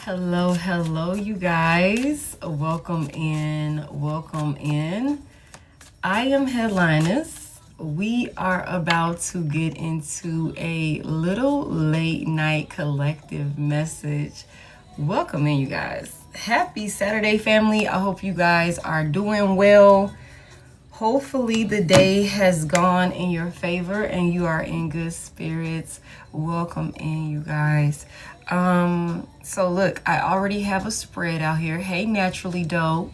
Hello, you guys. Welcome in. I am Head.Lioness. We are about to get into a little late night collective message. Welcome in, you guys. Happy Saturday, family. I hope you guys are doing well. Hopefully the day has gone in your favor and you are in good spirits. Welcome in, you guys. So look, I already have a spread out here. Hey, Naturally Dope.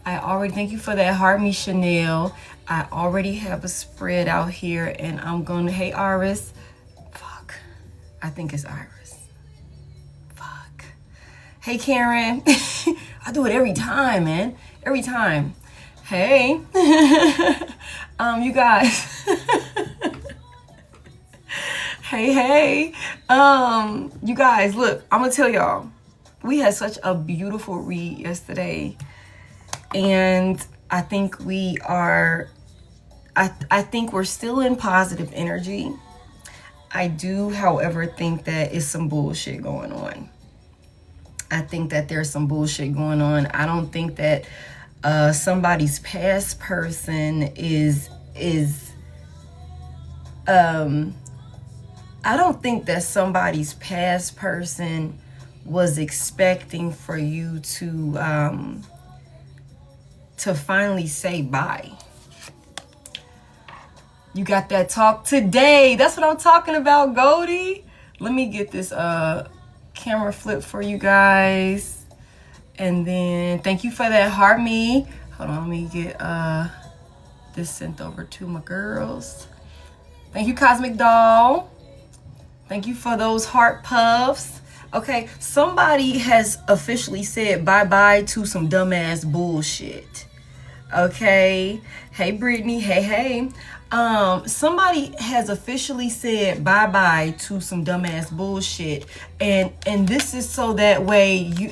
Thank you for that Heart Me Chanel. I already have a spread out here and I'm going to, hey, Iris. Fuck. I think it's Iris. Fuck. Hey, Karen. I do it every time, man. Every time. Hey. You guys. Hey. You guys, look, I'm gonna tell y'all, we had such a beautiful read yesterday, and I think we are, I think we're still in positive energy. I do, however, think that it's some bullshit going on. I think that there's some bullshit going on. I don't think that somebody's past person I don't think that somebody's past person was expecting for you to finally say bye. You got that talk today. That's what I'm talking about, Goldie. Let me get this camera flip for you guys. And then thank you for that heart me. Hold on, let me get this sent over to my girls. Thank you, Cosmic Doll. Thank you for those heart puffs. Okay, somebody has officially said bye-bye to some dumbass bullshit. Okay. Hey, Brittany. Hey. Somebody has officially said bye-bye to some dumbass bullshit. And this is so that way you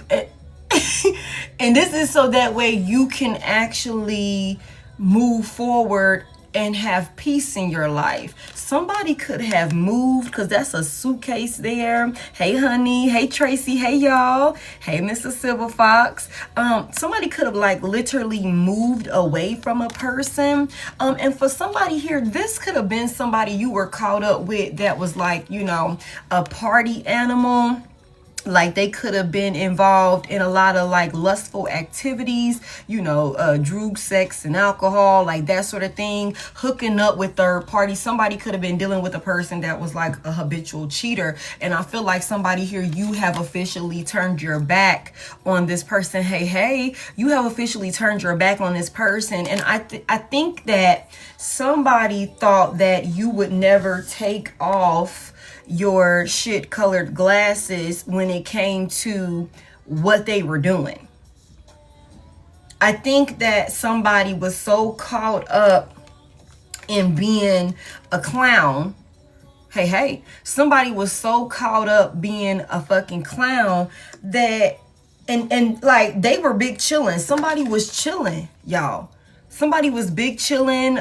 you can actually move forward and have peace in your life. Somebody could have moved, because that's a suitcase there. Hey, honey. Hey, Tracy. Hey, y'all. Hey, Mr. Silver Fox. Somebody could have literally moved away from a person. And for somebody here, this could have been somebody you were caught up with that was a party animal. Like they could have been involved in a lot of lustful activities, drug, sex, and alcohol, like that sort of thing, hooking up with third parties. Somebody could have been dealing with a person that was like a habitual cheater. And I feel like somebody here, you have officially turned your back on this person. Hey, you have officially turned your back on this person. And I think that somebody thought that you would never take off your shit colored glasses when it came to what they were doing. I think that somebody was so caught up in being a clown. Hey, somebody was so caught up being a fucking clown that and they were big chilling. Somebody was chilling, y'all. Somebody was big chilling.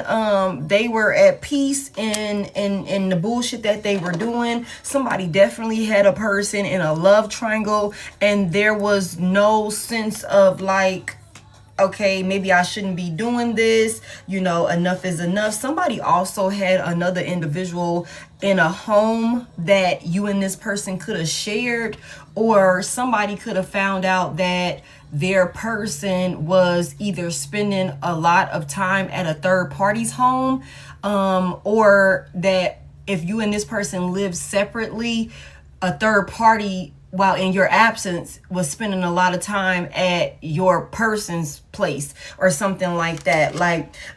They were at peace in the bullshit that they were doing. Somebody definitely had a person in a love triangle, and there was no sense of okay, maybe I shouldn't be doing this. Enough is enough. Somebody also had another individual in a home that you and this person could have shared, or somebody could have found out that their person was either spending a lot of time at a third party's home, or that if you and this person lived separately, a third party, while in your absence, was spending a lot of time at your person's place or something like that.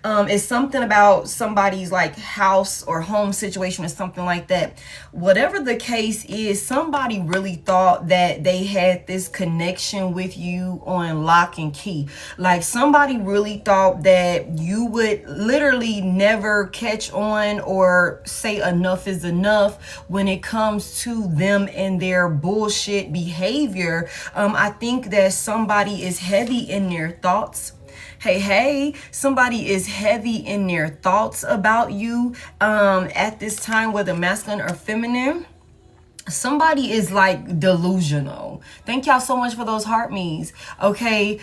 It's something about somebody's house or home situation or something like that. Whatever the case is, somebody really thought that they had this connection with you on lock and key. Somebody really thought that you would literally never catch on or say enough is enough when it comes to them and their bullshit behavior. I think that somebody is heavy in their thoughts. Hey, somebody is heavy in their thoughts about you at this time, whether masculine or feminine. Somebody is delusional. delusional. Thank y'all so much for those heart me's. Okay.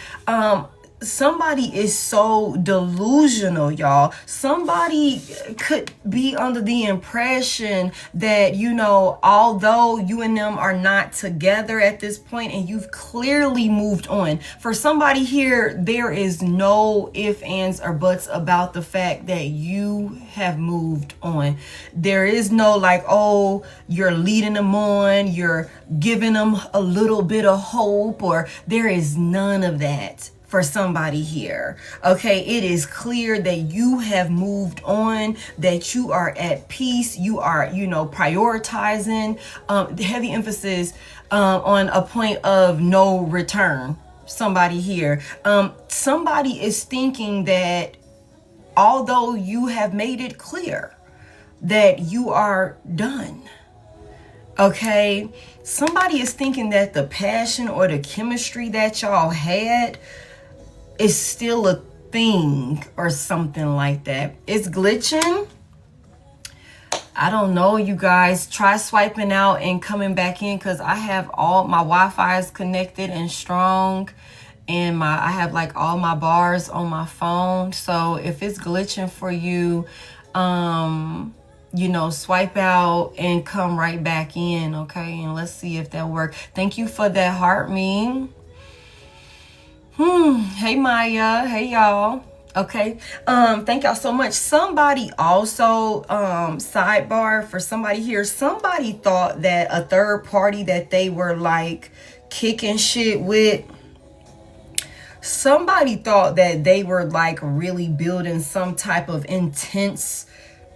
Somebody is so delusional, y'all. Somebody could be under the impression that, you know, although you and them are not together at this point and you've clearly moved on. For somebody here, there is no ifs, ands, or buts about the fact that you have moved on. There is no like, oh, you're leading them on, you're giving them a little bit of hope, or there is none of that. For somebody here, okay, it is clear that you have moved on, that you are at peace, you are, you know, prioritizing, heavy emphasis on a point of no return. Somebody here, somebody is thinking that although you have made it clear that you are done, okay, somebody is thinking that the passion or the chemistry that y'all had is still a thing or something like that. It's glitching. I don't know, you guys. Try swiping out and coming back in, because I have all my Wi-Fi is connected and strong, and I have like all my bars on my phone. So if it's glitching for you, you know, swipe out and come right back in, okay? And let's see if that works. Thank you for that heart me. Hey Maya, hey y'all. Okay, thank y'all so much. Somebody also, sidebar for somebody here, somebody thought that a third party that they were like kicking shit with, somebody thought that they were like really building some type of intense,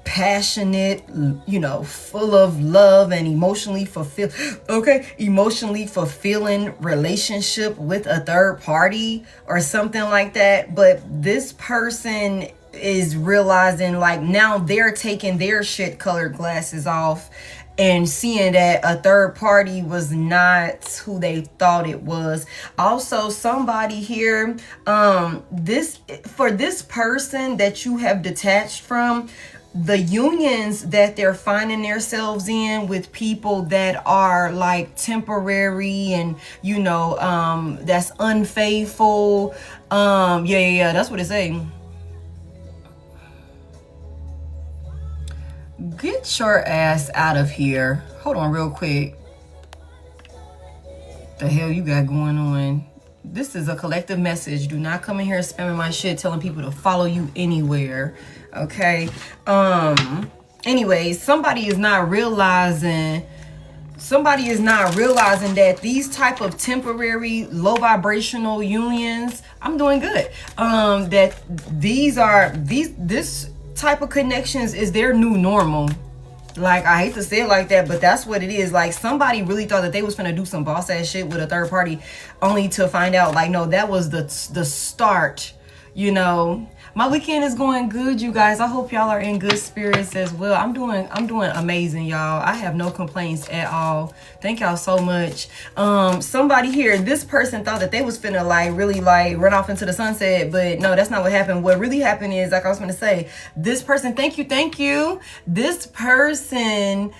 passionate, you know, full of love and emotionally fulfilling relationship with a third party or something like that. But this person is realizing like now they're taking their shit colored glasses off and seeing that a third party was not who they thought it was. Also, somebody here, for this person that you have detached from, the unions that they're finding themselves in with people that are like temporary and, you know, that's unfaithful. Yeah, that's what it's saying. Get your ass out of here. Hold on real quick. The hell you got going on? This is a collective message. Do not come in here spamming my shit, telling people to follow you anywhere. Okay. Anyways, somebody is not realizing that these type of temporary low vibrational unions, I'm doing good. That this type of connections is their new normal. Like, I hate to say it like that, but that's what it is. Like, somebody really thought that they was finna do some boss ass shit with a third party, only to find out like, no, that was the start, you know. My weekend is going good, you guys. I hope y'all are in good spirits as well. I'm doing amazing, y'all. I have no complaints at all. Thank y'all so much. Somebody here, this person thought that they was finna like really like run off into the sunset, but no, that's not what happened. What really happened is, like I was gonna say, this person, thank you. This person,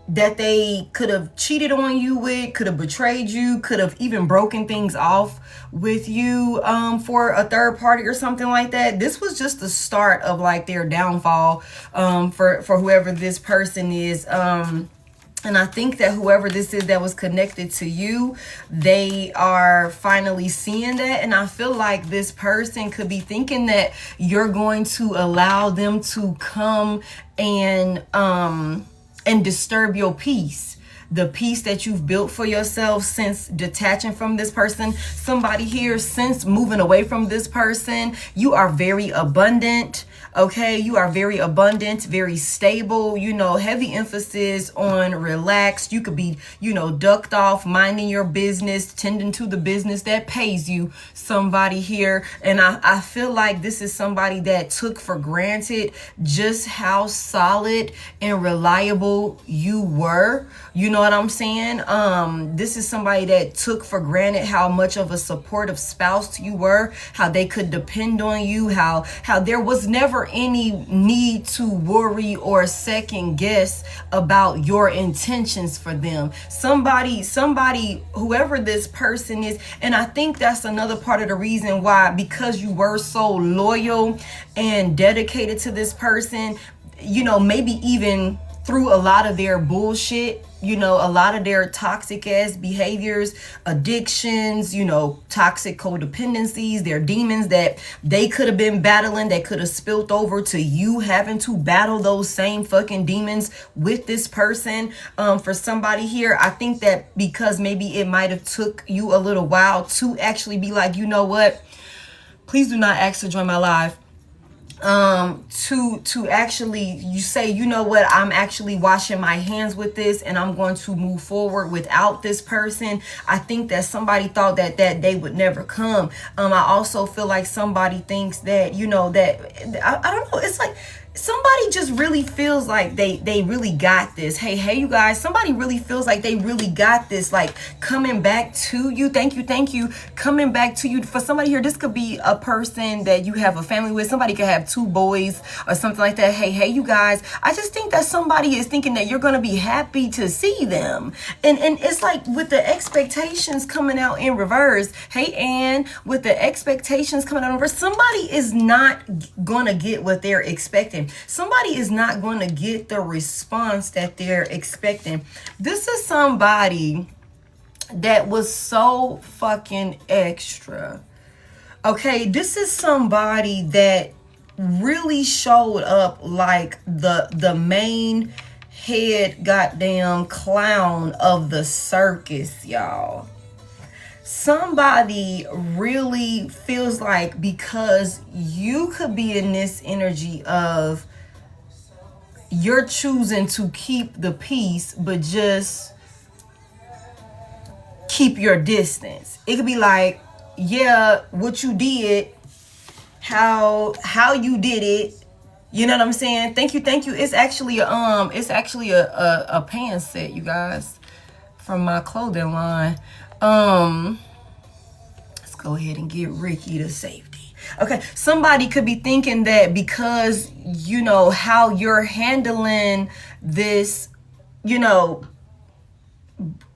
that they could have cheated on you with, could have betrayed you, could have even broken things off with you for a third party or something like that. This was just the start of like their downfall for whoever this person is. And I think that whoever this is that was connected to you, they are finally seeing that. And I feel like this person could be thinking that you're going to allow them to come and disturb your peace. The peace that you've built for yourself since detaching from this person. Somebody here, since moving away from this person, you are very abundant. Okay, you are very abundant, very stable, you know, heavy emphasis on relaxed. You could be, you know, ducked off, minding your business, tending to the business that pays you. Somebody here, and I feel like this is somebody that took for granted just how solid and reliable you were. You know what I'm saying? This is somebody that took for granted how much of a supportive spouse you were, how they could depend on you, how there was never never any need to worry or second guess about your intentions for them. Somebody, whoever this person is, and I think that's another part of the reason why, because you were so loyal and dedicated to this person, you know, maybe even through a lot of their bullshit, you know, a lot of their toxic ass behaviors, addictions, you know, toxic codependencies, their demons that they could have been battling, that could have spilled over to you having to battle those same fucking demons with this person. For somebody here, I think that because maybe it might have took you a little while to actually be like, you know what, please do not ask to join my live. To actually, you say, you know what, I'm actually washing my hands with this and I'm going to move forward without this person. I think that somebody thought that day would never come. I also feel like somebody thinks that, you know, that I don't know, it's like somebody just really feels like they really got this. Hey you guys, somebody really feels like they really got this, like coming back to you. Thank you, coming back to you. For somebody here, this could be a person that you have a family with. Somebody could have 2 boys or something like that. Hey you guys, I just think that somebody is thinking that you're going to be happy to see them, and it's like with the expectations coming out in reverse. Hey Ann, with the expectations coming out in reverse, somebody is not gonna get what they're expecting. Somebody is not going to get the response that they're expecting. This is somebody that was so fucking extra. Okay, this is somebody that really showed up like the main head goddamn clown of the circus, y'all. Somebody really feels like because you could be in this energy of you're choosing to keep the peace, but just keep your distance. It could be like, yeah, what you did, how you did it. You know what I'm saying? Thank you. It's actually a pants set, you guys, from my clothing line. Let's go ahead and get Ricky to safety. Okay, somebody could be thinking that because, you know, how you're handling this, you know,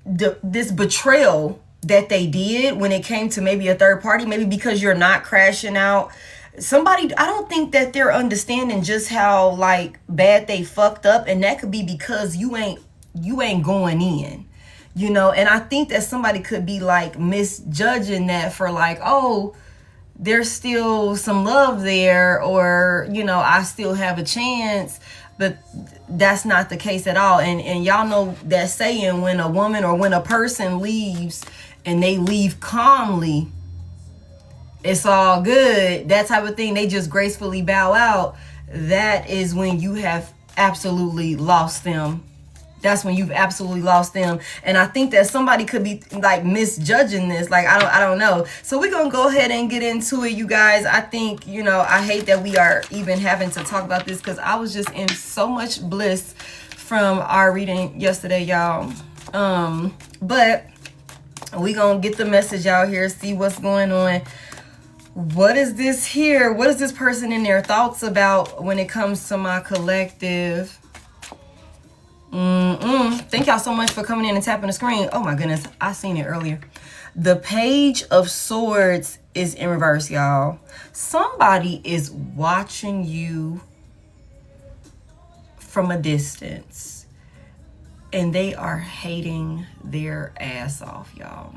this betrayal that they did when it came to maybe a third party, maybe because you're not crashing out. Somebody, I don't think that they're understanding just how like bad they fucked up, and that could be because you ain't going in. You know, and I think that somebody could be like misjudging that for like, oh, there's still some love there, or, you know, I still have a chance. But that's not the case at all. And y'all know that saying, when a woman or when a person leaves and they leave calmly, it's all good. That type of thing, they just gracefully bow out. That is when you have absolutely lost them. That's when you've absolutely lost them. And I think that somebody could be like misjudging this. Like, I don't know. So we're going to go ahead and get into it, you guys. I think, you know, I hate that we are even having to talk about this, because I was just in so much bliss from our reading yesterday, y'all. But we're going to get the message out here, see what's going on. What is this here? What is this person in their thoughts about when it comes to my collective? Thank y'all so much for coming in and tapping the screen. Oh my goodness, I seen it earlier. The Page of Swords is in reverse, y'all. Somebody is watching you from a distance, and they are hating their ass off, y'all.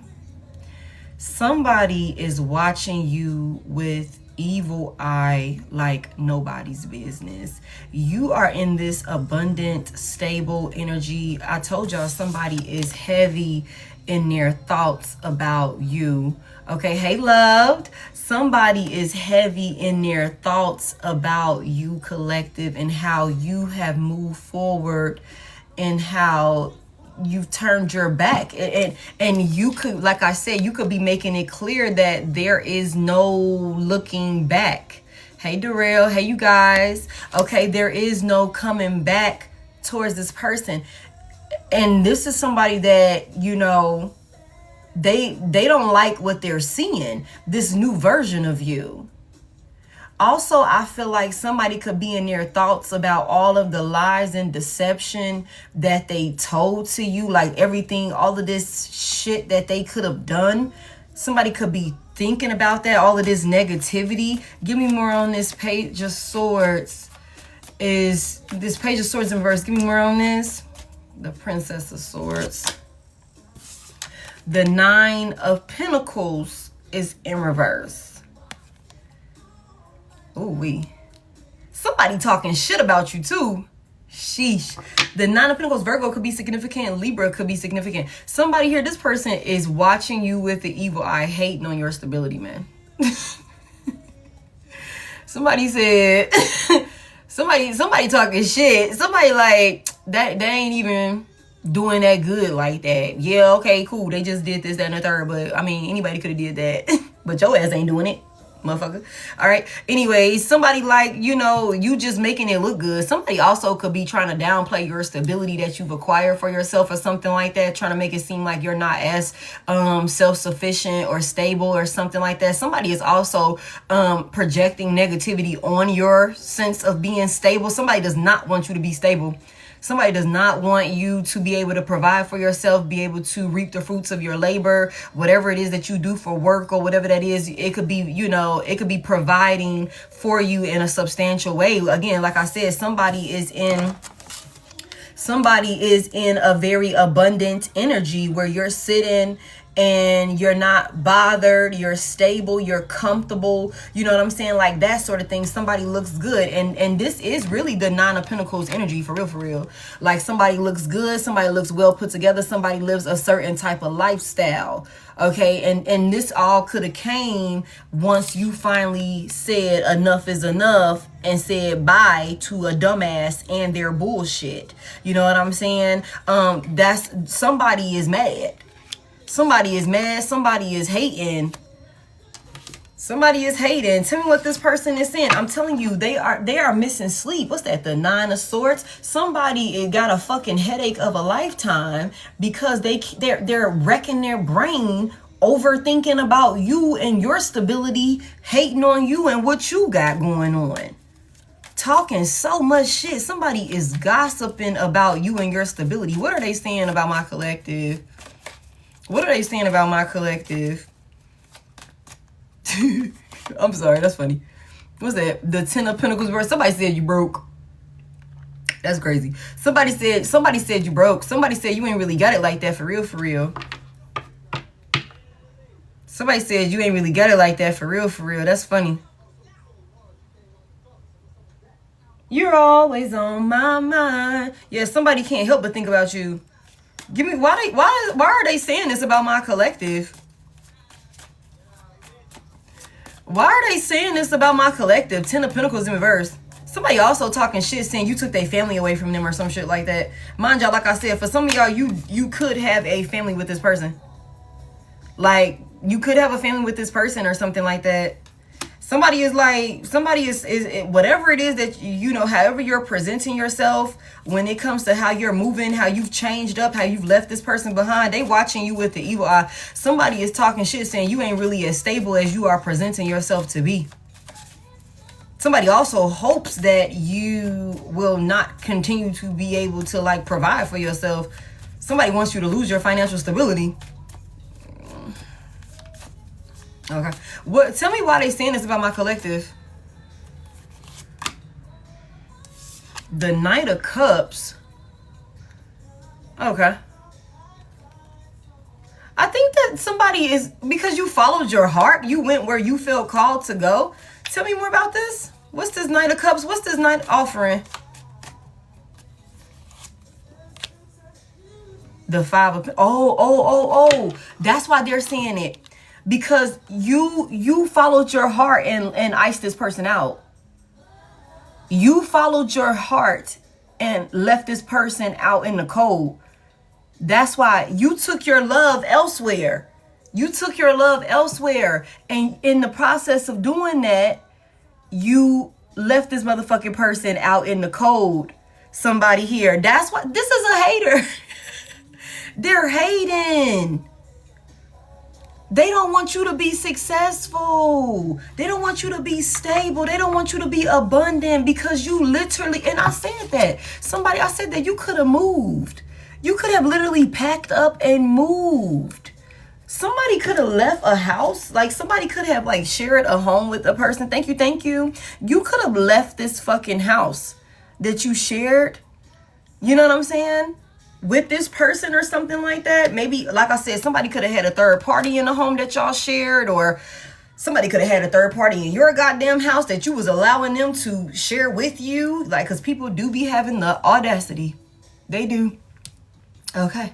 Somebody is watching you with evil eye like nobody's business. You are in this abundant, stable energy. I told y'all somebody is heavy in their thoughts about you. Okay, hey loved. Somebody is heavy in their thoughts about you, collective, and how you have moved forward and how you've turned your back, and you could, like I said, you could be making it clear that there is no looking back. Hey Darrell, hey you guys. Okay, there is no coming back towards this person. And this is somebody that, you know, they don't like what they're seeing, this new version of you. Also, I feel like somebody could be in their thoughts about all of the lies and deception that they told to you, like everything, all of this shit that they could have done. Somebody could be thinking about that, all of this negativity. Give me more on this Page of Swords. Is this Page of Swords in reverse? Give me more on this. The Princess of Swords. The Nine of Pentacles is in reverse. Ooh, somebody talking shit about you too. Sheesh. The Nine of Pentacles, Virgo could be significant. Libra could be significant. Somebody here, this person is watching you with the evil eye, hating on your stability, man. Somebody said, somebody talking shit. Somebody like, that they ain't even doing that good like that. Yeah, okay, cool. They just did this, that, and the third. But, I mean, anybody could have did that. But your ass ain't doing it. Motherfucker. All right. Anyways, somebody like, you know, you just making it look good. Somebody also could be trying to downplay your stability that you've acquired for yourself or something like that, trying to make it seem like you're not as self-sufficient or stable or something like that. Somebody is also projecting negativity on your sense of being stable. Somebody does not want you to be stable. Somebody does not want you to be able to provide for yourself, be able to reap the fruits of your labor, whatever it is that you do for work or whatever that is. It could be, you know, it could be providing for you in a substantial way. Again, like I said, somebody is in a very abundant energy where you're sitting and you're not bothered, you're stable, you're comfortable, you know what I'm saying? Like that sort of thing. Somebody looks good. And this is really the Nine of Pentacles energy, for real. Like somebody looks good, somebody looks well put together, somebody lives a certain type of lifestyle. Okay, and this all could have came once you finally said enough is enough and said bye to a dumbass and their bullshit. You know what I'm saying? That's, somebody is mad. Somebody is mad. Somebody is hating. Somebody is hating. Tell me what this person is saying. I'm telling you, they are missing sleep. What's that? The Nine of Swords. Somebody got a fucking headache of a lifetime because they're wrecking their brain, overthinking about you and your stability, hating on you and what you got going on. Talking so much shit. Somebody is gossiping about you and your stability. What are they saying about my collective? What are they saying about my collective? I'm sorry, that's funny. What's that? The Ten of Pentacles verse. Somebody said you broke. That's crazy. Somebody said you broke. Somebody said you ain't really got it like that, for real. Somebody said you ain't really got it like that, for real. That's funny. You're always on my mind. Yeah, somebody can't help but think about you. Give me, why are they saying this about my collective? Why are they saying this about my collective? Ten of Pentacles in reverse. Somebody also talking shit saying you took their family away from them or some shit like that. Mind y'all, like I said, for some of y'all, you could have a family with this person. Like, you could have a family with this person or something like that. Somebody is whatever it is that, you know, however you're presenting yourself when it comes to how you're moving, how you've changed up, how you've left this person behind, they watching you with the evil eye. Somebody is talking shit saying you ain't really as stable as you are presenting yourself to be. Somebody also hopes that you will not continue to be able to like provide for yourself. Somebody wants you to lose your financial stability. Okay. What? Tell me why they saying this about my collective. The Knight of Cups. Okay. I think that somebody is, because you followed your heart, you went where you felt called to go. Tell me more about this. What's this Knight of Cups? What's this Knight offering? The Five of, oh. That's why they're saying it. Because you followed your heart and iced this person out. You followed your heart and left this person out in the cold. That's why you took your love elsewhere. You took your love elsewhere. And in the process of doing that, you left this motherfucking person out in the cold. Somebody here. That's why this is a hater. They're hating. They don't want you to be successful. They don't want you to be stable. They don't want you to be abundant, because you literally, and I said that. I said that you could have moved. You could have literally packed up and moved. Somebody could have left a house. Like, somebody could have like shared a home with a person. Thank you, thank you. You could have left this fucking house that you shared. You know what I'm saying? With this person or something like that. Maybe, like I said, somebody could have had a third party in the home that y'all shared, or somebody could have had a third party in your goddamn house that you was allowing them to share with you. Like, because people do be having the audacity. They do. Okay.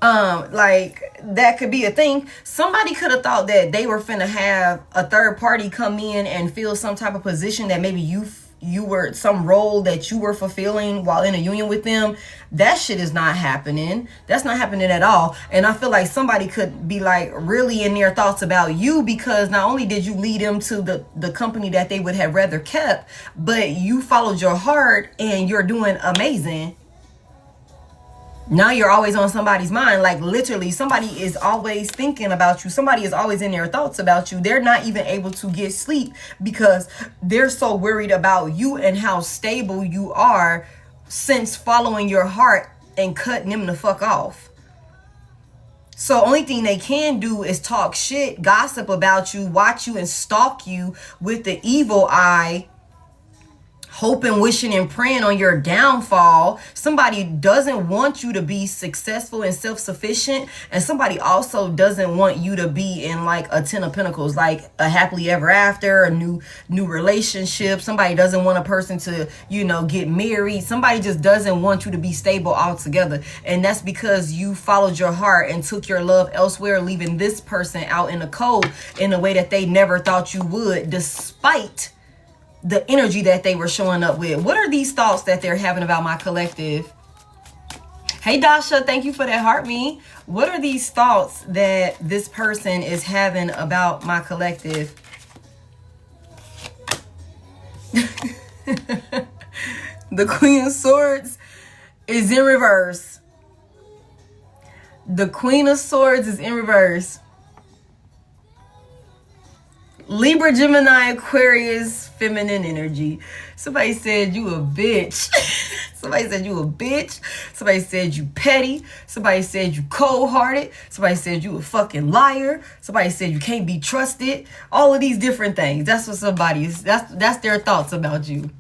Like, that could be a thing. Somebody could have thought that they were finna have a third party come in and fill some type of position that maybe you were, some role that you were fulfilling while in a union with them. That shit is not happening. That's not happening at all. And I feel like somebody could be like really in their thoughts about you, because not only did you lead them to the company that they would have rather kept, but you followed your heart and you're doing amazing. Now you're always on somebody's mind. Like, literally, somebody is always thinking about you. Somebody is always in their thoughts about you. They're not even able to get sleep because they're so worried about you and how stable you are since following your heart and cutting them the fuck off. So only thing they can do is talk shit, gossip about you, watch you, and stalk you with the evil eye, hoping, wishing, and praying on your downfall. Somebody doesn't want you to be successful and self-sufficient, and somebody also doesn't want you to be in like a 10 of Pentacles, like a happily ever after, a new relationship. Somebody doesn't want a person to, you know, get married. Somebody just doesn't want you to be stable altogether, and that's because you followed your heart and took your love elsewhere, leaving this person out in the cold in a way that they never thought you would, despite the energy that they were showing up with. What are these thoughts that they're having about my collective? Hey, Dasha, thank you for that heart me. What are these thoughts that this person is having about my collective? The Queen of Swords is in reverse. The Queen of Swords is in reverse. Libra, Gemini, Aquarius, feminine energy. Somebody said you a bitch. Somebody said you a bitch. Somebody said you petty. Somebody said you cold-hearted. Somebody said you a fucking liar. Somebody said you can't be trusted. All of these different things. That's what somebody is. That's their thoughts about you.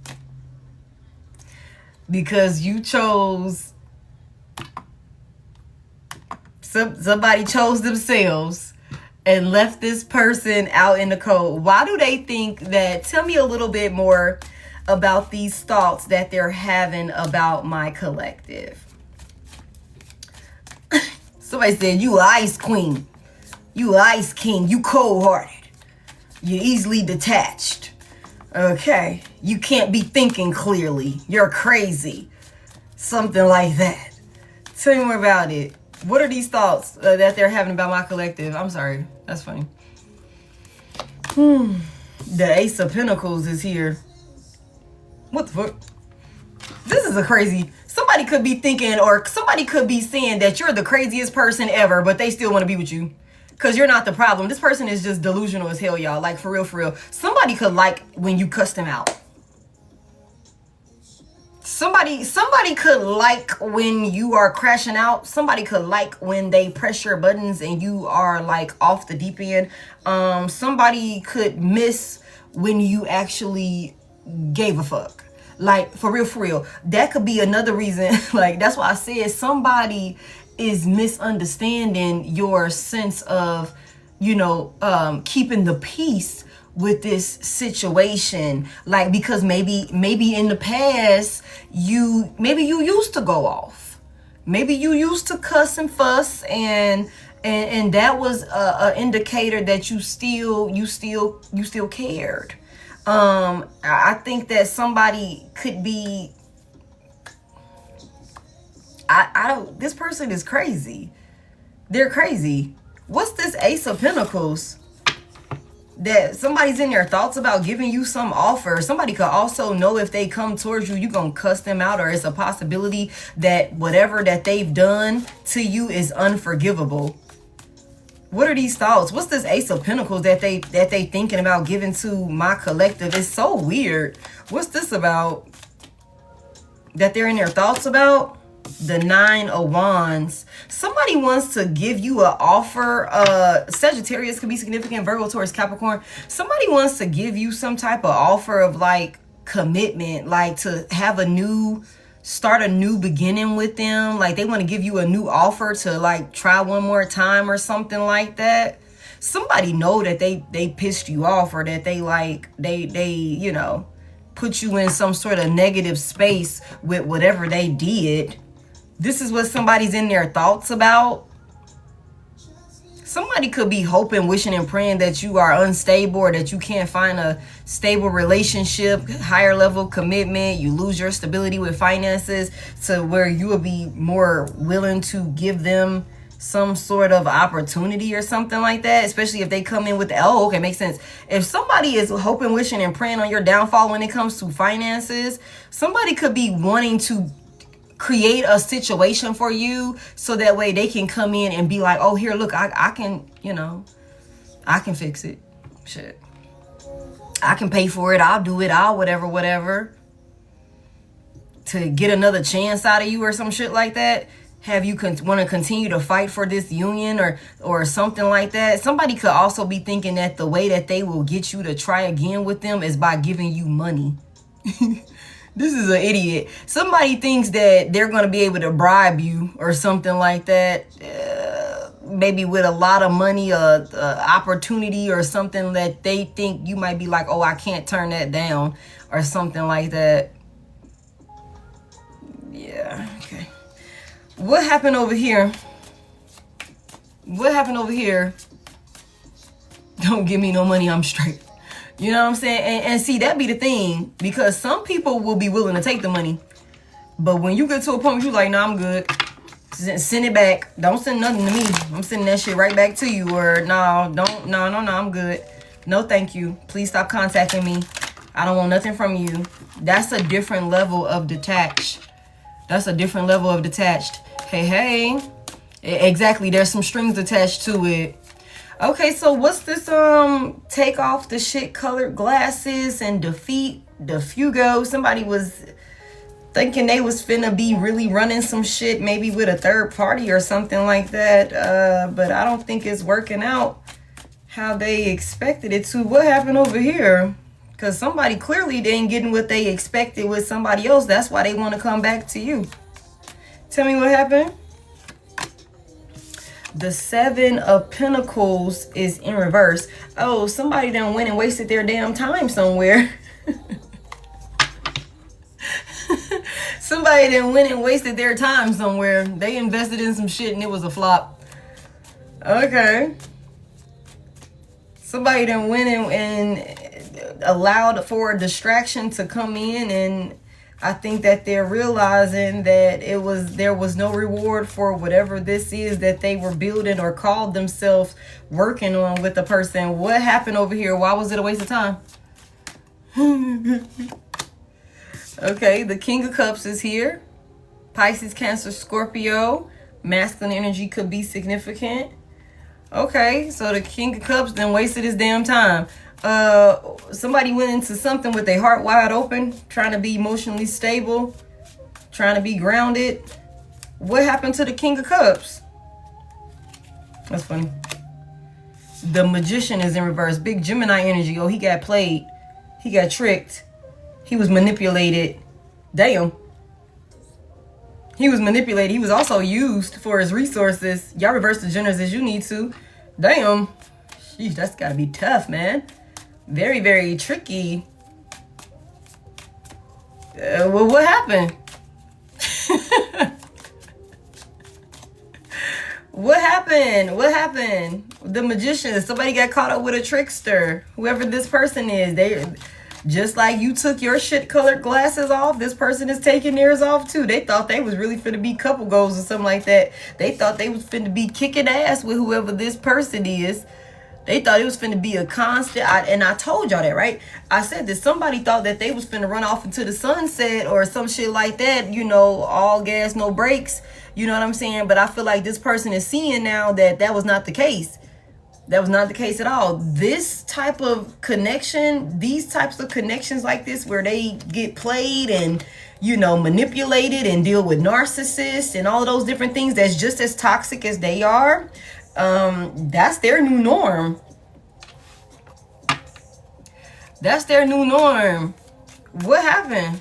Because you chose, somebody chose themselves and left this person out in the cold. Why do they think that? Tell me a little bit more about these thoughts that they're having about my collective. Somebody said, you ice queen. You ice king. You cold-hearted. You're easily detached. Okay. You can't be thinking clearly. You're crazy. Something like that. Tell me more about it. What are these thoughts that they're having about my collective? I'm sorry. That's funny. The Ace of Pentacles is here. What the fuck? This is a crazy... Somebody could be thinking, or somebody could be saying that you're the craziest person ever, but they still want to be with you. Because you're not the problem. This person is just delusional as hell, y'all. Like, for real, for real. Somebody could like when you cuss them out. Somebody could like when you are crashing out. Somebody could like when they press your buttons and you are like off the deep end. Somebody could miss when you actually gave a fuck. Like, for real, for real. That could be another reason. Like, that's why I said somebody is misunderstanding your sense of, you know, keeping the peace with this situation. Like, because maybe in the past you used to go off, maybe you used to cuss and fuss, and that was a indicator that you still cared. I think that somebody could be, I don't, this person is crazy. They're crazy. What's this Ace of Pentacles? That somebody's in their thoughts about giving you some offer. Somebody could also know if they come towards you, you're going to cuss them out, or it's a possibility that whatever that they've done to you is unforgivable. What are these thoughts? What's this Ace of Pentacles that they thinking about giving to my collective? It's so weird. What's this about? That they're in their thoughts about? The Nine of Wands. Somebody wants to give you an offer. Sagittarius could be significant. Virgo, Taurus, Capricorn. Somebody wants to give you some type of offer of like commitment, like to have start a new beginning with them. Like they want to give you a new offer to like try one more time or something like that. Somebody know that they pissed you off, or that they you know, put you in some sort of negative space with whatever they did. This is what somebody's in their thoughts about. Somebody could be hoping, wishing, and praying that you are unstable, or that you can't find a stable relationship, higher level commitment. You lose your stability with finances to where you will be more willing to give them some sort of opportunity or something like that, especially if they come in with oh, okay, makes sense. If somebody is hoping, wishing, and praying on your downfall when it comes to finances, somebody could be wanting to create a situation for you so that way they can come in and be like, oh, here, look, I can, you know, I can fix it. Shit. I can pay for it. I'll do it. I'll whatever. To get another chance out of you or some shit like that. Have you want to continue to fight for this union or something like that? Somebody could also be thinking that the way that they will get you to try again with them is by giving you money. This is an idiot. Somebody thinks that they're going to be able to bribe you or something like that. Maybe with a lot of money, opportunity or something that they think you might be like, oh, I can't turn that down or something like that. Yeah, okay. What happened over here? What happened over here? Don't give me no money, I'm straight. You know what I'm saying? And see, that be the thing. Because some people will be willing to take the money. But when you get to a point where you're like, nah, I'm good. Send it back. Don't send nothing to me. I'm sending that shit right back to you. Or no, I'm good. No, thank you. Please stop contacting me. I don't want nothing from you. That's a different level of detached. That's a different level of detached. Hey. Exactly. There's some strings attached to it. Okay, so what's this take off the shit colored glasses and defeat the Fugo? Somebody was thinking they was finna be really running some shit, maybe with a third party or something like that. But I don't think it's working out how they expected it to. What happened over here? Because somebody clearly didn't get what they expected with somebody else. That's why they want to come back to you. Tell me what happened. The Seven of Pentacles is in reverse. Oh, somebody done went and wasted their damn time somewhere. Somebody done went and wasted their time somewhere. They invested in some shit and it was a flop. Okay. Somebody done went and allowed for a distraction to come in, and I think that they're realizing that there was no reward for whatever this is that they were building or called themselves working on with the person. What happened over here? Why was it a waste of time? Okay, the King of Cups is here. Pisces, Cancer, Scorpio. Masculine energy could be significant. Okay, so the King of Cups then wasted his damn time. Somebody went into something with their heart wide open, trying to be emotionally stable, trying to be grounded. What happened to the King of Cups? That's funny. The Magician is in reverse. Big Gemini energy. Oh, he got played. He got tricked. He was manipulated. Damn. He was manipulated. He was also used for his resources. Y'all reverse the genders as you need to. Damn. Sheesh, that's gotta be tough, man. Very, very tricky. Well, what happened? What happened? What happened? The Magician. Somebody got caught up with a trickster. Whoever this person is, they just like you took your shit colored glasses off, this person is taking theirs off too. They thought they was really finna be couple goals or something like that. They thought they was finna be kicking ass with whoever this person is. They thought it was finna be a constant. And I told y'all that, right? I said that somebody thought that they was finna run off into the sunset or some shit like that. You know, all gas, no brakes. You know what I'm saying? But I feel like this person is seeing now that that was not the case. That was not the case at all. This type of connection, these types of connections like this, where they get played and, you know, manipulated and deal with narcissists and all of those different things that's just as toxic as they are, that's their new norm. That's their new norm. What happened?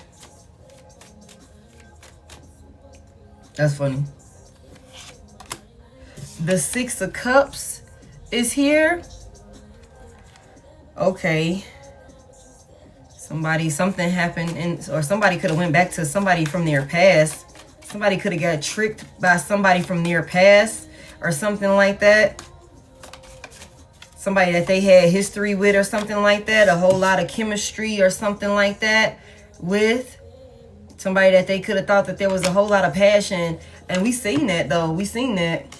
That's funny. The Six of Cups is here. Okay. Something happened, or somebody could have went back to somebody from their past. Somebody could have got tricked by somebody from their past or something like that. Somebody that they had history with or something like that. A whole lot of chemistry or something like that with. Somebody that they could have thought that there was a whole lot of passion. And we seen that though. We seen that.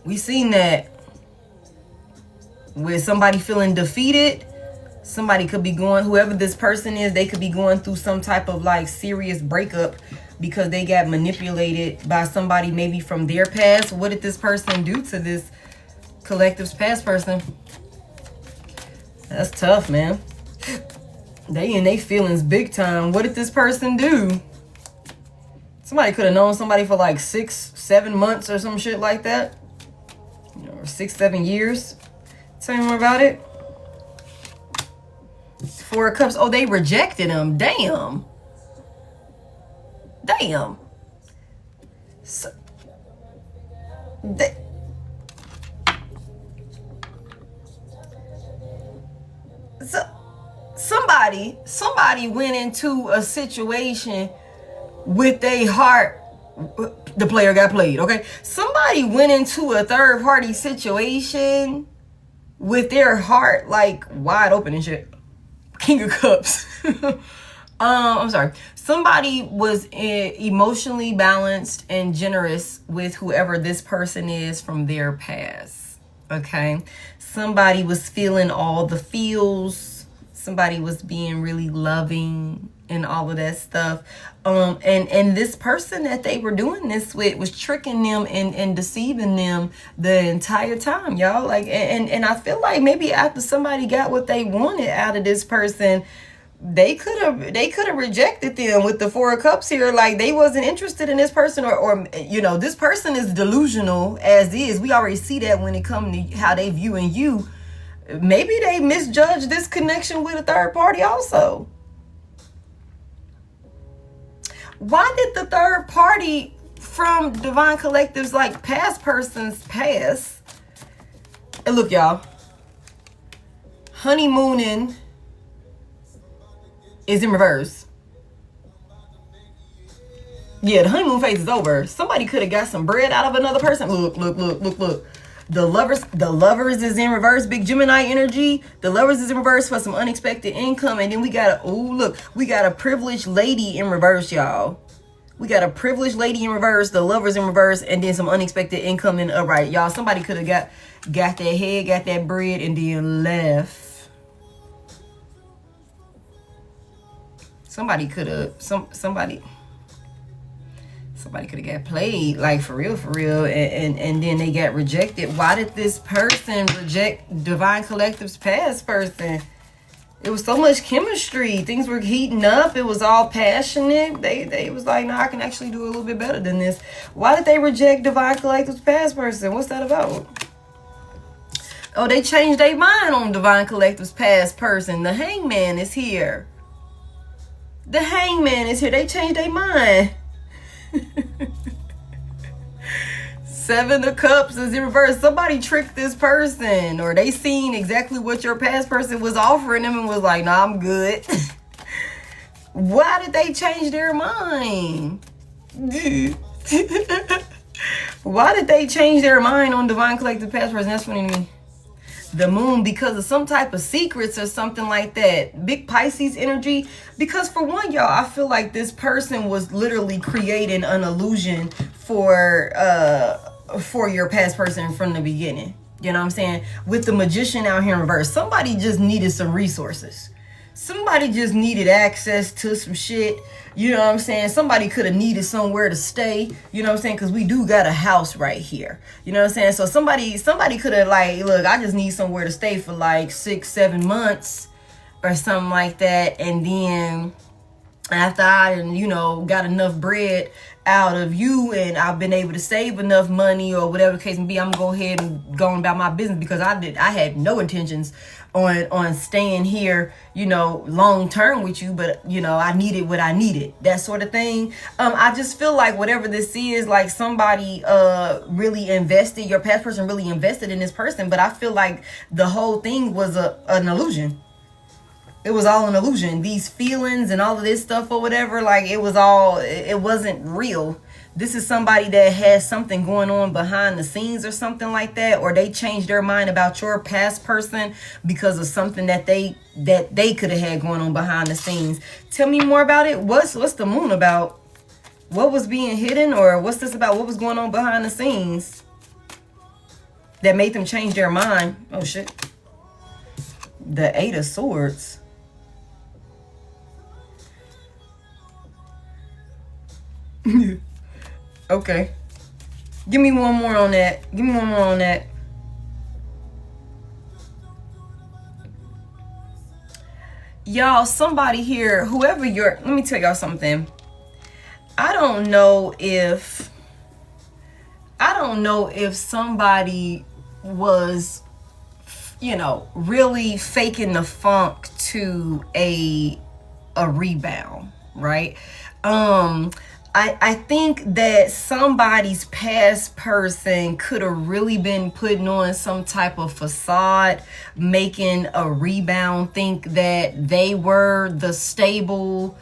We seen that with somebody feeling defeated. Somebody could be going, whoever this person is, they could be going through some type of like serious breakup because they got manipulated by somebody maybe from their past. What did this person do to this collective's past person? That's tough, man. They in their feelings big time. What did this person do? Somebody could have known somebody for like 6-7 months or some shit like that. You know, or 6-7 years. Tell me more about it. Four of Cups. Oh, they rejected him. Damn. Damn. So, somebody went into a situation with their heart. The player got played, okay? Somebody went into a third party situation with their heart like wide open and shit. King of Cups. I'm sorry. Somebody was emotionally balanced and generous with whoever this person is from their past. Okay. Somebody was feeling all the feels. Somebody was being really loving and all of that stuff. And this person that they were doing this with was tricking them and deceiving them the entire time, y'all. Like, and I feel like maybe after somebody got what they wanted out of this person, they could have rejected them with the Four of Cups here. Like they wasn't interested in this person, or you know, this person is delusional as is. We already see that when it comes to how they viewing you. Maybe they misjudged this connection with a third party also. Why did the third party from Divine Collective's like past person's past? And look, y'all, honeymooning is in reverse. Yeah, the honeymoon phase is over. Somebody could have got some bread out of another person. Look. The lovers is in reverse. Big Gemini energy. The lovers is in reverse for some unexpected income. And then we got we got a privileged lady in reverse, y'all. We got a privileged lady in reverse, the lovers in reverse, and then some unexpected income in upright. Y'all, somebody could have got that head, got that bread, and then left. Somebody could have somebody could have got played, like for real, and then they got rejected. Why did this person reject Divine Collective's past person? It was so much chemistry. Things were heating up. It was all passionate. They was like, nah, I can actually do a little bit better than this. Why did they reject Divine Collective's past person? What's that about? Oh, they changed their mind on Divine Collective's past person. The Hangman is here. The Hangman is here. They changed their mind. Seven of Cups is in reverse. Somebody tricked this person, or they seen exactly what your past person was offering them and was like, nah, I'm good. Why did they change their mind? Why did they change their mind on Divine Collective past person? That's funny to me. The Moon, because of some type of secrets or something like that. Big Pisces energy. Because for one, y'all, I feel like this person was literally creating an illusion for your past person from the beginning. You know what I'm saying? With the Magician out here in reverse, somebody just needed some resources. Somebody just needed access to some shit You know what I'm saying? Somebody could have needed somewhere to stay. You know what I'm saying? Because we do got a house right here. You know what I'm saying? So somebody could have like, look, I just need somewhere to stay for like 6-7 months or something like that. And then after I, you know, got enough bread out of you and I've been able to save enough money or whatever the case may be, I'm gonna go ahead and go about my business, because I had no intentions on staying here, you know, long term with you, but you know, I needed what I needed, that sort of thing. I just feel like whatever this is, like somebody really invested, your past person really invested in this person, but I feel like the whole thing was an illusion. It was all an illusion. These feelings and all of this stuff or whatever, like it wasn't real. This is somebody that has something going on behind the scenes or something like that, or they changed their mind about your past person because of something that they could have had going on behind the scenes. Tell me more about it. What's the moon about? What was being hidden, or what's this about? What was going on behind the scenes that made them change their mind? Oh shit. The 8 of Swords. Okay. Give me one more on that. Give me one more on that. Y'all, somebody here, whoever you're, let me tell y'all something. I don't know if somebody was, you know, really faking the funk to a rebound, right? I think that somebody's past person could have really been putting on some type of facade, making a rebound think that they were the stable,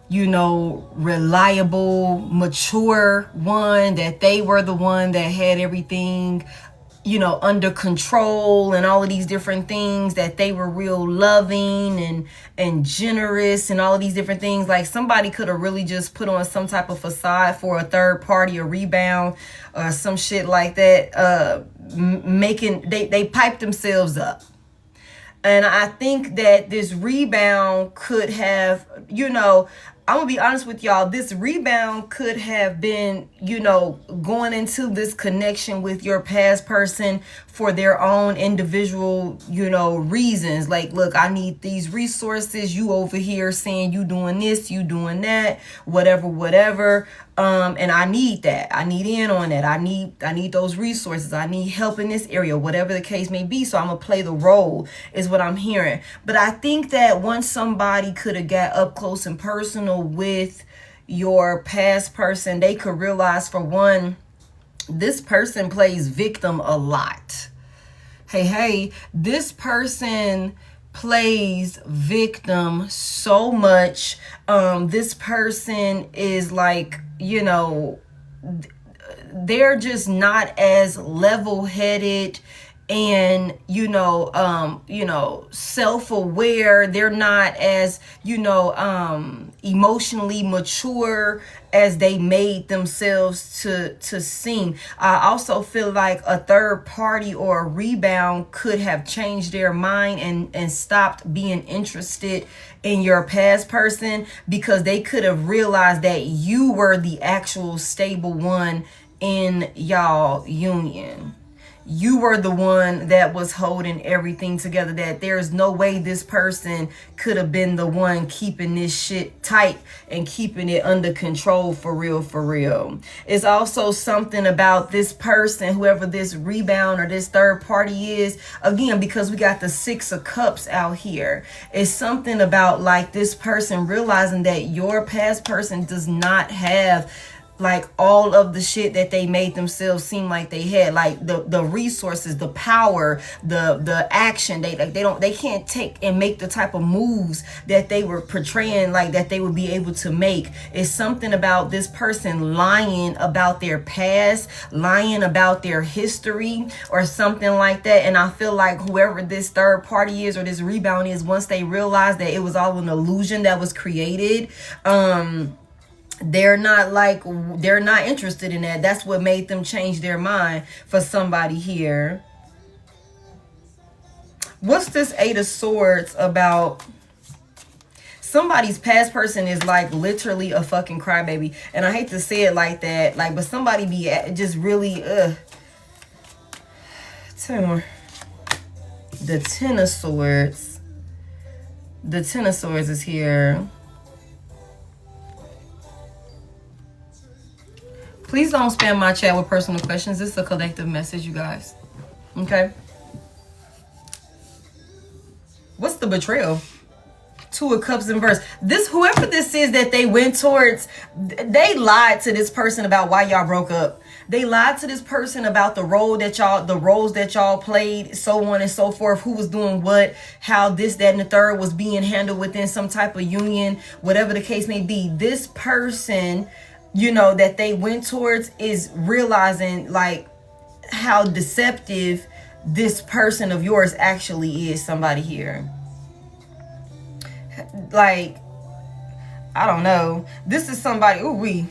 you know, reliable, mature one, that they were the one that had everything, you know, under control and all of these different things, that they were real loving and generous and all of these different things. Like somebody could have really just put on some type of facade for a third party, a rebound or some shit like that, they piped themselves up. And I think that this rebound could have, you know, I'm gonna be honest with y'all, this rebound could have been, you know, going into this connection with your past person for their own individual, you know, reasons. Like, look, I need these resources. You over here saying you doing this, you doing that, whatever. And I need that. I need in on that. I need those resources. I need help in this area, whatever the case may be. So I'm gonna play the role, is what I'm hearing. But I think that once somebody could have got up close and personal with your past person, they could realize, for one, this person plays victim a lot. Hey, this person plays victim so much. This person is like, you know, they're just not as level-headed and, you know, self-aware. They're not as, you know, emotionally mature as they made themselves to seem. I also feel like a third party or a rebound could have changed their mind and stopped being interested in your past person, because they could have realized that you were the actual stable one in y'all union. You were the one that was holding everything together, that there's no way this person could have been the one keeping this shit tight and keeping it under control for real. It's also something about this person, whoever this rebound or this third party is, again, because we got the 6 of Cups out here. It's something about like this person realizing that your past person does not have like all of the shit that they made themselves seem like they had, like the resources, the power, the action. They can't take and make the type of moves that they were portraying like that they would be able to make. It's something about this person lying about their past, lying about their history or something like that. And I feel like whoever this third party is or this rebound is, once they realize that it was all an illusion that was created, they're not interested in that. That's what made them change their mind for somebody here. What's this 8 of Swords about? somebody's past person is like literally a fucking crybaby. And I hate to say it like that, like, but somebody be just really, tell me more. The Ten of Swords. The Ten of Swords is here. Please don't spam my chat with personal questions. This is a collective message, you guys. Okay? What's the betrayal? Two of Cups in reverse. This, whoever this is that they went towards, they lied to this person about why y'all broke up. They lied to this person about the roles that y'all played, so on and so forth, who was doing what, how this, that, and the third was being handled within some type of union, whatever the case may be. This person, you know, that they went towards is realizing like how deceptive this person of yours actually is. Somebody here. Like, I don't know. This is somebody,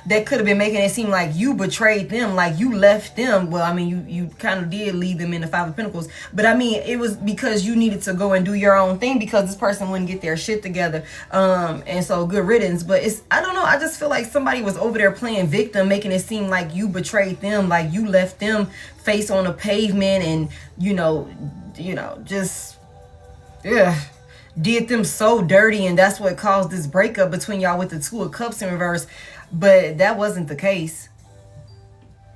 that could have been making it seem like you betrayed them, like you left them. Well, I mean, you kind of did leave them in the Five of Pentacles. But I mean, it was because you needed to go and do your own thing because this person wouldn't get their shit together. And so good riddance. But it's, I don't know. I just feel like somebody was over there playing victim, making it seem like you betrayed them, like you left them face on the pavement and, you know, just, yeah. Did them so dirty, and that's what caused this breakup between y'all with the Two of Cups in reverse. But that wasn't the case.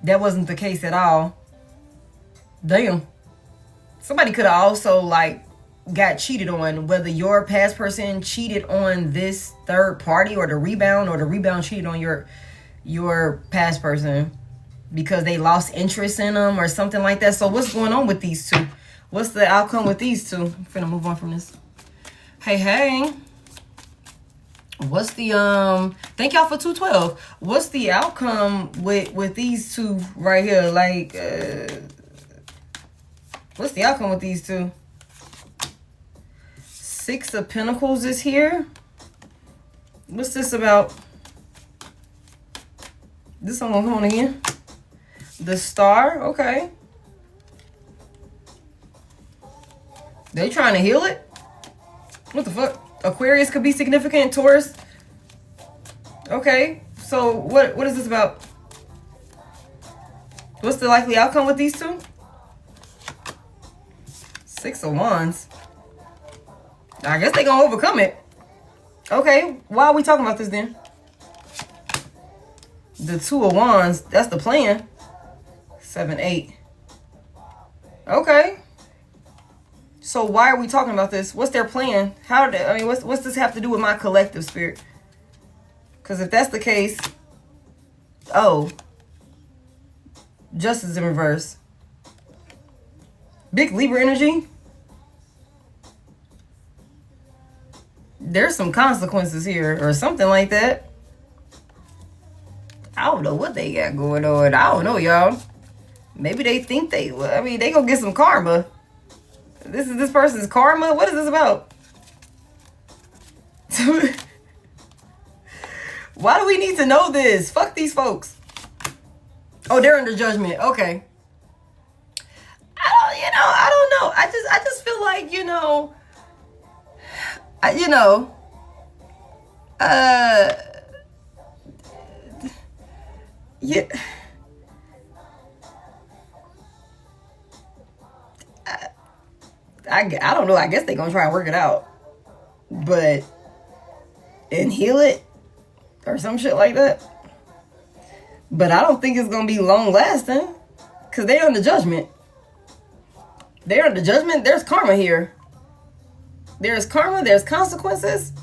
That wasn't the case at all. Damn. Somebody could have also like got cheated on, whether your past person cheated on this third party or the rebound cheated on your past person because they lost interest in them or something like that. So what's going on with these two? What's the outcome with these two? I'm finna move on from this. Hey, what's the thank y'all for 212. What's the outcome with these two right here? Like what's the outcome with these two? Six of Pentacles is here. What's this about? This one gonna come on again. The Star, okay. They trying to heal it? What the fuck? Aquarius could be significant. Taurus. Okay. So what is this about? What's the likely outcome with these two? Six of Wands. I guess they gonna overcome it. Okay. Why are we talking about this then? The Two of Wands. That's the plan. 7, 8. Okay. So why are we talking about this? What's their plan? How did I mean? What's this have to do with my collective spirit? Because if that's the case, Justice in reverse. Big Libra energy. There's some consequences here or something like that. I don't know what they got going on. I don't know, y'all. Maybe they think they gonna get some karma. This is this person's karma? What is this about? Why do we need to know this? Fuck these folks. Oh, they're under judgment. Okay. I don't know. I just feel like, yeah. I don't know. I guess they're going to try and work it out. But, and heal it or some shit like that. But I don't think it's going to be long lasting because they're under judgment. They're under judgment. There's karma here. There's karma. There's consequences.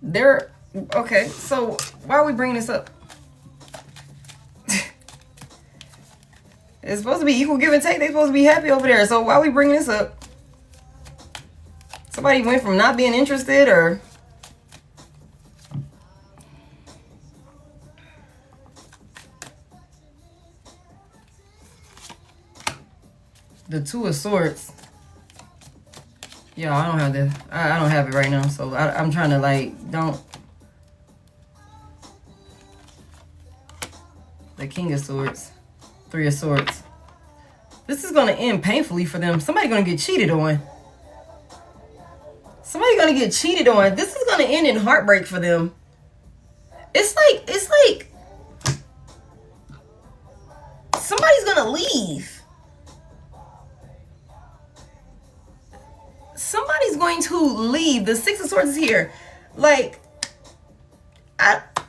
Okay, so why are we bringing this up? It's supposed to be equal give and take. They're supposed to be happy over there. So why are we bringing this up? Somebody went from not being interested or... The Two of Swords. Yeah, I don't have I don't have it right now. So I'm trying to don't... The King of Swords. Three of Swords. This is going to end painfully for them. Somebody's going to get cheated on. Somebody's Somebody's gonna get cheated on. This is gonna end in heartbreak for them. It's like somebody's gonna leave. Somebody's going to leave. The Six of Swords is here. Like,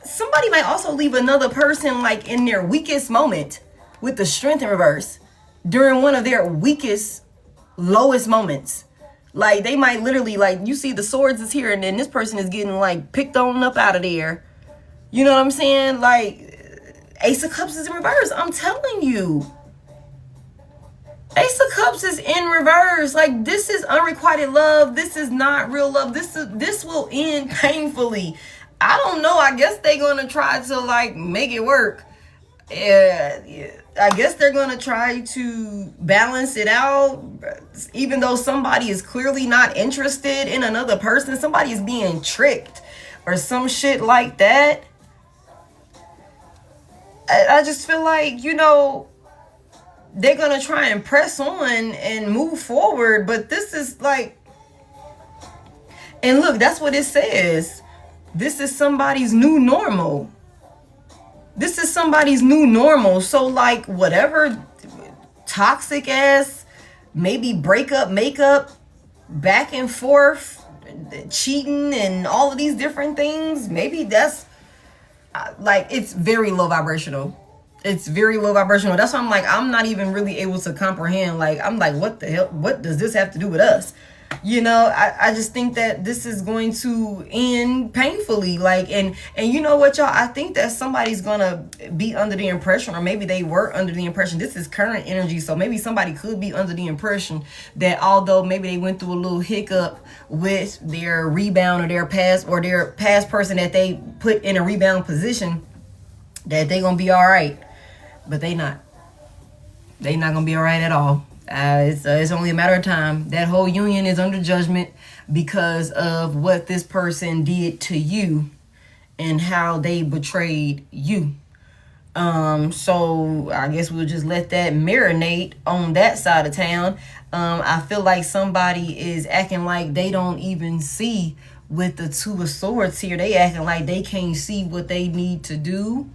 somebody might also leave another person like in their weakest moment with the Strength in reverse during one of their weakest, lowest moments. Like, they might literally, like, you see the Swords is here and then this person is getting like picked on up out of there. You know what I'm saying? Like, Ace of Cups is in reverse. I'm telling you. Ace of Cups is in reverse. Like, this is unrequited love. This is not real love. This will end painfully. I don't know. I guess they're gonna try to like make it work. I guess they're gonna try to balance it out. Even though somebody is clearly not interested in another person, somebody is being tricked or some shit like that. I just feel like, you know, they're gonna try and press on and move forward, but this is like, and look, that's what it says. This is somebody's new normal. This is somebody's new normal. So like, whatever toxic ass, maybe breakup, makeup, back and forth, cheating and all of these different things, maybe that's like, it's very low vibrational. It's very low vibrational. That's why I'm like, I'm not even really able to comprehend. Like, I'm like, what the hell? What does this have to do with us? You know, I just think that this is going to end painfully. Like, and you know what, y'all? I think that somebody's gonna be under the impression, or maybe they were under the impression, this is current energy. So maybe somebody could be under the impression that although maybe they went through a little hiccup with their rebound or their past person that they put in a rebound position, that they gonna be all right. But they not. They not gonna be all right at all. It's only a matter of time. That whole union is under judgment because of what this person did to you and how they betrayed you. So I guess we'll just let that marinate on that side of town. I feel like somebody is acting like they don't even see with the Two of Swords here. They acting like they can't see what they need to do.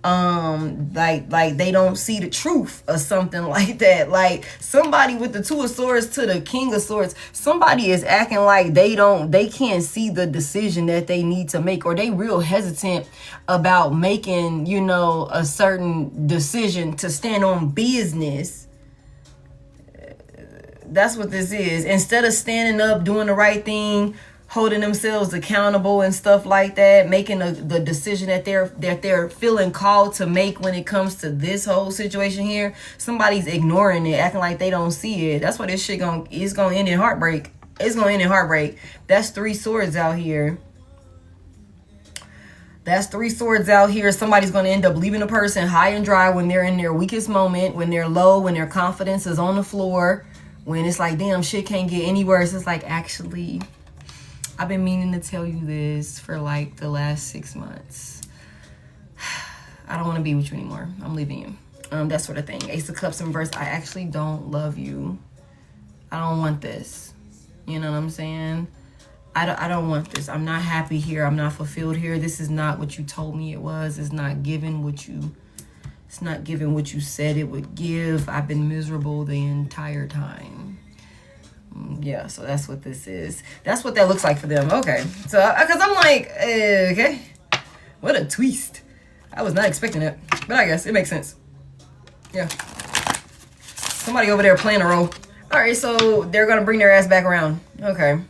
Like they don't see the truth or something like that. Like, somebody with the Two of Swords to the King of Swords, somebody is acting like they can't see the decision that they need to make, or they real hesitant about making, you know, a certain decision to stand on business. That's what this is. Instead of standing up, doing the right thing, holding themselves accountable and stuff like that, making the decision that they're feeling called to make when it comes to this whole situation here, somebody's ignoring it, acting like they don't see it. That's what this shit is gonna end in heartbreak. It's gonna end in heartbreak. That's 3 swords out here. That's 3 swords out here. Somebody's gonna end up leaving a person high and dry when they're in their weakest moment, when they're low, when their confidence is on the floor, when it's like, damn, shit can't get any worse. It's like, actually, I've been meaning to tell you this for like the last 6 months. I don't want to be with you anymore. I'm leaving you. That sort of thing. Ace of Cups in reverse. I actually don't love you. I don't want this. You know what I'm saying? I don't want this. I'm not happy here. I'm not fulfilled here. This is not what you told me it was. It's not giving what you said it would give. I've been miserable the entire time. Yeah, so that's what this is. That's what that looks like for them. Okay, so because I'm like, okay, what a twist. I was not expecting it, but I guess it makes sense. Yeah, somebody over there playing a role. All right, so they're gonna bring their ass back around. Okay,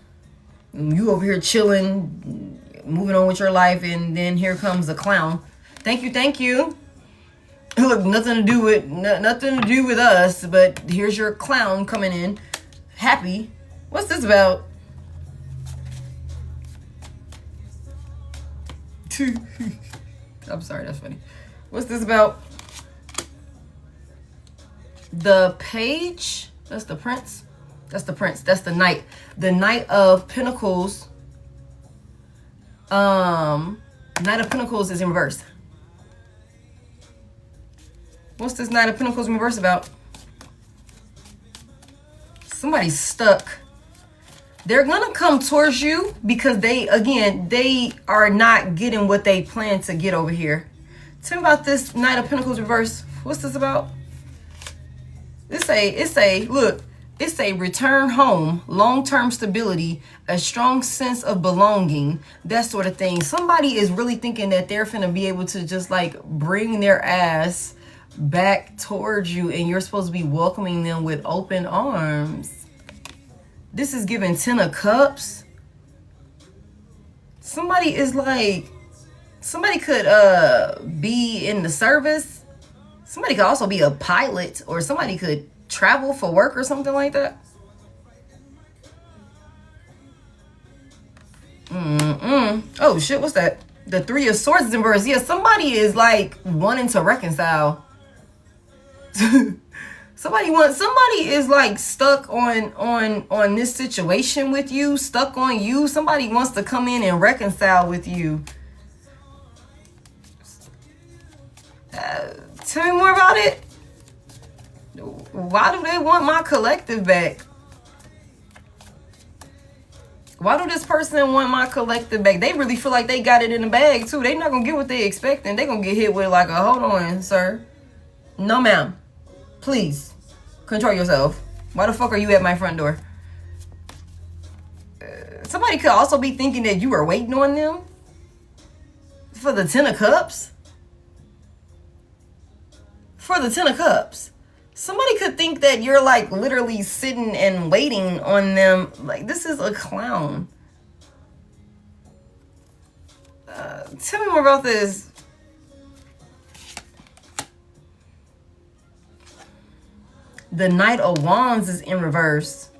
you over here chilling, moving on with your life, and then here comes a clown. Thank you. Look, nothing to do with us, but here's your clown coming in. Happy. What's this about? I'm sorry, that's funny. What's this about? The page. That's the prince. That's the prince. That's the knight. The Knight of Pentacles. Knight of Pentacles is in reverse. What's this Knight of Pentacles in reverse about? Somebody's stuck. They're gonna come towards you because they are not getting what they plan to get over here. Tell me about this Knight of Pentacles reverse. What's this about? It's a return home, long-term stability, a strong sense of belonging, that sort of thing. Somebody is really thinking that they're finna be able to just like bring their ass back towards you, and you're supposed to be welcoming them with open arms. This is giving 10 of Cups. Somebody is like, somebody could be in the service. Somebody could also be a pilot, or somebody could travel for work or something like that. Oh shit, what's that? The Three of Swords is in reverse. Yeah, somebody is like wanting to reconcile. Somebody is like stuck on this situation with you, stuck on you. Somebody wants to come in and reconcile with you. Tell me more about it. Why do they want my collective back? Why do this person want my collective back? They really feel like they got it in the bag too. They not gonna get what they expecting. They gonna get hit with like a, hold on, sir. No, ma'am. Please, control yourself. Why the fuck are you at my front door? Somebody could also be thinking that you were waiting on them for the 10 of Cups. For the 10 of Cups. Somebody could think that you're like literally sitting and waiting on them. Like, this is a clown. Tell me more about this. The Knight of Wands is in reverse.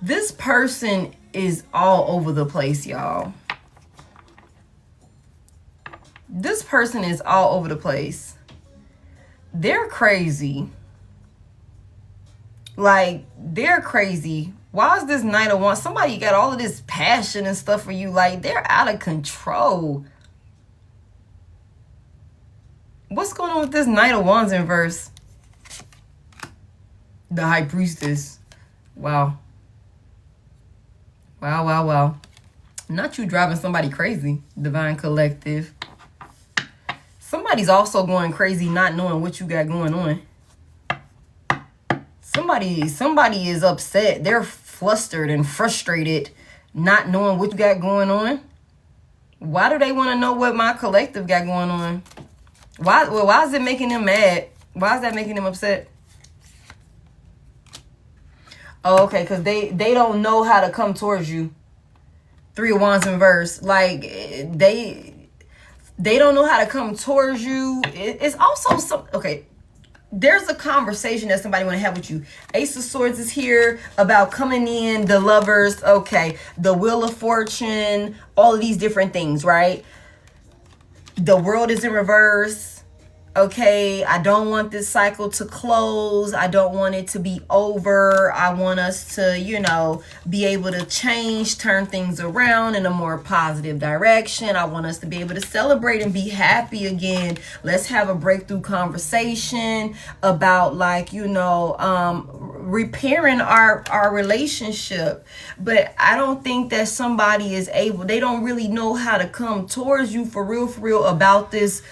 This person is all over the place, y'all. This person is all over the place. They're crazy. Like, they're crazy. Why is this Knight of Wands? Somebody got all of this passion and stuff for you. Like, they're out of control. What's going on with this Knight of Wands in reverse? The High Priestess. Wow. Wow, wow, wow. Not you driving somebody crazy, Divine Collective. Somebody's also going crazy not knowing what you got going on. Somebody is upset. They're flustered and frustrated not knowing what you got going on. Why do they want to know what my collective got going on? Why is it making them mad? Why is that making them upset? Oh, okay, because they don't know how to come towards you. Three of Wands in reverse. Like, they don't know how to come towards you. It's also some, okay, there's a conversation that somebody want to have with you. Ace of Swords is here about coming in, the Lovers, okay, the Wheel of Fortune, all of these different things, right? The World is in reverse. Okay, I don't want this cycle to close. I don't want it to be over. I want us to, you know, be able to change, turn things around in a more positive direction. I want us to be able to celebrate and be happy again. Let's have a breakthrough conversation about, like, you know, repairing our relationship. But I don't think that somebody is able, they don't really know how to come towards you for real about this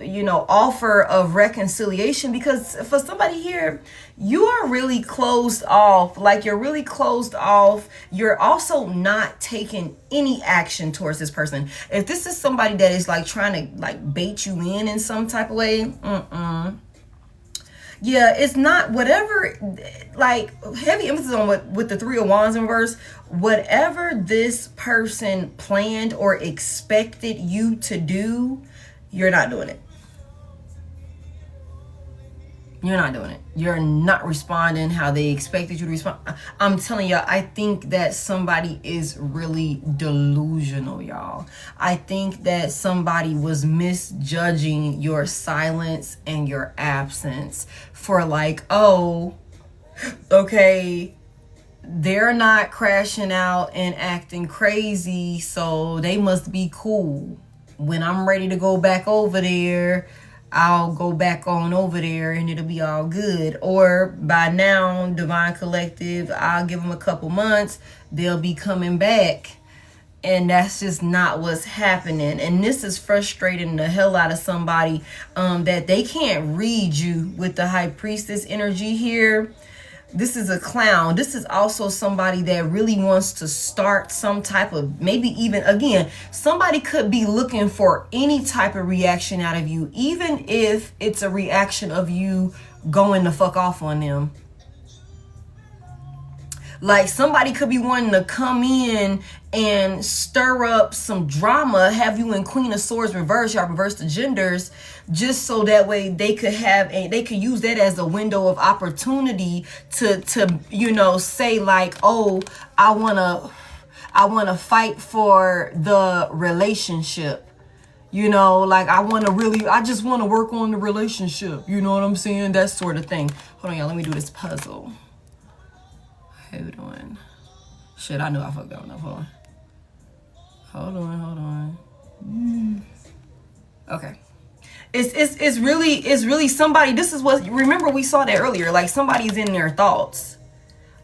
you know, offer of reconciliation, because for somebody here, you are really closed off. Like, you're really closed off. You're also not taking any action towards this person. If this is somebody that is like trying to like bait you in some type of way, yeah, it's not whatever, like, heavy emphasis on what with the Three of Wands in reverse. Whatever this person planned or expected you to do, you're not doing it. You're not doing it. You're not responding how they expected you to respond. I'm telling y'all, I think that somebody is really delusional, y'all. I think that somebody was misjudging your silence and your absence for like, oh, okay, they're not crashing out and acting crazy, so they must be cool. When I'm ready to go back over there, I'll go back on over there and it'll be all good. Or by now, Divine Collective, I'll give them a couple months, they'll be coming back. And that's just not what's happening. And this is frustrating the hell out of somebody, that they can't read you with the High Priestess energy here. This is a clown. This is also somebody that really wants to start some type of, maybe even, again, somebody could be looking for any type of reaction out of you, even if it's a reaction of you going the fuck off on them. Like somebody could be wanting to come in and stir up some drama, have you in Queen of Swords reverse, y'all reverse the genders, just so that way they could have they could use that as a window of opportunity to you know, say like, oh, I wanna fight for the relationship. You know, like I just want to work on the relationship. You know what I'm saying? That sort of thing. Hold on, y'all. Let me do this puzzle. Hold on. Shit, I knew I fucked up enough. Hold on. Okay. It's really somebody. This is what, remember we saw that earlier. Like somebody's in their thoughts.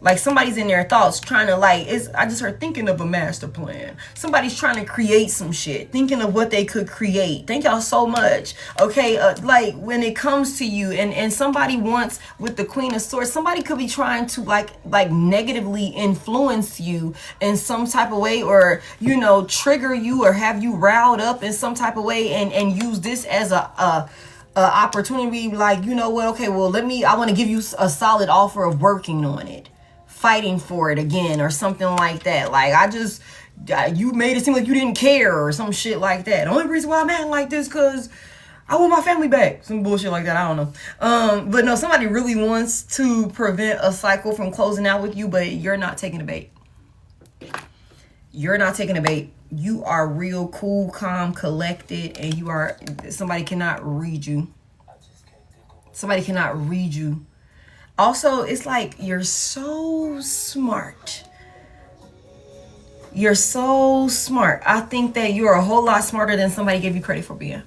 Like somebody's in their thoughts trying to I just heard thinking of a master plan. Somebody's trying to create some shit, thinking of what they could create. Thank y'all so much. Okay, like when it comes to you and somebody wants, with the Queen of Swords, somebody could be trying to like negatively influence you in some type of way, or, you know, trigger you or have you riled up in some type of way and use this as a opportunity. Like, you know what, okay, well, I want to give you a solid offer of working on it, fighting for it again, or something like that. Like, you made it seem like you didn't care or some shit like that. The only reason why I'm acting like this because I want my family back. Some bullshit like that. I don't know. But no, somebody really wants to prevent a cycle from closing out with you, but you're not taking the bait. You're not taking the bait. You are real cool, calm, collected, and somebody cannot read you. Somebody cannot read you. Also, it's like you're so smart. You're so smart. I think that you're a whole lot smarter than somebody gave you credit for being.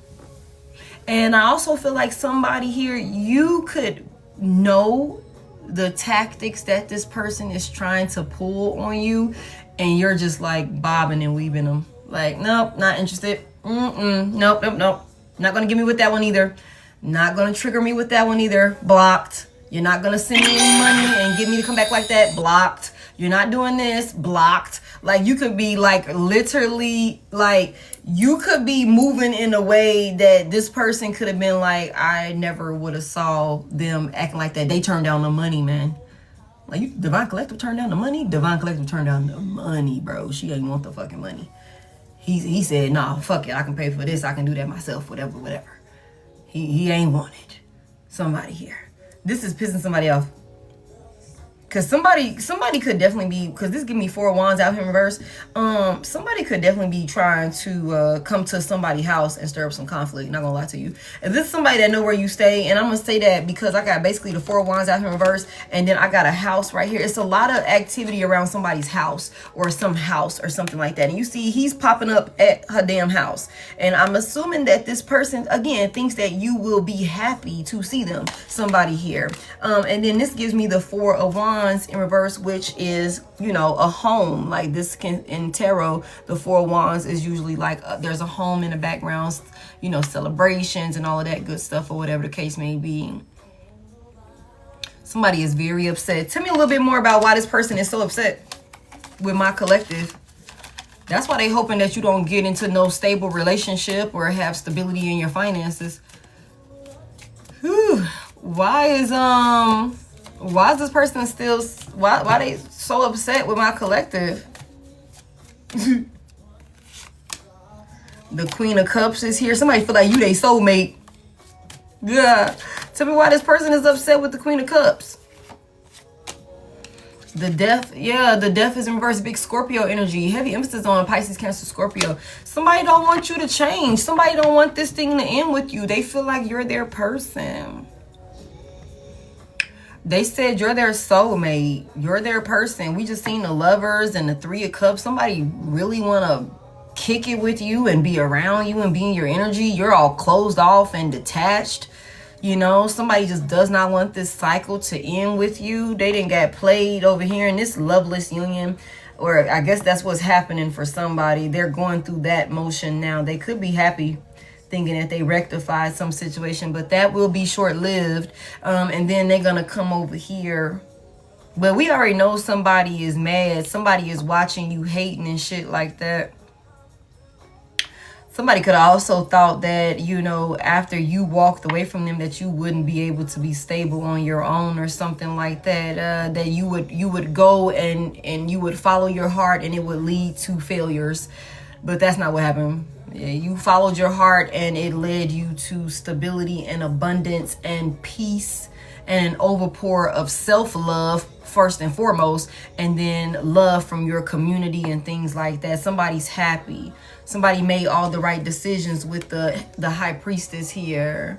And I also feel like somebody here, you could know the tactics that this person is trying to pull on you, and you're just like bobbing and weaving them. Like, nope, not interested. Nope. Not gonna give me with that one either. Not gonna trigger me with that one either. Blocked. You're not going to send me any money and get me to come back like that. Blocked. You're not doing this. Blocked. Like, you could be like literally, like, you could be moving in a way that this person could have been like, I never would have saw them acting like that. They turned down the money, man. Like, you, Divine Collective turned down the money? Divine Collective turned down the money, bro. She didn't want the fucking money. He said, nah, fuck it. I can pay for this. I can do that myself. Whatever. He ain't wanted somebody here. This is pissing somebody off. Because somebody could definitely be, because this give me 4 of Wands out here in reverse. Somebody could definitely be trying to come to somebody's house and stir up some conflict. Not gonna lie to you. If this is somebody that know where you stay, and I'm gonna say that because I got basically the 4 of Wands out here in reverse, and then I got a house right here. It's a lot of activity around somebody's house or some house or something like that. And you see he's popping up at her damn house. And I'm assuming that this person, again, thinks that you will be happy to see them. Somebody here. And then this gives me the 4 of Wands in reverse, which is, you know, a home. Like this can, in tarot, the 4 of Wands is usually like there's a home in the background, you know, celebrations and all of that good stuff, or whatever the case may be. Somebody is very upset. Tell me a little bit more about why this person is so upset with my collective. That's why they hoping that you don't get into no stable relationship or have stability in your finances. Whew. Why is this person still, why they so upset with my collective? The Queen of Cups is here. Somebody feel like you they soulmate. Yeah. Tell me why this person is upset with the Queen of Cups. The Death. Yeah, the Death is in reverse. Big Scorpio energy. Heavy emphasis on Pisces, Cancer, Scorpio. Somebody don't want you to change. Somebody don't want this thing to end with you. They feel like you're their person. They said you're their soulmate. You're their person. We just seen the Lovers and the 3 of Cups. Somebody really want to kick it with you and be around you and be in your energy. You're all closed off and detached. You know, somebody just does not want this cycle to end with you. They didn't get played over here in this loveless union. Or I guess that's what's happening for somebody. They're going through that motion now. They could be happy thinking that they rectified some situation, but that will be short-lived. And then they're going to come over here. But we already know somebody is mad. Somebody is watching you hating and shit like that. Somebody could have also thought that, you know, after you walked away from them, that you wouldn't be able to be stable on your own or something like that. That you would go and you would follow your heart and it would lead to failures. But that's not what happened. Yeah, you followed your heart and it led you to stability and abundance and peace and an overpour of self-love first and foremost, and then love from your community and things like that. Somebody's happy. Somebody made all the right decisions with the high priestess here.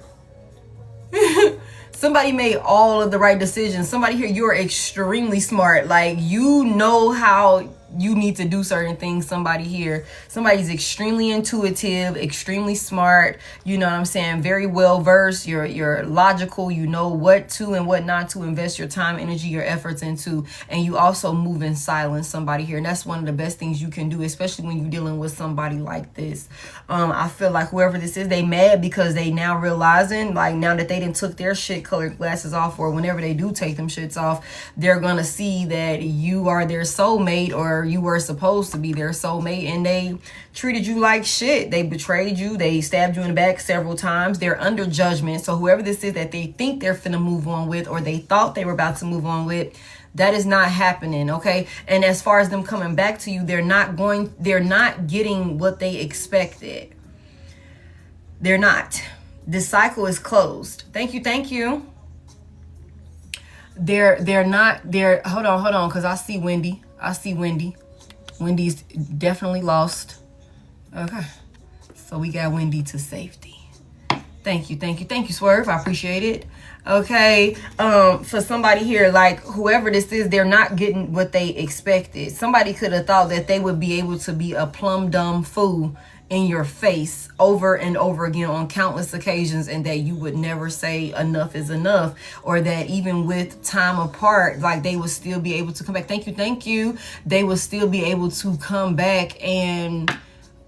Somebody made all of the right decisions. Somebody here, you're extremely smart. Like, you know how you need to do certain things. Somebody here, somebody's extremely intuitive, extremely smart, you know what I'm saying, very well versed. You're logical, you know what to and what not to invest your time, energy, your efforts into, and you also move in silence. Somebody here, and that's one of the best things you can do, especially when you're dealing with somebody like this. I feel like whoever this is, they mad because they now realizing, like, now that they didn't took their shit colored glasses off, or whenever they do take them shits off, they're gonna see that you are their soulmate, or you were supposed to be their soulmate, and they treated you like shit. They betrayed you. They stabbed you in the back several times. They're under judgment. So whoever this is that they think they're finna move on with, or they thought they were about to move on with, that is not happening, okay? And as far as them coming back to you, they're not getting what they expected. They're not. This cycle is closed. Thank you. They're not, hold on, because I see Wendy. Wendy's definitely lost. Okay. So we got Wendy to safety. Thank you, Swerve. I appreciate it. Okay. For somebody here, like whoever this is, they're not getting what they expected. Somebody could have thought that they would be able to be a plumb dumb fool in your face over and over again on countless occasions, and that you would never say enough is enough, or that even with time apart, like they would still be able to come back. Thank you. They would still be able to come back and,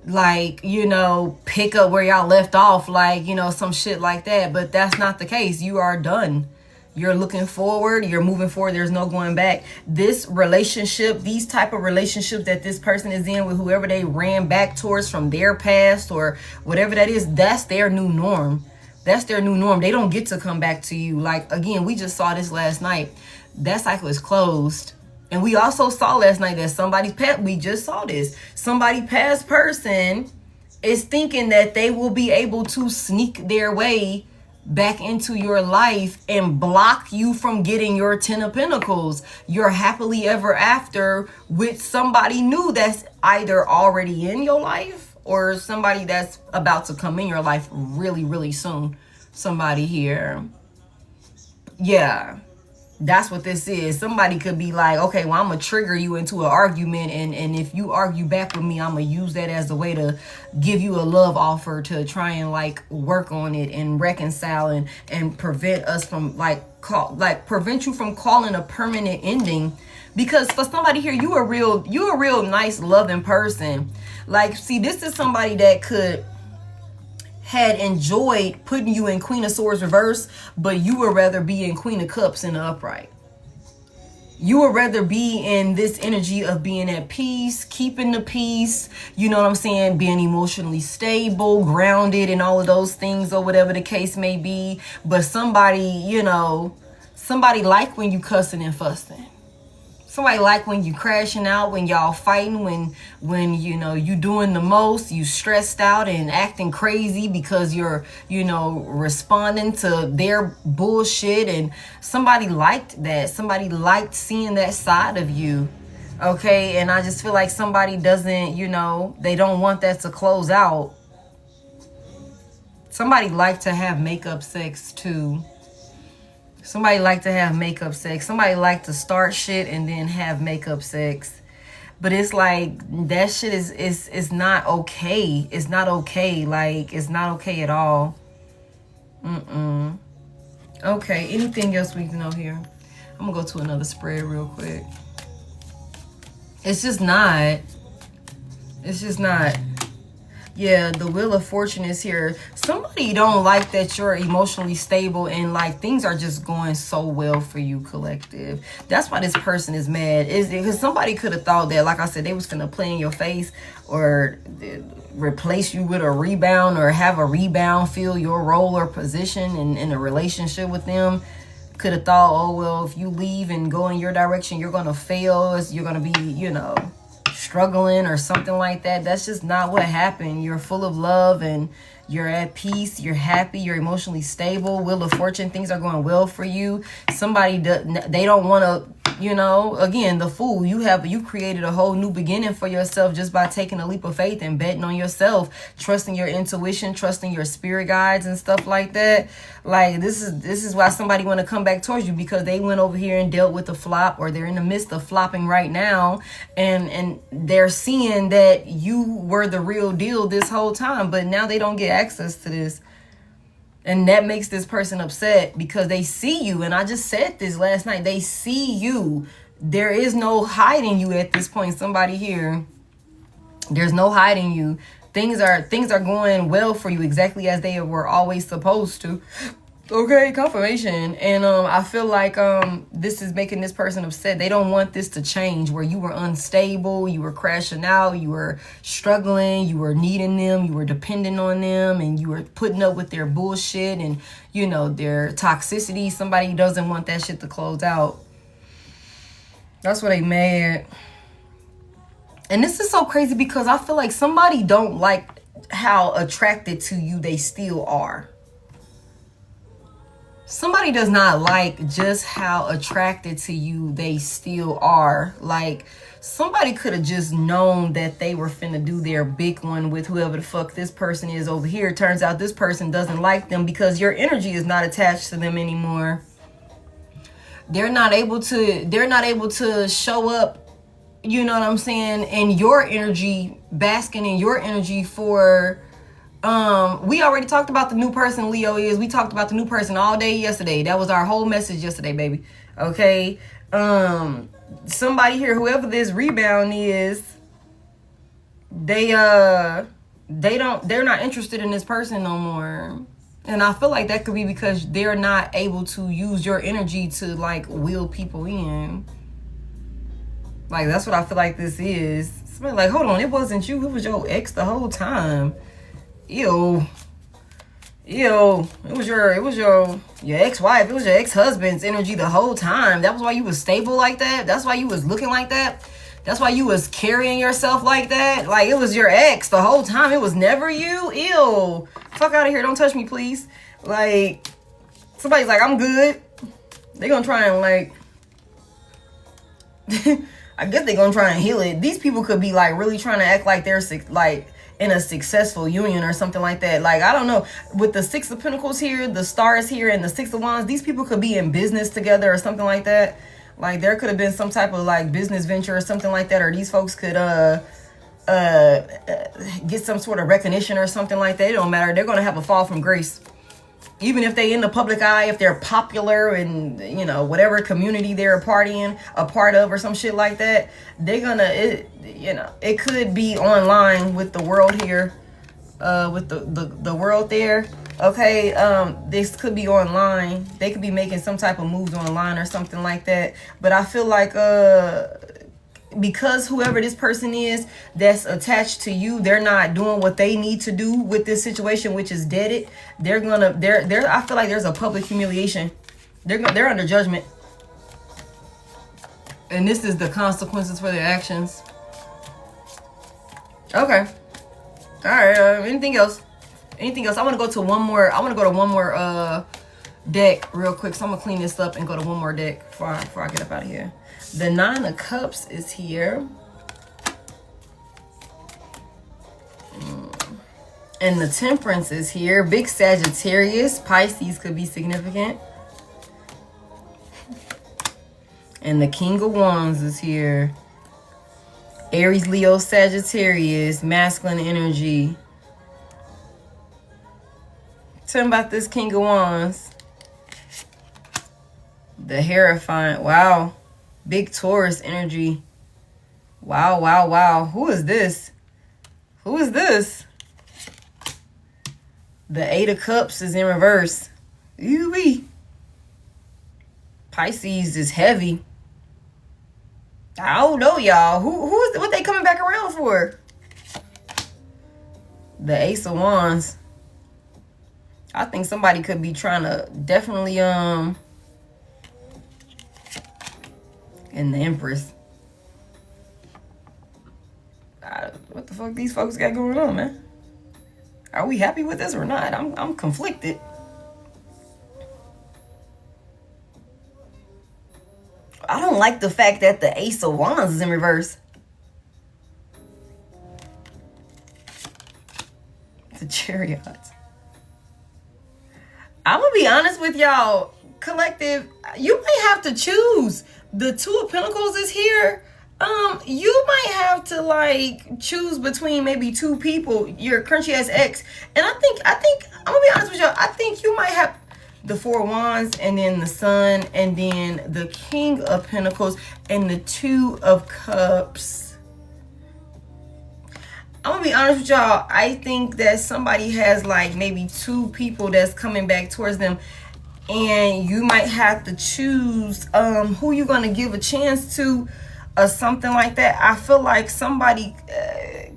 like, you know, pick up where y'all left off, like, you know, some shit like that. But that's not the case. You are done. You're looking forward. You're moving forward. There's no going back. This relationship, these type of relationships that this person is in with whoever they ran back towards from their past or whatever that is, that's their new norm. That's their new norm. They don't get to come back to you. Like, again, we just saw this last night. That cycle is closed. And we also saw last night that somebody's past, we just saw this. Somebody past person is thinking that they will be able to sneak their way back into your life and block you from getting your 10 of Pentacles, your happily ever after, with somebody new that's either already in your life or somebody that's about to come in your life really, really soon. Somebody here. Yeah. That's what this is. Somebody could be like, okay, well, I'm going to trigger you into an argument. And if you argue back with me, I'm going to use that as a way to give you a love offer to try and like work on it and reconcile and prevent us from prevent you from calling a permanent ending. Because for somebody here, you a real nice, loving person. Like, see, this is somebody that had enjoyed putting you in Queen of Swords reverse, but you would rather be in Queen of Cups in the upright. You would rather be in this energy of being at peace, keeping the peace, you know what I'm saying, being emotionally stable, grounded, and all of those things, or whatever the case may be. But somebody, you know, somebody like when you cussing and fussing. Somebody like when you crashing out, when y'all fighting, when you know you doing the most, you stressed out and acting crazy because you're, you know, responding to their bullshit. And somebody liked that. Somebody liked seeing that side of you. Okay, and I just feel like somebody doesn't, you know, they don't want that to close out. Somebody like to have makeup sex too. Somebody like to have makeup sex. Somebody like to start shit and then have makeup sex. But it's like, that shit is not okay. It's not okay. Like, it's not okay at all. Okay, anything else we can know here? I'm gonna go to another spread real quick. It's just not. It's just not. Yeah, the Wheel of Fortune is here. Somebody don't like that you're emotionally stable and like things are just going so well for you, collective. That's why this person is mad. Is because somebody could have thought that, like I said, they was gonna play in your face or replace you with a rebound, or have a rebound fill your role or position in a relationship with them. Could have thought, oh well, if you leave and go in your direction, you're gonna fail. You're gonna be, you know, struggling or something like that. That's just not what happened. You're full of love and you're at peace, you're happy, you're emotionally stable. Wheel of Fortune, things are going well for you. Somebody, they don't want to, you know, again, the Fool, you created a whole new beginning for yourself just by taking a leap of faith and betting on yourself, trusting your intuition, trusting your spirit guides and stuff like that. Like, this is why somebody want to come back towards you, because they went over here and dealt with the flop, or they're in the midst of flopping right now, and they're seeing that you were the real deal this whole time, but now they don't get access to this. And that makes this person upset because they see you. And I just said this last night. They see you. There is no hiding you at this point. Somebody here. There's no hiding you. Things are going well for you, exactly as they were always supposed to. Okay, confirmation. And I feel like this is making this person upset. They don't want this to change, where you were unstable, you were crashing out, you were struggling, you were needing them, you were depending on them, and you were putting up with their bullshit and, you know, their toxicity. Somebody doesn't want that shit to close out. That's why they mad. And this is so crazy because I feel like somebody don't like how attracted to you they still are. Somebody does not like just how attracted to you they still are. Like, somebody could have just known that they were finna do their big one with whoever the fuck this person is over here. Turns out this person doesn't like them because your energy is not attached to them anymore. They're not able to show up, you know what I'm saying, in your energy, basking in your energy for... we already talked about the new person Leo is. We talked about the new person all day yesterday. That was our whole message yesterday, baby. Okay. Somebody here, whoever this rebound is, they're not interested in this person no more. And I feel like that could be because they're not able to use your energy to like wheel people in. Like, that's what I feel like this is. Somebody like, hold on, it wasn't you, it was your ex the whole time. Ew, it was your ex-wife, it was your ex-husband's energy the whole time. That was why you was stable like that. That's why you was looking like that. That's why you was carrying yourself like that. Like, it was your ex the whole time. It was never you. Ew, fuck out of here, don't touch me, please. Like, somebody's like, I'm good. They gonna try and like I guess they gonna try and heal it. These people could be like really trying to act like they're like in a successful union or something like that. Like, I don't know, with the Six of Pentacles here, the Stars here, and the Six of Wands, these people could be in business together or something like that. Like, there could have been some type of like business venture or something like that, or these folks could get some sort of recognition or something like that. It don't matter. They're gonna have a fall from grace. Even if they in the public eye, if they're popular in, you know, whatever community they're a part of or some shit like that, they're gonna, you know, it could be online with the world here, with the world there. Okay, this could be online. They could be making some type of moves online or something like that. But I feel like because whoever this person is that's attached to you, they're not doing what they need to do with this situation, which is deaded. They're I feel like there's a public humiliation. They're under judgment, and this is the consequences for their actions. Okay, all right. Anything else? I want to go to one more deck real quick, so I'm gonna clean this up and go to one more deck before I get up out of here. The Nine of Cups is here. And the Temperance is here. Big Sagittarius. Pisces could be significant. And the King of Wands is here. Aries, Leo, Sagittarius, masculine energy. Tell me about this King of Wands. The Hierophant. Wow. Big Taurus energy. Wow, wow, wow. Who is this? Who is this? The Eight of Cups is in reverse. Ooh-wee. Pisces is heavy. I don't know, y'all. What they coming back around for? The Ace of Wands. I think somebody could be trying to definitely and the Empress. What the fuck these folks got going on, man? Are we happy with this or not? I'm conflicted. I don't like the fact that the Ace of Wands is in reverse. The Chariot. I'm gonna be honest with y'all, collective. You might have to choose. The Two of Pentacles is here. You might have to like choose between maybe two people, your crunchy ass ex. And I think I'm gonna be honest with y'all. I think you might have the Four of Wands, and then the Sun, and then the King of Pentacles, and the Two of Cups. I'm gonna be honest with y'all. I think that somebody has like maybe two people that's coming back towards them, and you might have to choose who you're gonna give a chance to, or something like that. I feel like somebody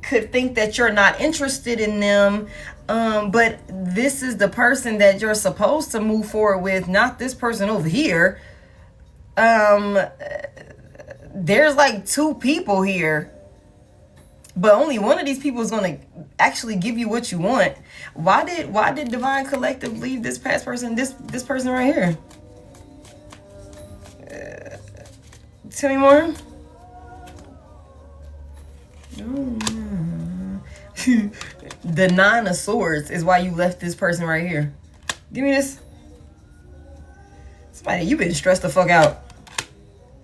could think that you're not interested in them, but this is the person that you're supposed to move forward with, not this person over here. There's like two people here, but only one of these people is going to actually give you what you want. Why did Divine Collective leave this past person, this person right here? Tell me more. The Nine of Swords is why you left this person right here. Give me this. Somebody, you been stressed the fuck out.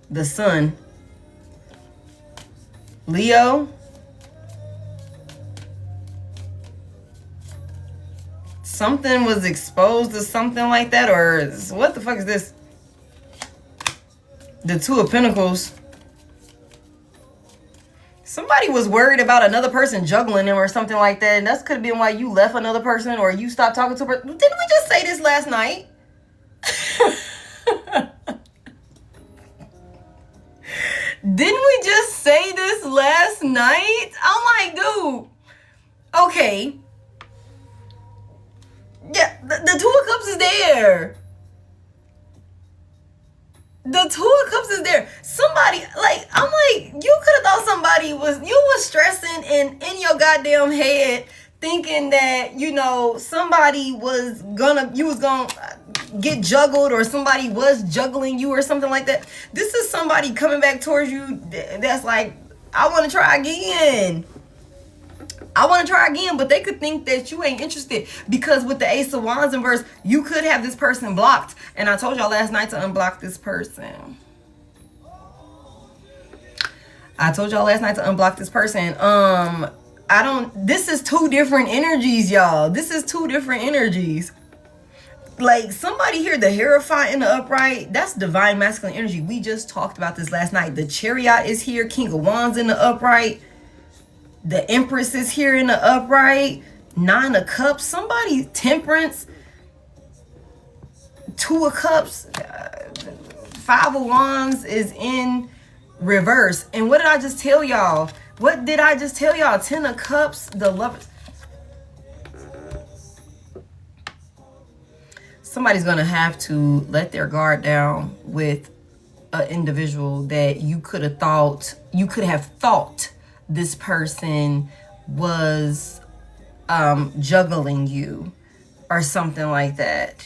The Sun. Leo. Something was exposed or something like that, or what the fuck is this? The Two of Pentacles. Somebody was worried about another person juggling them or something like that, and that could have been why you left another person or you stopped talking to her. Didn't we just say this last night? Didn't we just say this last night? I'm like, dude, okay. Yeah, the Two of Cups is there. The Two of Cups is there. Somebody, like, I'm like, you could have thought somebody you was stressing and in your goddamn head thinking that, you know, somebody you was gonna get juggled, or somebody was juggling you or something like that. This is somebody coming back towards you that's like, I want to try again. I want to try again, but they could think that you ain't interested, because with the Ace of Wands in verse, you could have this person blocked. And I told y'all last night to unblock this person. This is two different energies, y'all. This is two different energies. Like, somebody here, the Hierophant in the upright, that's divine masculine energy. We just talked about this last night. The Chariot is here, King of Wands in the upright. The Empress is here in the upright. Nine of Cups. Somebody, Temperance. Two of Cups. Five of Wands is in reverse. And what did I just tell y'all? Ten of Cups. The Lovers. Somebody's going to have to let their guard down with an individual that you could have thought this person was juggling you or something like that.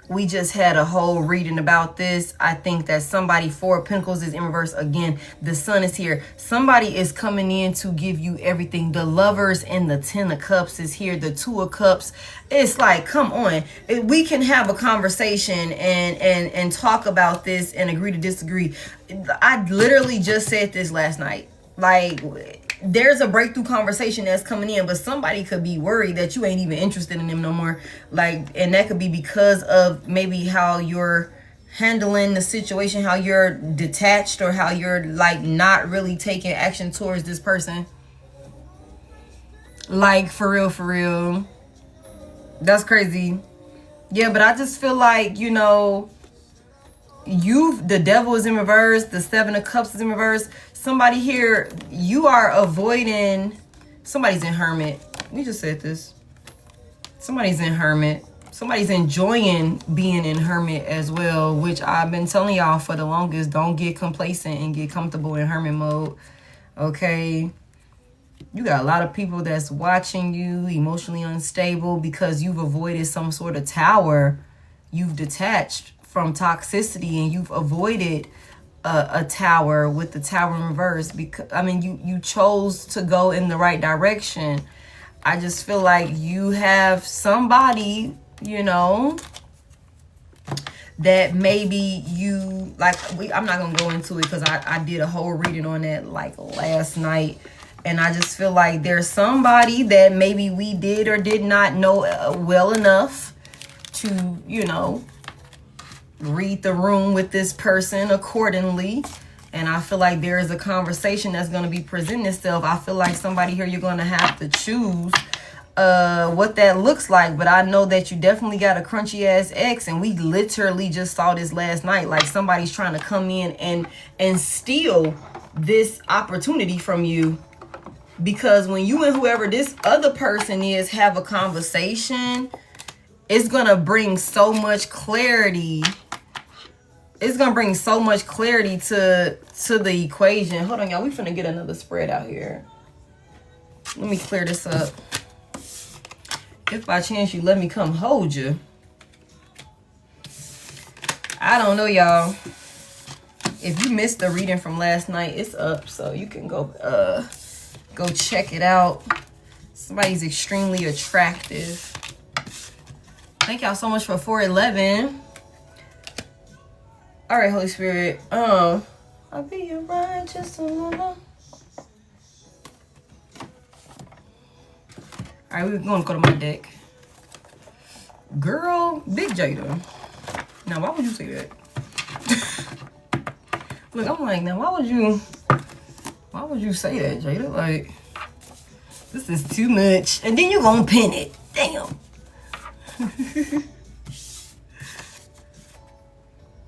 We just had a whole reading about this. I think that somebody, Four of Pentacles is in reverse again. The Sun is here. Somebody is coming in to give you everything. The Lovers and the Ten of Cups is here. The Two of Cups. It's like, come on. We can have a conversation and talk about this and agree to disagree. I literally just said this last night. Like, there's a breakthrough conversation that's coming in, but somebody could be worried that you ain't even interested in them no more. Like, and that could be because of maybe how you're handling the situation, how you're detached, or how you're like not really taking action towards this person. Like, for real. That's crazy. Yeah, but I just feel like, you know, the devil is in reverse, the 7 of Cups is in reverse. Somebody here, you are avoiding, somebody's in hermit. We just said this. Somebody's in hermit. Somebody's enjoying being in hermit as well, which I've been telling y'all for the longest. Don't get complacent and get comfortable in hermit mode. Okay? You got a lot of people that's watching you, emotionally unstable, because you've avoided some sort of tower. You've detached from toxicity, and you've avoided a tower with the tower in reverse. Because I mean, you chose to go in the right direction. I just feel like you have somebody, you know, that maybe you like. I'm not gonna go into it because I did a whole reading on that like last night. And I just feel like there's somebody that maybe we did or did not know well enough to, you know, read the room with this person accordingly. And I feel like there is a conversation that's going to be presenting itself. I feel like somebody here, you're going to have to choose what that looks like. But I know that you definitely got a crunchy ass ex, and we literally just saw this last night. Like, somebody's trying to come in and steal this opportunity from you. Because when you and whoever this other person is have a conversation, it's going to bring so much clarity. It's going to bring so much clarity to the equation. Hold on, y'all. We finna get another spread out here. Let me clear this up. If by chance you let me come hold you. I don't know, y'all. If you missed the reading from last night, it's up. So you can go check it out. Somebody's extremely attractive. Thank y'all so much for 411. All right, Holy Spirit. I'll be your righteous. All right, we're going to go to my deck. Girl, Big Jada. Now, why would you say that? Look, I'm like, now, why would you say that, Jada? Like, this is too much. And then you gonna pin it. Damn.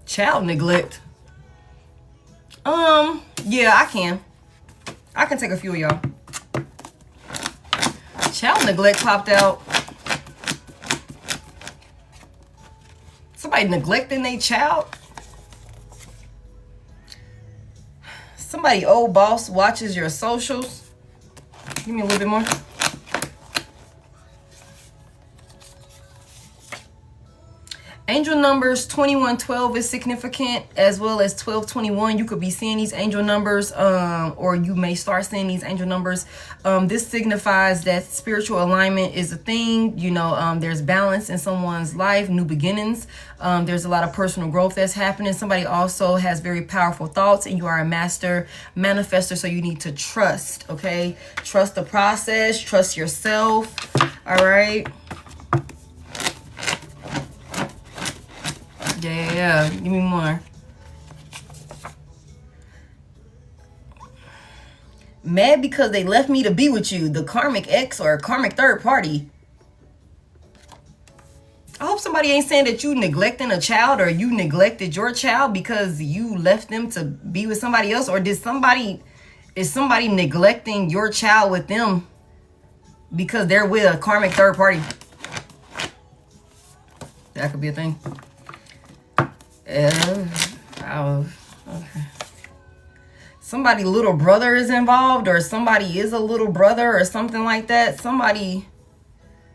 Child neglect. Yeah, I can take a few of y'all. Child neglect popped out. Somebody neglecting their child. Somebody old boss watches your socials. Give me a little bit more. Angel numbers 2112 is significant, as well as 1221. You could be seeing these angel numbers, or you may start seeing these angel numbers. This signifies that spiritual alignment is a thing. You know, there's balance in someone's life, new beginnings. There's a lot of personal growth that's happening. Somebody also has very powerful thoughts, and you are a master manifester, so you need to trust, okay? Trust the process, trust yourself, all right? Yeah, give me more. Mad because they left me to be with you, the karmic ex or karmic third party. I hope somebody ain't saying that you neglecting a child, or you neglected your child because you left them to be with somebody else, or is somebody neglecting your child with them because they're with a karmic third party? That could be a thing. Okay. Somebody little brother is involved, or somebody is a little brother or something like that. Somebody,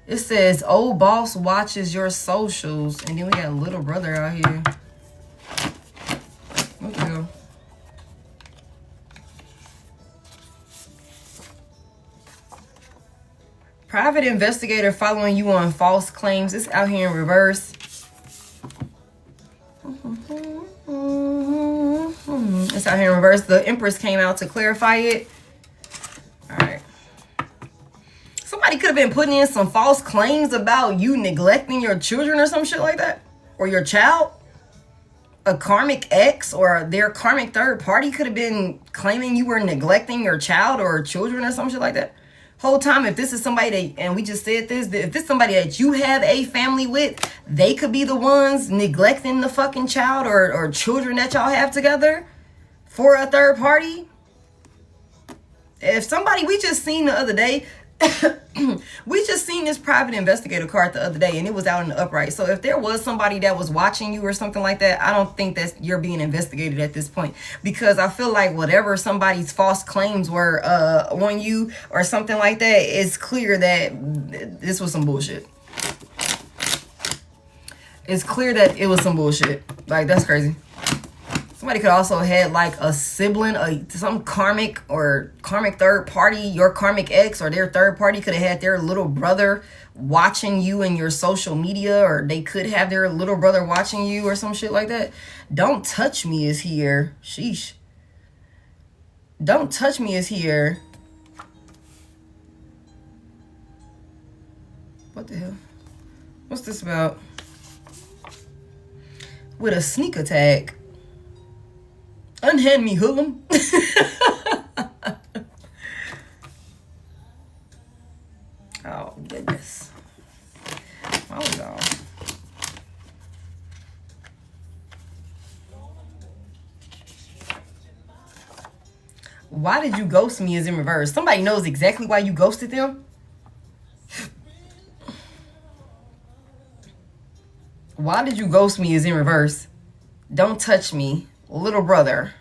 it says old boss watches your socials, and then we got a little brother out here. What the hell? Private investigator following you on false claims. It's out here in reverse. It's out here in reverse. The Empress came out to clarify it. have been putting in some false claims about you neglecting your children or some shit like that, or your child. A karmic ex or their karmic third party could have been claiming you were neglecting your child or children or some shit like that. Whole time, if this is somebody that, and we just said this, if this is somebody that you have a family with, they could be the ones neglecting the fucking child or children that y'all have together for a third party. If somebody, we just seen the other day, we just seen this private investigator card the other day, and it was out in the upright. So if there was somebody that was watching you or something like that, I don't think that you're being investigated at this point, because I feel like whatever somebody's false claims were on you or something like that, it's clear that this was some bullshit. It's clear that it was some bullshit. Like, that's crazy. Somebody could also had like a sibling, some karmic or karmic third party. Your karmic ex or their third party could have had their little brother watching you in your social media, or they could have their little brother watching you or some shit like that. Don't touch me is here. Sheesh. Don't touch me is here. What the hell? What's this about? With a sneak attack. Unhand me, hoodlum. Oh, goodness. Hold on. Why did you ghost me is in reverse. Somebody knows exactly why you ghosted them. Why did you ghost me is in reverse. Don't touch me. Little brother.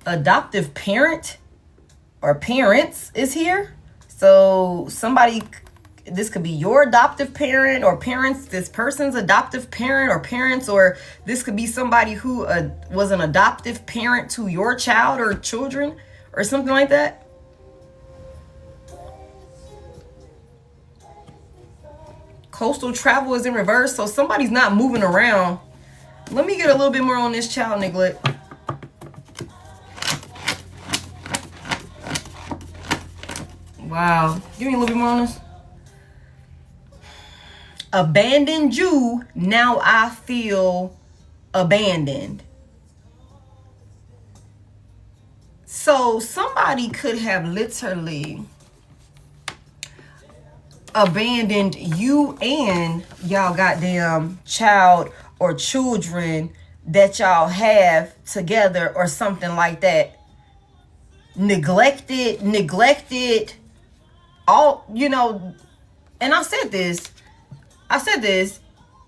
Adoptive parent or parents is here. So somebody, this could be your adoptive parent or parents, this person's adoptive parent or parents, or this could be somebody who was an adoptive parent to your child or children or something like that. Coastal travel is in reverse, so somebody's not moving around. Let me get a little bit more on this child neglect. Wow. Give me a little bit more on this. Abandoned you, now I feel abandoned. So somebody could have literally abandoned you and y'all goddamn child or children that y'all have together or something like that. Neglected all, you know. And I said this,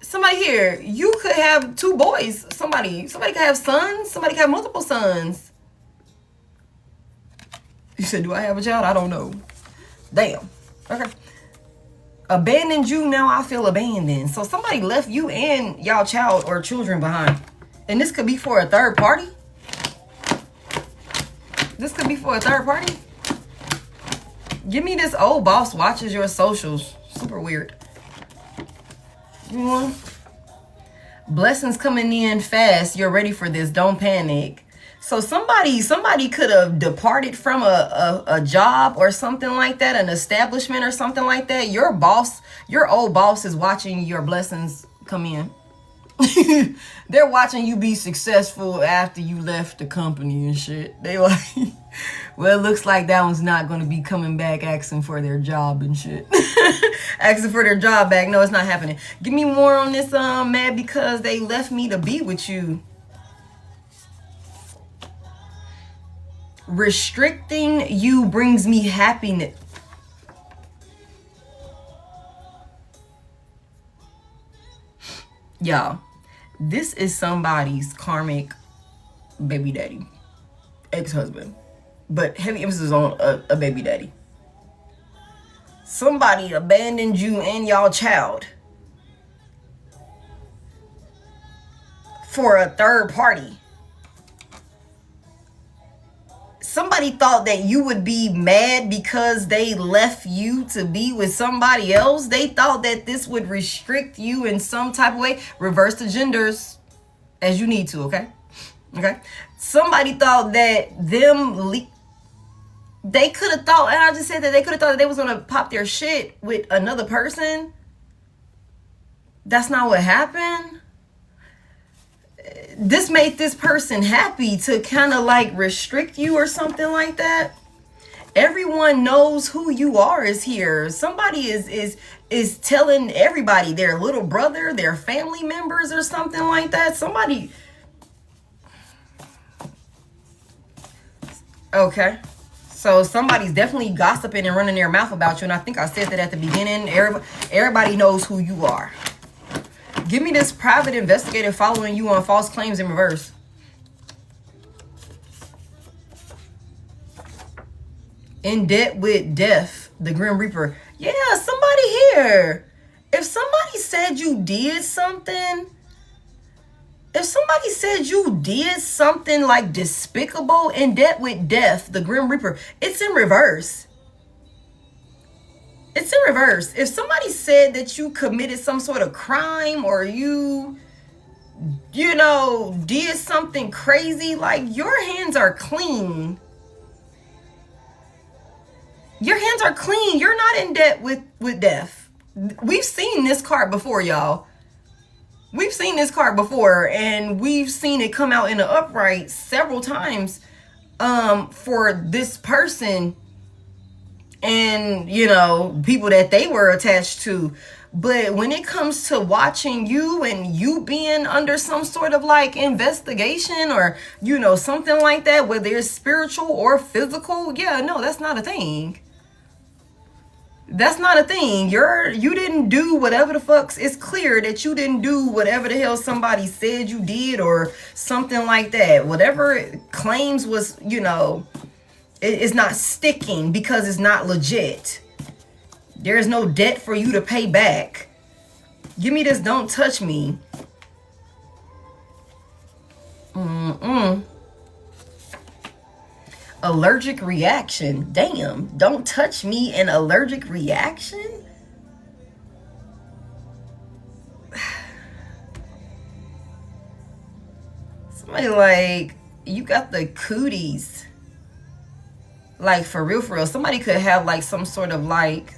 somebody here, you could have two boys. Somebody could have sons. Somebody could have multiple sons. You said, do I have a child? I don't know. Damn. Okay. Abandoned you, now I feel abandoned. So somebody left you and y'all child or children behind. And this could be for a third party. This could be for a third party. Give me this old boss watches your socials. Super weird. Blessings coming in fast. You're ready for this. Don't panic. So somebody could have departed from a job or something like that, an establishment or something like that. Your boss, your old boss is watching your blessings come in. They're watching you be successful after you left the company and shit. They like, well, it looks like that one's not going to be coming back asking for their job and shit. Asking for their job back. No, it's not happening. Give me more on this, mad because they left me to be with you. Restricting you brings me happiness. Y'all, this is somebody's karmic baby daddy, ex-husband, but heavy emphasis on a baby daddy. Somebody abandoned you and y'all child for a third party. Somebody thought that you would be mad because they left you to be with somebody else. They thought that this would restrict you in some type of way. Reverse the genders as you need to, okay? Okay? Somebody thought that them They could have thought, and I just said that they could have thought that they was going to pop their shit with another person. That's not what happened. This made this person happy to kind of like restrict you or something like that. Everyone knows who you are is here. Somebody is telling everybody, their little brother, their family members or something like that. Somebody. Okay. So somebody's definitely gossiping and running their mouth about you. And I think I said that at the beginning. Everybody knows who you are. Give me this private investigator following you on false claims in reverse. In debt with death, the Grim Reaper. Yeah, somebody here. If somebody said you did something, like despicable, in debt with death, the Grim Reaper, it's in reverse. It's in reverse. If somebody said that you committed some sort of crime or you know, did something crazy, like your hands are clean. Your hands are clean. You're not in debt with death. We've seen this card before, y'all. We've seen this card before, and we've seen it come out in the upright several times for this person and, you know, people that they were attached to. But when it comes to watching you and you being under some sort of like investigation or, you know, something like that, whether it's spiritual or physical, yeah, no, that's not a thing. That's not a thing. You didn't do whatever the fuck's. It's clear that you didn't do whatever the hell somebody said you did or something like that. Whatever claims was, you know, it's not sticking because it's not legit. There's no debt for you to pay back. Give me this don't touch me. Allergic reaction. Damn. Don't touch me, an allergic reaction? Somebody like, you got the cooties. Like, for real. Somebody could have like some sort of like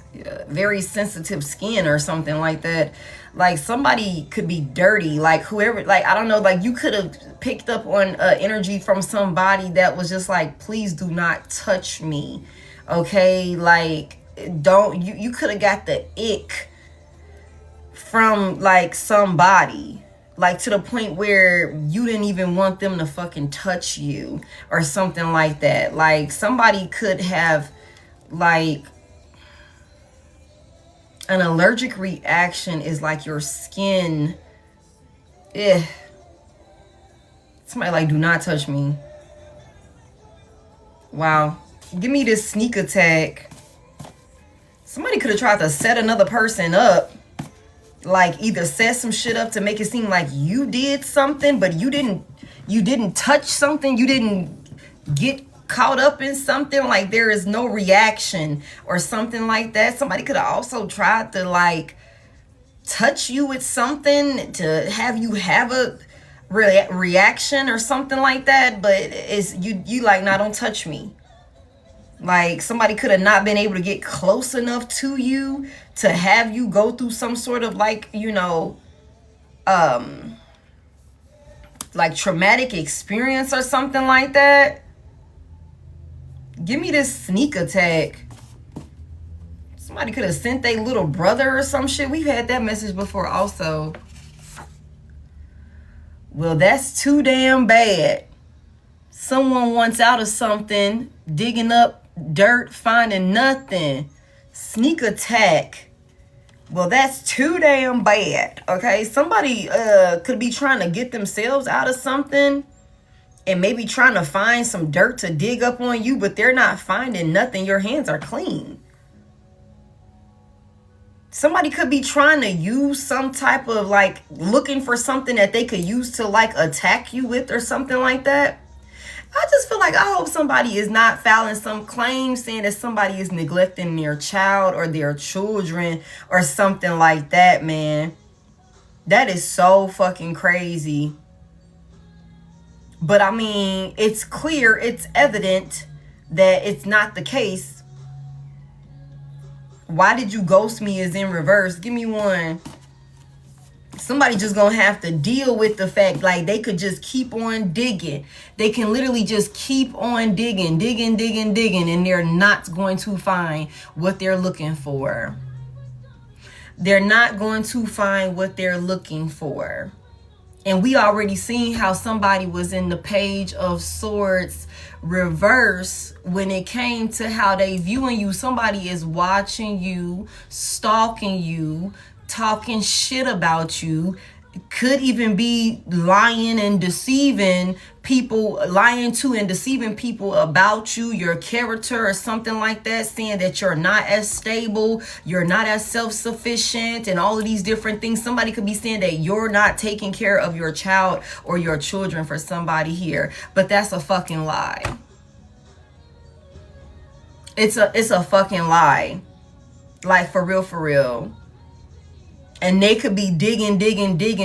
very sensitive skin or something like that. Like somebody could be dirty, like whoever, like I don't know, like you could have picked up on energy from somebody that was just like, please do not touch me. Okay, like don't, you could have got the ick from like somebody, like to the point where you didn't even want them to fucking touch you or something like that. Like somebody could have like, an allergic reaction is like your skin. Somebody like, do not touch me. Wow. Give me this sneak attack. Somebody could have tried to set another person up. Like either set some shit up to make it seem like you did something, but you didn't touch something. You didn't get caught up in something, like there is no reaction or something like that. Somebody could have also tried to like touch you with something to have you have a reaction or something like that, but it's you like, nah, don't touch me. Like somebody could have not been able to get close enough to you to have you go through some sort of like, you know, like traumatic experience or something like that. Give me this sneak attack. Somebody could have sent their little brother or some shit. We've had that message before also. Well, that's too damn bad. Someone wants out of something, digging up dirt, finding nothing. Sneak attack. Well, that's too damn bad. Okay, somebody could be trying to get themselves out of something and maybe trying to find some dirt to dig up on you, but they're not finding nothing. Your hands are clean. Somebody could be trying to use some type of like looking for something that they could use to like attack you with or something like that. I just feel like I hope somebody is not filing some claim saying that somebody is neglecting their child or their children or something like that, man. That is so fucking crazy. But I mean, it's clear, it's evident that it's not the case. Why did you ghost me is in reverse. Give me one. Somebody just gonna have to deal with the fact, like, they could just keep on digging. They can literally just keep on digging, and they're not going to find what they're looking for. They're not going to find what they're looking for. And we already seen how somebody was in the Page of Swords reverse when it came to how they viewing you. Somebody is watching you, stalking you, talking shit about you, could even be lying and deceiving people, lying to and deceiving people about you, your character or something like that, saying that you're not as stable, you're not as self-sufficient, and all of these different things. Somebody could be saying that you're not taking care of your child or your children for somebody here, but that's a fucking lie. It's a fucking lie. Like, for real. And they could be digging,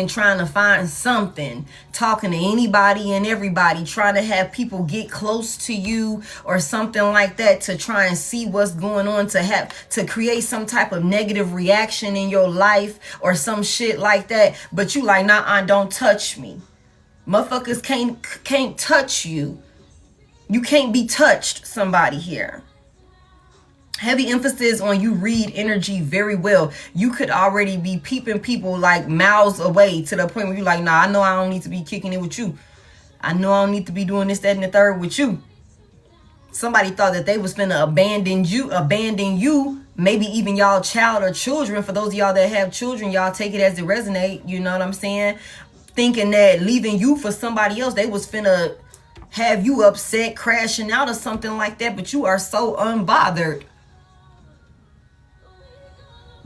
trying to find something, talking to anybody and everybody, trying to have people get close to you or something like that, to try and see what's going on, to create some type of negative reaction in your life or some shit like that. But you like, nah, don't touch me. Motherfuckers can't touch you. You can't be touched, somebody here. Heavy emphasis on you read energy very well. You could already be peeping people like miles away, to the point where you're like, nah, I know I don't need to be kicking it with you. I know I don't need to be doing this, that, and the third with you. Somebody thought that they was finna abandon you. Maybe even y'all child or children. For those of y'all that have children, y'all take it as it resonate. You know what I'm saying? Thinking that leaving you for somebody else, they was finna have you upset, crashing out or something like that. But you are so unbothered.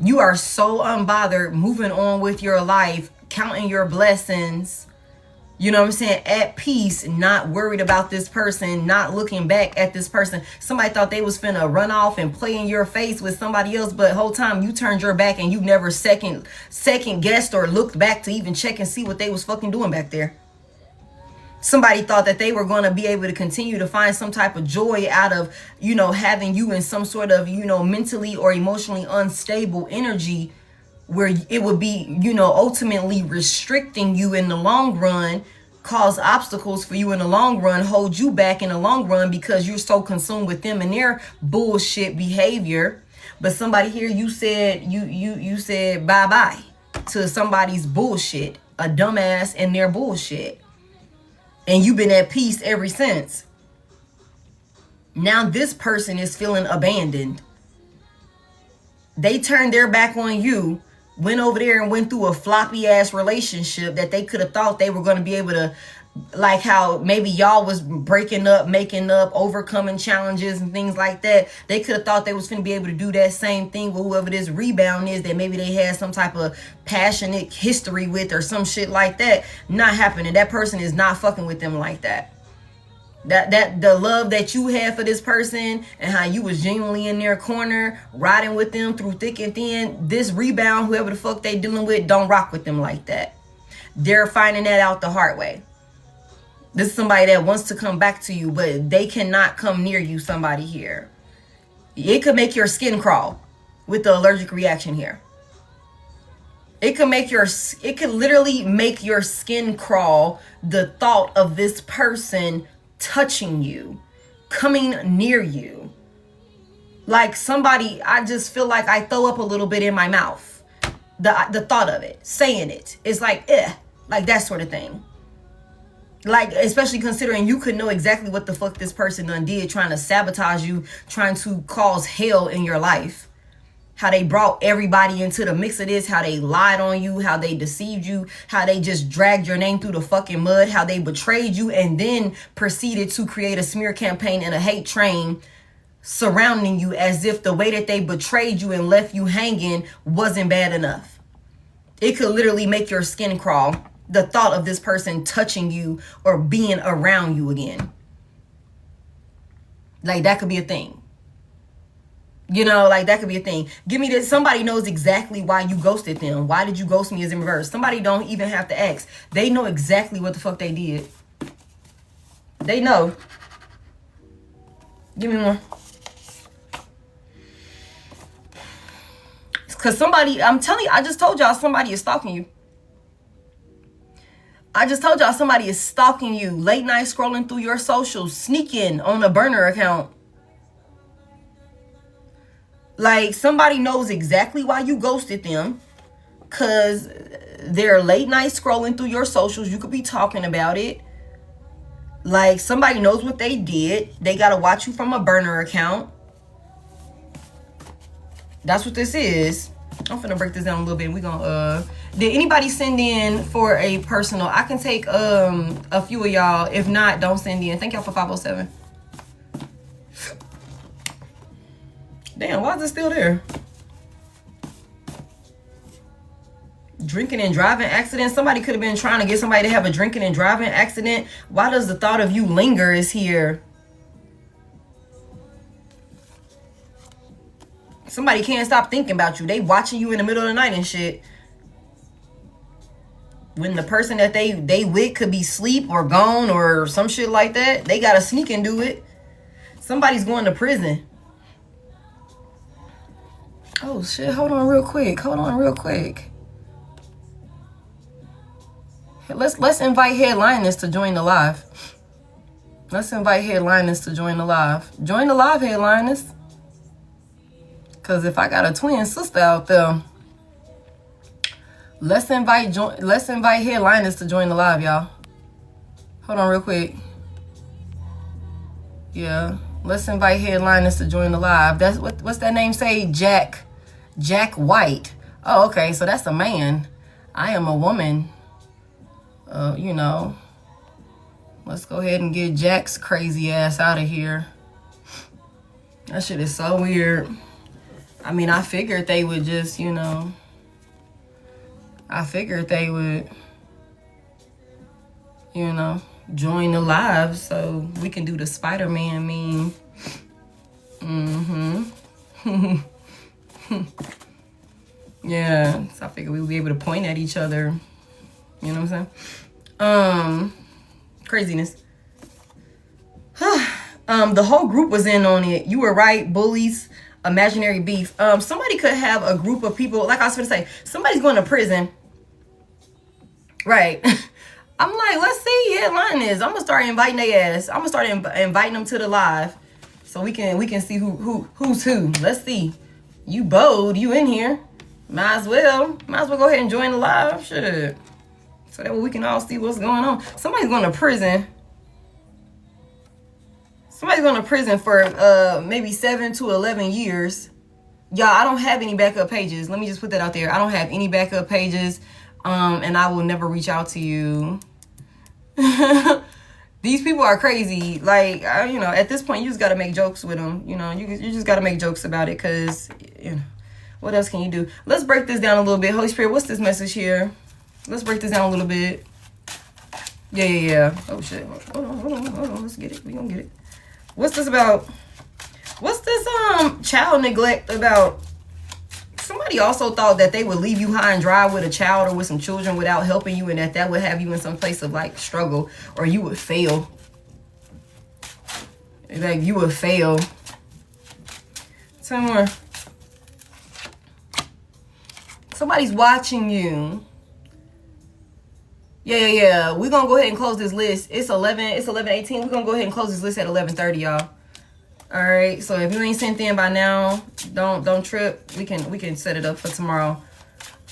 You are so unbothered, moving on with your life, counting your blessings, you know what I'm saying, at peace, not worried about this person, not looking back at this person. Somebody thought they was finna run off and play in your face with somebody else, but the whole time you turned your back and you never second guessed or looked back to even check and see what they was fucking doing back there. Somebody thought that they were going to be able to continue to find some type of joy out of, you know, having you in some sort of, you know, mentally or emotionally unstable energy, where it would be, you know, ultimately restricting you in the long run, cause obstacles for you in the long run, hold you back in the long run because you're so consumed with them and their bullshit behavior. But somebody here, you said you said bye-bye to somebody's bullshit, a dumbass and their bullshit. And you've been at peace ever since. Now this person is feeling abandoned. They turned their back on you, went over there and went through a floppy ass relationship that they could have thought they were going to be able to, like how maybe y'all was breaking up, making up, overcoming challenges and things like that. They could have thought they was going to be able to do that same thing with whoever this rebound is that maybe they had some type of passionate history with or some shit like that. Not happening. That person is not fucking with them like that. That the love that you had for this person and how you was genuinely in their corner, riding with them through thick and thin, this rebound, whoever the fuck they dealing with, don't rock with them like that. They're finding that out the hard way. This is somebody that wants to come back to you, but they cannot come near you, somebody here. It could make your skin crawl with the allergic reaction here. It could literally make your skin crawl, the thought of this person touching you, coming near you. Like somebody, I just feel like I throw up a little bit in my mouth. The thought of it, saying it, it's like, like that sort of thing. Like, especially considering you could know exactly what the fuck this person done did, trying to sabotage you, trying to cause hell in your life. How they brought everybody into the mix of this, how they lied on you, how they deceived you, how they just dragged your name through the fucking mud, how they betrayed you and then proceeded to create a smear campaign and a hate train surrounding you, as if the way that they betrayed you and left you hanging wasn't bad enough. It could literally make your skin crawl, the thought of this person touching you or being around you again. Like, that could be a thing. You know, like, that could be a thing. Give me this. Somebody knows exactly why you ghosted them. Why did you ghost me is in reverse. Somebody don't even have to ask. They know exactly what the fuck they did. They know. Give me more. Because somebody, I'm telling you, I just told y'all somebody is stalking you. I just told y'all somebody is stalking you. Late night scrolling through your socials, sneaking on a burner account. Like, somebody knows exactly why you ghosted them. Because they're late night scrolling through your socials. You could be talking about it. Like, somebody knows what they did. They got to watch you from a burner account. That's what this is. I'm finna break this down a little bit. We gonna did anybody send in for a personal? I can take a few of y'all. If not, don't send in. Thank y'all for 507. Damn, why is it still there? Drinking and driving accident. Somebody could have been trying to get somebody to have a drinking and driving accident. Why does the thought of you linger is here? Somebody can't stop thinking about you. They watching you in the middle of the night and shit. When the person that they with could be asleep or gone or some shit like that, they gotta sneak and do it. Somebody's going to prison. Oh shit, hold on real quick. Hold on real quick. Let's invite Head.Lioness to join the live. Let's invite Head.Lioness to join the live. Join the live, Head.Lioness. Cause if I got a twin sister out there, let's invite Head.Lioness to join the live, y'all. Hold on real quick. Yeah, let's invite Head.Lioness to join the live. That's what's that name say? Jack White. Oh, okay, so that's a man. I am a woman. You know, let's go ahead and get Jack's crazy ass out of here. That shit is so weird. I mean, I figured they would just, you know, I figured they would, you know, join the live so we can do the Spider-Man meme. Yeah, so I figured we would be able to point at each other. You know what I'm saying? Craziness. The whole group was in on it. You were right, bullies. Imaginary beef. Somebody could have a group of people, like I was gonna say, somebody's going to prison, right? I'm like, let's see, Head.Lioness. I'm gonna start inviting their ass. I'm gonna start inviting them to the live, so we can see who's who. Let's see. You bold, you in here? Might as well go ahead and join the live, shit. So that way we can all see what's going on. Somebody's going to prison. Somebody's going to prison for maybe 7 to 11 years. Y'all, I don't have any backup pages. Let me just put that out there. I don't have any backup pages. And I will never reach out to you. These people are crazy. Like, you know, at this point, you just got to make jokes with them. You know, you just got to make jokes about it because, you know, what else can you do? Let's break this down a little bit. Holy Spirit, what's this message here? Let's break this down a little bit. Yeah. Oh, shit. Hold on. Let's get it. We gonna get it. What's this about? What's this child neglect about? Somebody also thought that they would leave you high and dry with a child or with some children without helping you, and that would have you in some place of like struggle, or you would fail. Like you would fail. Tell me more. Somebody's watching you. Yeah. We're gonna go ahead and close this list. It's 11:18. We're gonna go ahead and close this list at 11:30, y'all. All right. So if you ain't sent in by now, don't trip. We can set it up for tomorrow.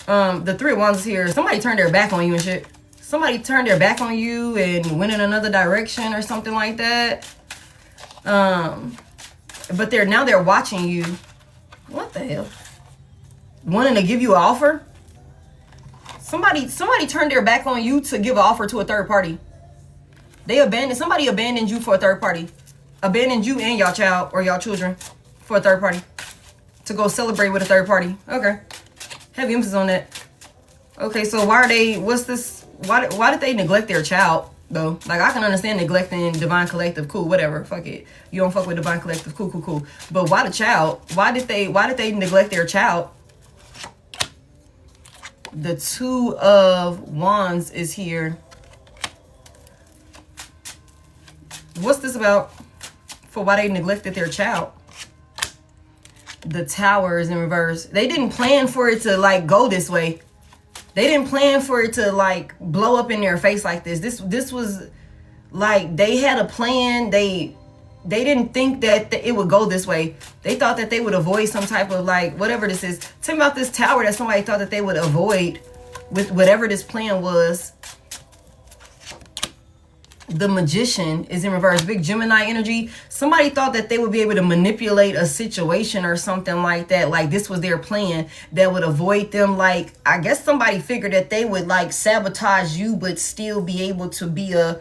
The 3 of Wands is here. Somebody turned their back on you and shit. Somebody turned their back on you and went in another direction or something like that. But they're watching you. What the hell? Wanting to give you an offer? Somebody turned their back on you to give an offer to a third party. Somebody abandoned you for a third party. Abandoned you and y'all child or y'all children for a third party. To go celebrate with a third party. Okay. Heavy emphasis on that. Okay, so why did they neglect their child though? Like, I can understand neglecting Divine Collective, cool, whatever, fuck it. You don't fuck with Divine Collective, cool. But why the child? Why did they neglect their child? The 2 of Wands is here. What's this about? for why they neglected their child. The Tower is in reverse. They didn't plan for it to like go this way. They didn't plan for it to like blow up in their face like this. This was like they had a plan. They didn't think that it would go this way. They thought that they would avoid some type of like whatever this is. Tell me about this tower that somebody thought that they would avoid with whatever this plan was. The Magician is in reverse. Big Gemini energy. Somebody thought that they would be able to manipulate a situation or something like that. Like this was their plan that would avoid them. Like, I guess somebody figured that they would like sabotage you, but still be able to be a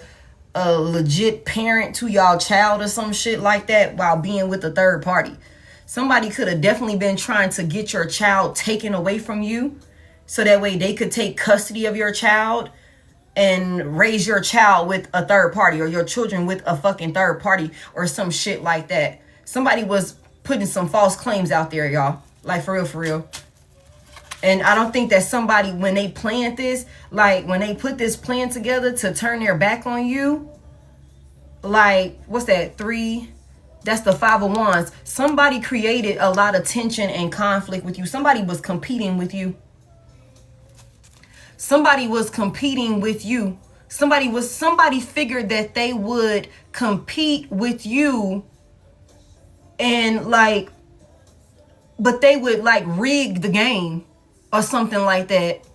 legit parent to y'all child or some shit like that while being with a third party. Somebody could have definitely been trying to get your child taken away from you so that way they could take custody of your child and raise your child with a third party, or your children with a fucking third party or some shit like that. Somebody was putting some false claims out there, y'all. Like for real. And I don't think that somebody, when they planned this, like when they put this plan together to turn their back on you, like what's that, 3? That's the 5 of Wands. Somebody created a lot of tension and conflict with you. Somebody was competing with you. Somebody was competing with you. Somebody figured that they would compete with you and like, but they would like rig the game or something like that.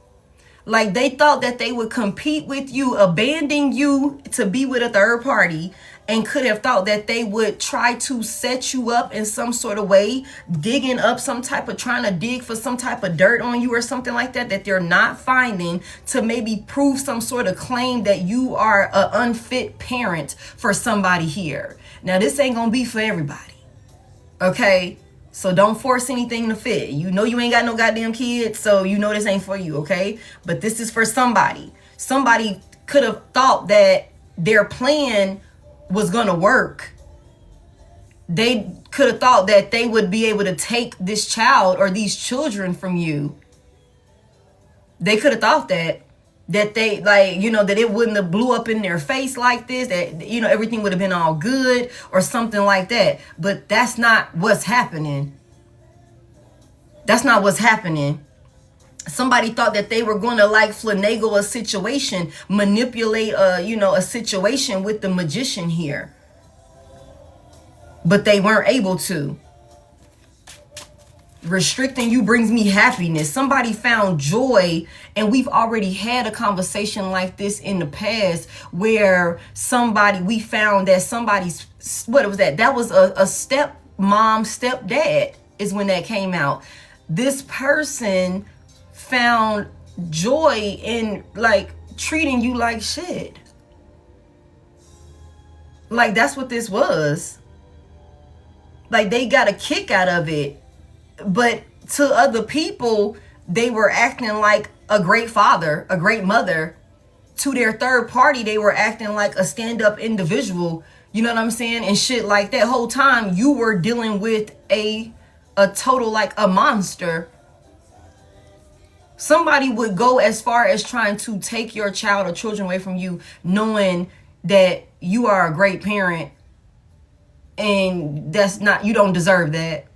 Like they thought that they would compete with you, abandon you to be with a third party, and could have thought that they would try to set you up in some sort of way, digging up some type of, trying to dig for some type of dirt on you or something like that, that they're not finding, to maybe prove some sort of claim that you are an unfit parent for somebody here. Now, this ain't gonna be for everybody, okay? So don't force anything to fit. You know you ain't got no goddamn kids, so you know this ain't for you, okay? But this is for somebody. Somebody could have thought that their plan was gonna work. They could have thought that they would be able to take this child or these children from you. They could have thought that they, like, you know, that it wouldn't have blew up in their face like this, that, you know, everything would have been all good or something like that. But that's not what's happening. That's not what's happening. Somebody thought that they were going to like finagle a situation, manipulate a situation with the Magician here. But they weren't able to. Restricting you brings me happiness. Somebody found joy, and we've already had a conversation like this in the past where we found that somebody's, what was that? That was a stepmom, stepdad is when that came out. This person found joy in like treating you like shit. Like that's what this was. Like they got a kick out of it. But to other people, they were acting like a great father, a great mother. To their third party, they were acting like a stand-up individual. You know what I'm saying? And shit like that. Whole time you were dealing with a total, like a monster. Somebody would go as far as trying to take your child or children away from you, knowing that you are a great parent and you don't deserve that.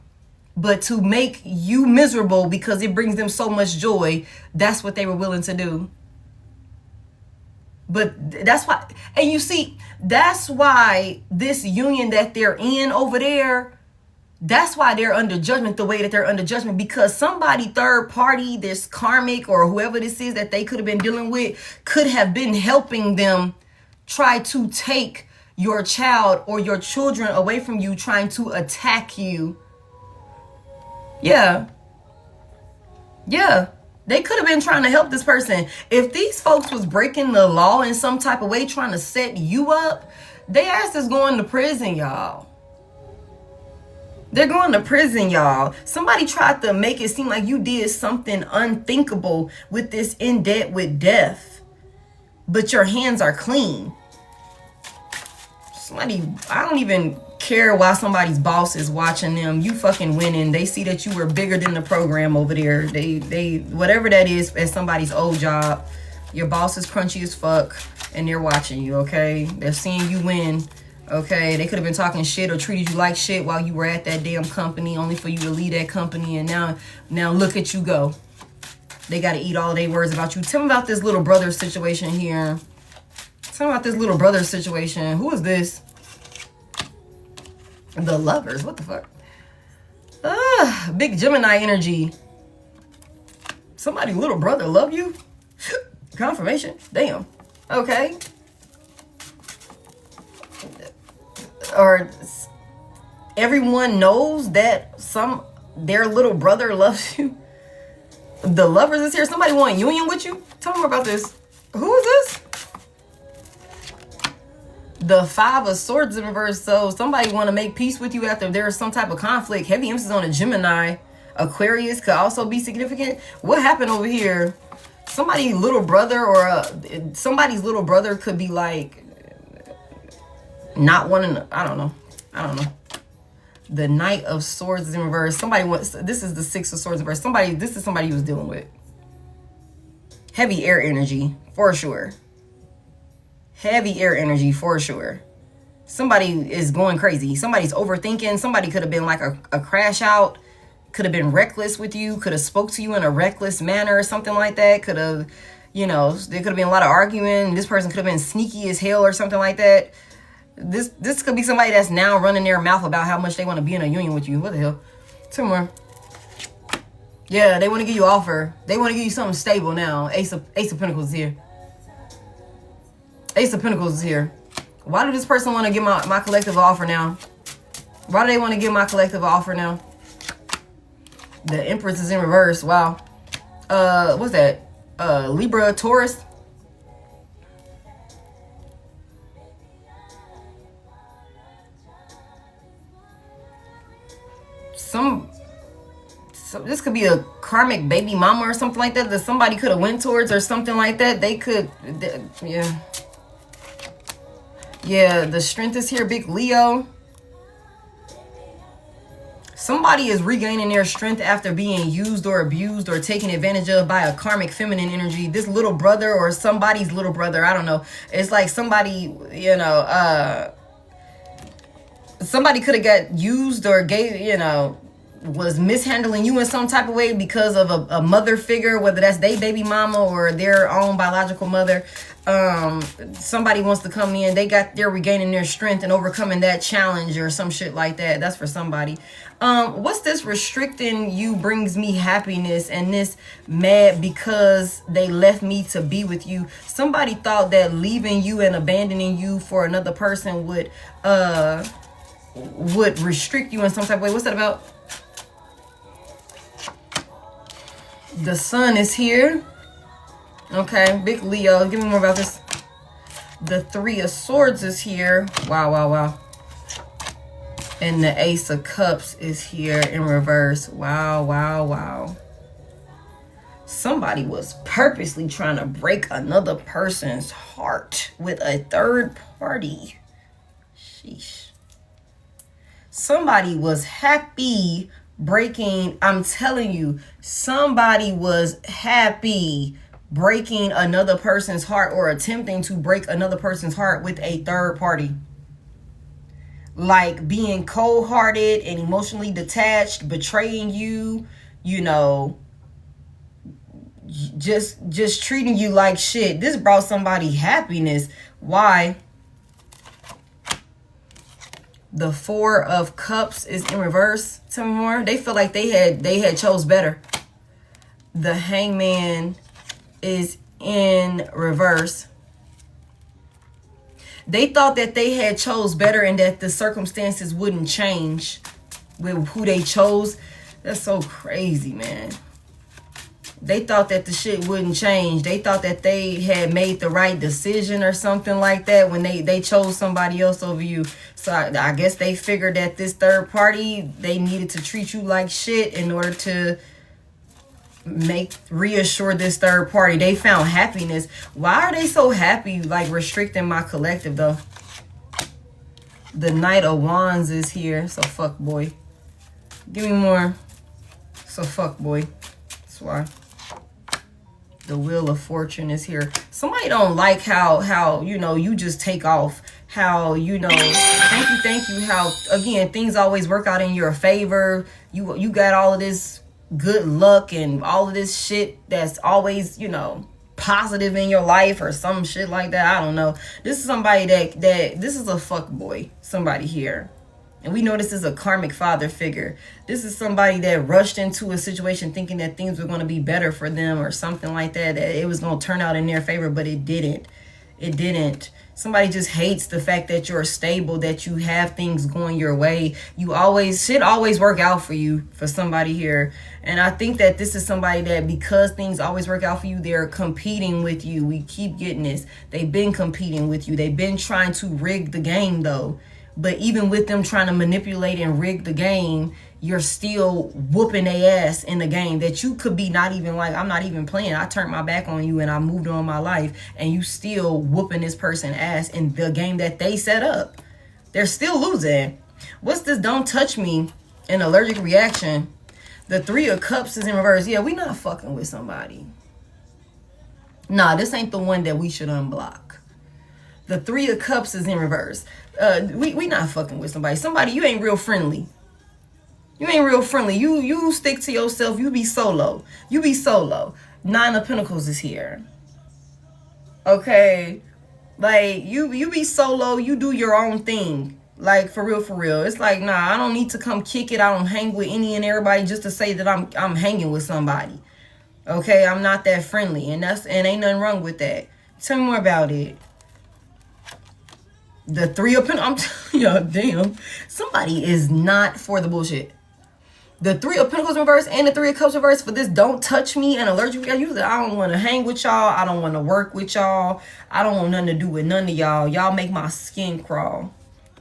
But to make you miserable because it brings them so much joy, that's what they were willing to do. But that's why, and you see, that's why this union that they're in over there, that's why they're under judgment the way that they're under judgment, because somebody third party, this karmic or whoever this is that they could have been dealing with, could have been helping them try to take your child or your children away from you, trying to attack you. Yeah. They could have been trying to help this person. If these folks was breaking the law in some type of way, trying to set you up, they ass is going to prison, y'all. They're going to prison, y'all. Somebody tried to make it seem like you did something unthinkable with this in debt with death, but your hands are clean. I don't even care why somebody's boss is watching them. You fucking winning. They see that you were bigger than the program over there. They whatever that is at somebody's old job. Your boss is crunchy as fuck and they're watching you, okay? They're seeing you win Okay, they could have been talking shit or treated you like shit while you were at that damn company, only for you to leave that company, and now look at you go. They got to eat all their words about you. Tell me about this little brother situation here. Tell me about this little brother situation. Who is this? The Lovers. What the fuck? Big Gemini energy. Somebody little brother love you? Confirmation. Damn. Okay. Or everyone knows that their little brother loves you. The Lovers is here. Somebody want union with you? Tell me more about this. Who is this? The Five of Swords in reverse. So somebody want to make peace with you after there's some type of conflict. Heavy emphasis on a Gemini. Aquarius could also be significant. What happened over here? Somebody's little brother or somebody's little brother could be like not wanting to, I don't know. The Knight of Swords in reverse. This is the Six of Swords in reverse. This is somebody he was dealing with. Heavy air energy, for sure. Heavy air energy, for sure. Somebody is going crazy. Somebody's overthinking. Somebody could have been like a crash out. Could have been reckless with you. Could have spoke to you in a reckless manner or something like that. Could have, there could have been a lot of arguing. This person could have been sneaky as hell or something like that. This could be somebody that's now running their mouth about how much they want to be in a union with you. What the hell? Two more. Yeah, they want to give you an offer. They want to give you something stable now. Ace of Pentacles is here. Ace of Pentacles is here. Why do this person want to give my collective offer now? Why do they want to give my collective offer now? The Empress is in reverse. Wow. What's that? Libra, Taurus. This could be a karmic baby mama or something like that somebody could have went towards or something like that. They could, yeah. Yeah, the Strength is here, big Leo. Somebody is regaining their strength after being used or abused or taken advantage of by a karmic feminine energy. This little brother or somebody's little brother, I don't know. It's like somebody, somebody could have got used or was mishandling you in some type of way because of a mother figure, whether that's their baby mama or their own biological mother. Somebody wants to come in, they're regaining their strength and overcoming that challenge or some shit like that. That's for somebody. What's this? Restricting you brings me happiness, and this mad because they left me to be with you. Somebody thought that leaving you and abandoning you for another person would restrict you in some type of way. What's that about? The Sun is here. Okay, big Leo. Give me more about this. The Three of Swords is here. Wow, wow, wow. And the Ace of Cups is here in reverse. Wow, wow, wow. Somebody was purposely trying to break another person's heart with a third party. Sheesh. Somebody was happy breaking, I'm telling you, somebody was happy breaking another person's heart or attempting to break another person's heart with a third party. Like being cold-hearted and emotionally detached, betraying you, just treating you like shit. This brought somebody happiness. Why? The Four of Cups is in reverse. Tell me more. They feel like they had chose better. The Hangman is in reverse. They thought that they had chose better and that the circumstances wouldn't change with who they chose. That's so crazy, man. They thought that the shit wouldn't change. They thought that they had made the right decision or something like that when they chose somebody else over you. So I guess they figured that this third party, they needed to treat you like shit in order to reassure this third party. They found happiness. Why are they so happy, like restricting my collective though? The Knight of Wands is here. So fuck boy. Give me more. So fuck boy. That's why. The Wheel of Fortune is here. Somebody don't like how you just take off. how, you know, thank you, how, again, things always work out in your favor. You got all of this good luck and all of this shit that's always, you know, positive in your life or some shit like that. I don't know. This is somebody that this is a fuck boy, somebody here. And we know this is a karmic father figure. This is somebody that rushed into a situation thinking that things were going to be better for them or something like that, that it was going to turn out in their favor, but it didn't. It didn't. Somebody just hates the fact that you're stable, that you have things going your way. Shit always work out for you, for somebody here. And I think that this is somebody that, because things always work out for you, they're competing with you. We keep getting this. They've been competing with you. They've been trying to rig the game, though. But even with them trying to manipulate and rig the game, you're still whooping their ass in the game that you could be not even like, I'm not even playing. I turned my back on you and I moved on my life, and you still whooping this person ass in the game that they set up. They're still losing. What's this don't touch me, an allergic reaction? The 3 of Cups is in reverse. Yeah, we not fucking with somebody. Nah, this ain't the one that we should unblock. The 3 of Cups is in reverse. We not fucking with somebody. Somebody, you ain't real friendly. You ain't real friendly. You stick to yourself. You be solo. You be solo. 9 of Pentacles is here. Okay. Like, you be solo. You do your own thing. Like, for real, for real. It's like, nah, I don't need to come kick it. I don't hang with any and everybody just to say that I'm hanging with somebody. Okay, I'm not that friendly. And ain't nothing wrong with that. Tell me more about it. The 3 of Pentacles, I'm telling y'all, damn. Somebody is not for the bullshit. The 3 of Pentacles reverse and the 3 of Cups reverse for this don't touch me and allergic. I don't want to hang with y'all. I don't want to work with y'all. I don't want nothing to do with none of y'all. Y'all make my skin crawl.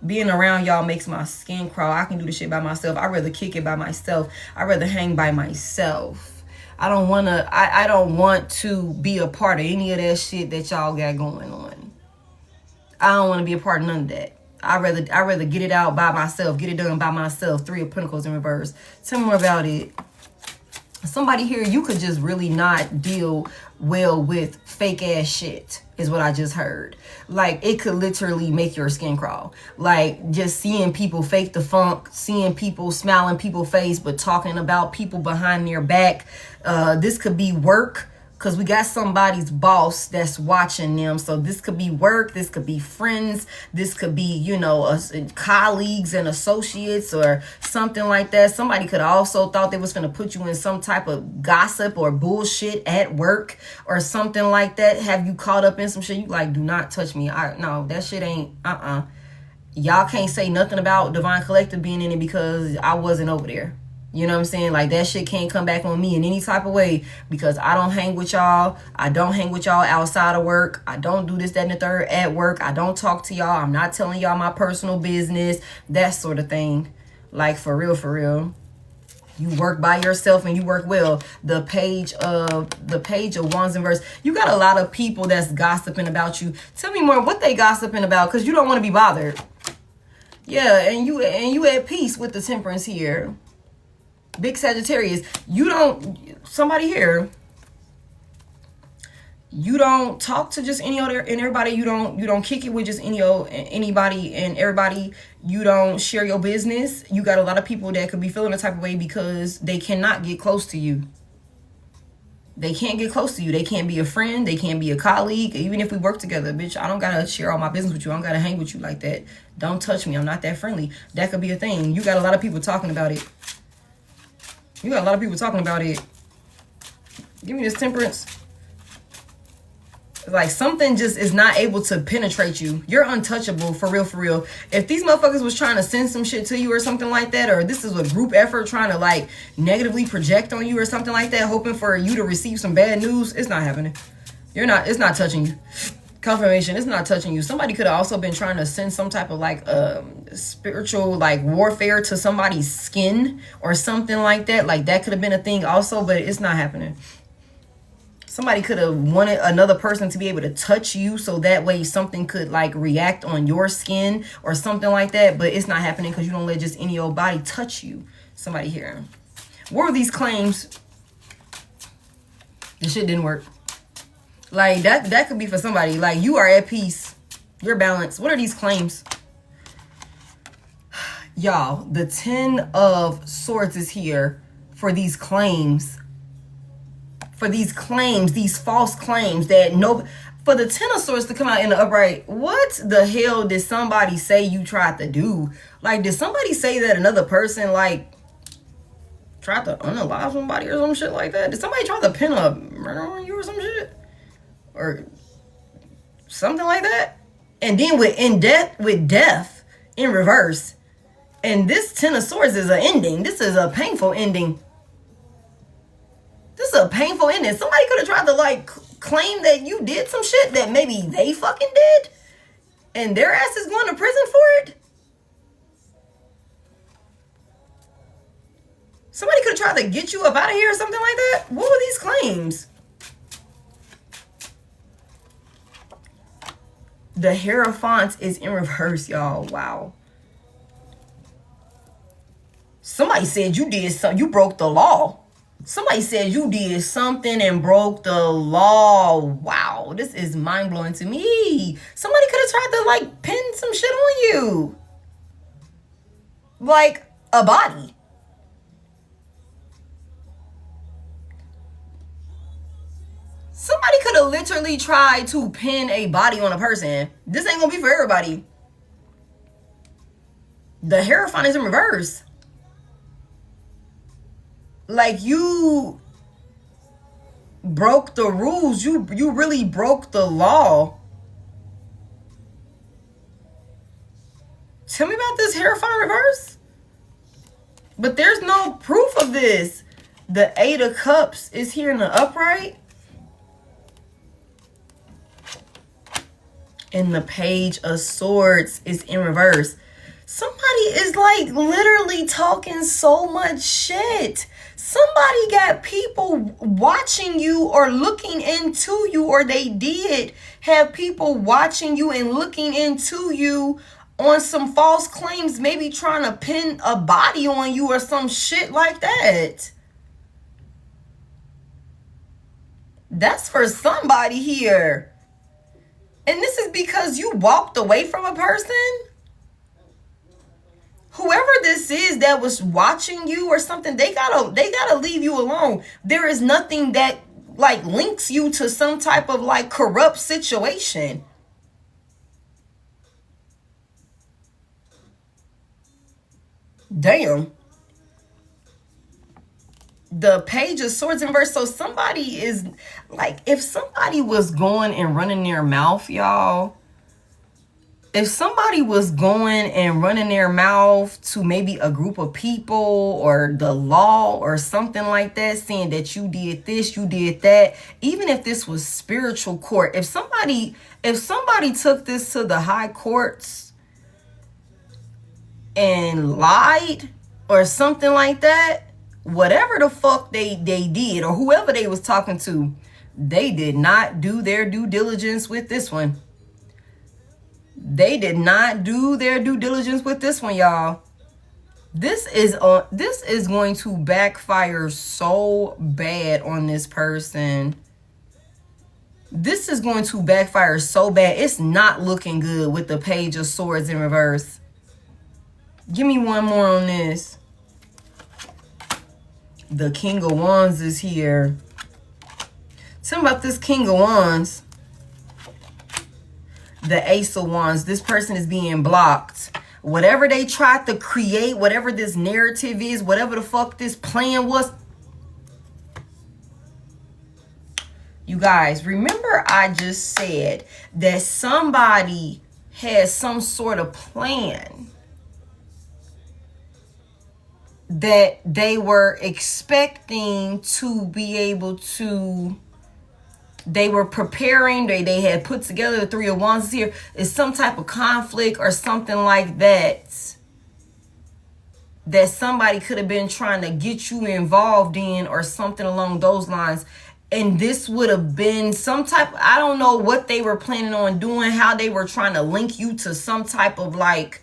Being around y'all makes my skin crawl. I can do this shit by myself. I'd rather kick it by myself. I'd rather hang by myself. I don't want to be a part of any of that shit that y'all got going on. I don't want to be a part of none of that. I'd rather get it out by myself, get it done by myself. 3 of Pentacles in reverse. Tell me more about it. Somebody here, you could just really not deal well with fake ass shit, is what I just heard. Like, it could literally make your skin crawl. Like, just seeing people fake the funk, seeing people smiling people's face, but talking about people behind their back. This could be work, because we got somebody's boss that's watching them. So this could be work. This could be friends. This could be, you know, colleagues and associates or something like that. Somebody could also thought they was going to put you in some type of gossip or bullshit at work or something like that. Have you caught up in some shit? You like, do not touch me. No, that shit ain't, Y'all can't say nothing about Divine Collective being in it because I wasn't over there. You know what I'm saying? Like, that shit can't come back on me in any type of way because I don't hang with y'all. I don't hang with y'all outside of work. I don't do this, that, and the third at work. I don't talk to y'all. I'm not telling y'all my personal business. That sort of thing. Like, for real, for real. You work by yourself and you work well. The page of Wands in reverse. You got a lot of people that's gossiping about you. Tell me more what they gossiping about, because you don't want to be bothered. Yeah, and you at peace with the Temperance here. Big Sagittarius, somebody here, you don't talk to just any other and everybody. You don't kick it with just anybody and everybody. You don't share your business. You got a lot of people that could be feeling a type of way because they cannot get close to you. They can't get close to you. They can't be a friend. They can't be a colleague. Even if we work together, bitch, I don't gotta share all my business with you. I don't gotta hang with you like that. Don't touch me. I'm not that friendly. That could be a thing. You got a lot of people talking about it. You got a lot of people talking about it. Give me this Temperance. Like, something just is not able to penetrate you. You're untouchable, for real, for real. If these motherfuckers was trying to send some shit to you or something like that, or this is a group effort trying to, like, negatively project on you or something like that, hoping for you to receive some bad news, it's not happening. It's not touching you. Confirmation, it's not touching you. Somebody could have also been trying to send some type of like spiritual like warfare to somebody's skin or something like that. Like, that could have been a thing also, but it's not happening. Somebody could have wanted another person to be able to touch you so that way something could like react on your skin or something like that, but it's not happening because you don't let just any old body touch you. Somebody here. What were these claims? This shit didn't work. Like, that could be for somebody. Like, you are at peace. Your balance. What are these claims? Y'all, the 10 of Swords is here for these claims. For these claims, these false claims that no... For the 10 of Swords to come out in the upright, what the hell did somebody say you tried to do? Like, did somebody say that another person, like, tried to unalive somebody or some shit like that? Did somebody try to pin a murder on you or some shit? Or something like that? And then with death in reverse. And this 10 of Swords is an ending. This is a painful ending. This is a painful ending. Somebody could have tried to, like, claim that you did some shit that maybe they fucking did. And their ass is going to prison for it. Somebody could have tried to get you up out of here or something like that. What were these claims? The Hierophant is in reverse, y'all. Wow. Somebody said you did something. You broke the law. Somebody said you did something and broke the law. Wow. This is mind-blowing to me. Somebody could have tried to, like, pin some shit on you. Like a body. Somebody could have literally tried to pin a body on a person. This ain't gonna be for everybody. The Hierophant is in reverse. Like, you broke the rules. You really broke the law. Tell me about this Hierophant reverse. But there's no proof of this. The 8 of Cups is here in the upright. And the Page of Swords is in reverse. Somebody is, like, literally talking so much shit. Somebody got people watching you or looking into you, or they did have people watching you and looking into you on some false claims, maybe trying to pin a body on you or some shit like that. That's for somebody here. And this is because you walked away from a person? Whoever this is that was watching you or something, they gotta leave you alone. There is nothing that, like, links you to some type of, like, corrupt situation. Damn. The Page of Swords in reverse. So somebody is, like, if somebody was going and running their mouth, y'all, if somebody was going and running their mouth to maybe a group of people or the law or something like that, saying that you did this, you did that, even if this was spiritual court, if somebody took this to the high courts and lied or something like that, whatever the fuck they did, or whoever they was talking to, they did not do their due diligence with this one. They did not do their due diligence with this one, y'all. This is going to backfire so bad on this person. This is going to backfire so bad. It's not looking good with the Page of Swords in reverse. Give me one more on this. The King of Wands is here. Tell me about this King of Wands. The Ace of Wands. This person is being blocked. Whatever they tried to create, whatever this narrative is, whatever the fuck this plan was. You guys, remember I just said that somebody has some sort of plan that they were expecting to be able to, they were preparing, they had put together. The Three of Wands here is some type of conflict or something like that, that somebody could have been trying to get you involved in or something along those lines. And this would have been some type, I don't know what they were planning on doing, how they were trying to link you to some type of, like,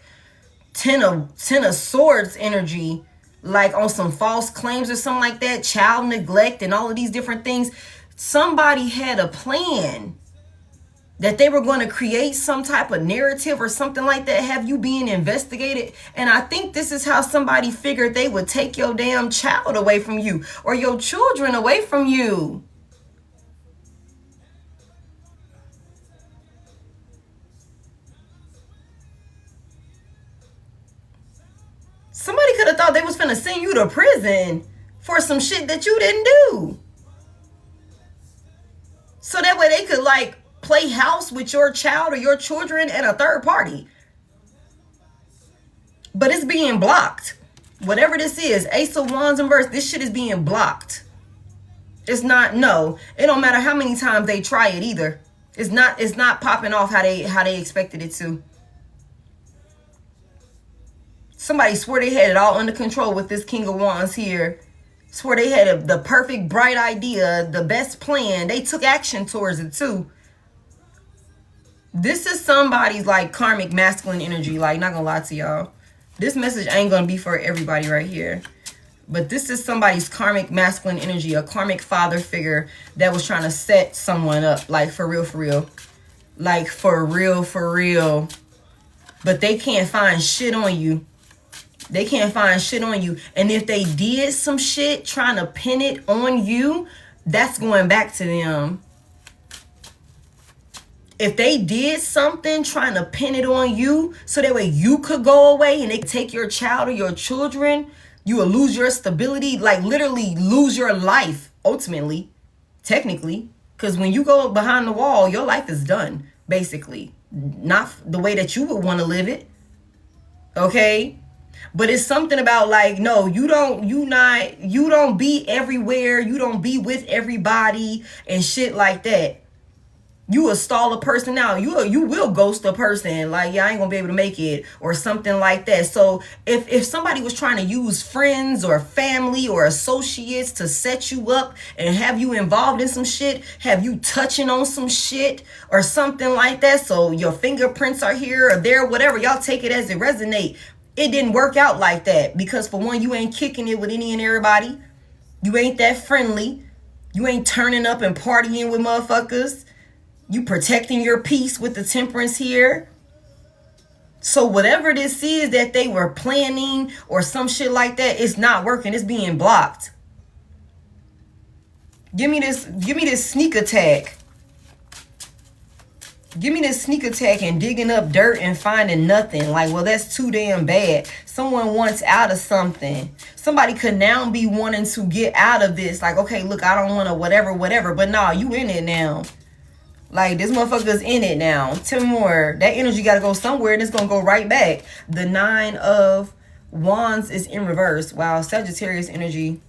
ten of Swords energy, like on some false claims or something like that, child neglect and all of these different things. Somebody had a plan that they were going to create some type of narrative or something like that, have you being investigated. And I think this is how somebody figured they would take your damn child away from you or your children away from you. Somebody could have thought they was finna send you to prison for some shit that you didn't do. So that way they could like play house with your child or your children and a third party. But it's being blocked. Whatever this is, Ace of Wands in reverse, this shit is being blocked. It's not, no. It don't matter how many times they try it either. It's not popping off how they expected it to. Somebody swore they had it all under control with this King of Wands here. Swore they had the perfect, bright idea, the best plan. They took action towards it too. This is somebody's like karmic masculine energy. Like, not gonna lie to y'all. This message ain't gonna be for everybody right here. But this is somebody's karmic masculine energy. A karmic father figure that was trying to set someone up. Like, for real, for real. Like, for real, for real. But they can't find shit on you. They can't find shit on you. And if they did some shit trying to pin it on you, that's going back to them. If they did something trying to pin it on you so that way you could go away and they take your child or your children, you will lose your stability, like literally lose your life ultimately, technically. Because when you go behind the wall, your life is done, basically. Not the way that you would want to live it. Okay? But it's something about like, no, you don't be everywhere. You don't be with everybody and shit like that. You will stall a person out. You will ghost a person. Like, yeah, I ain't gonna be able to make it or something like that. So if somebody was trying to use friends or family or associates to set you up and have you involved in some shit, have you touching on some shit or something like that, so your fingerprints are here or there, whatever, y'all take it as it resonate. It didn't work out like that because, for one, you ain't kicking it with any and everybody. You ain't that friendly. You ain't turning up and partying with motherfuckers. You protecting your peace with the temperance here. So whatever this is that they were planning or some shit like that, it's not working. It's being blocked. Give me this sneak attack. Give me this sneak attack and digging up dirt and finding nothing. Like, well, that's too damn bad. Someone wants out of something. Somebody could now be wanting to get out of this. Like, okay, look, I don't want to whatever. But nah, you in it now. Like, this motherfucker's in it now. Tell me more. That energy got to go somewhere and it's going to go right back. The 9 of Wands is in reverse. Wow, Sagittarius energy.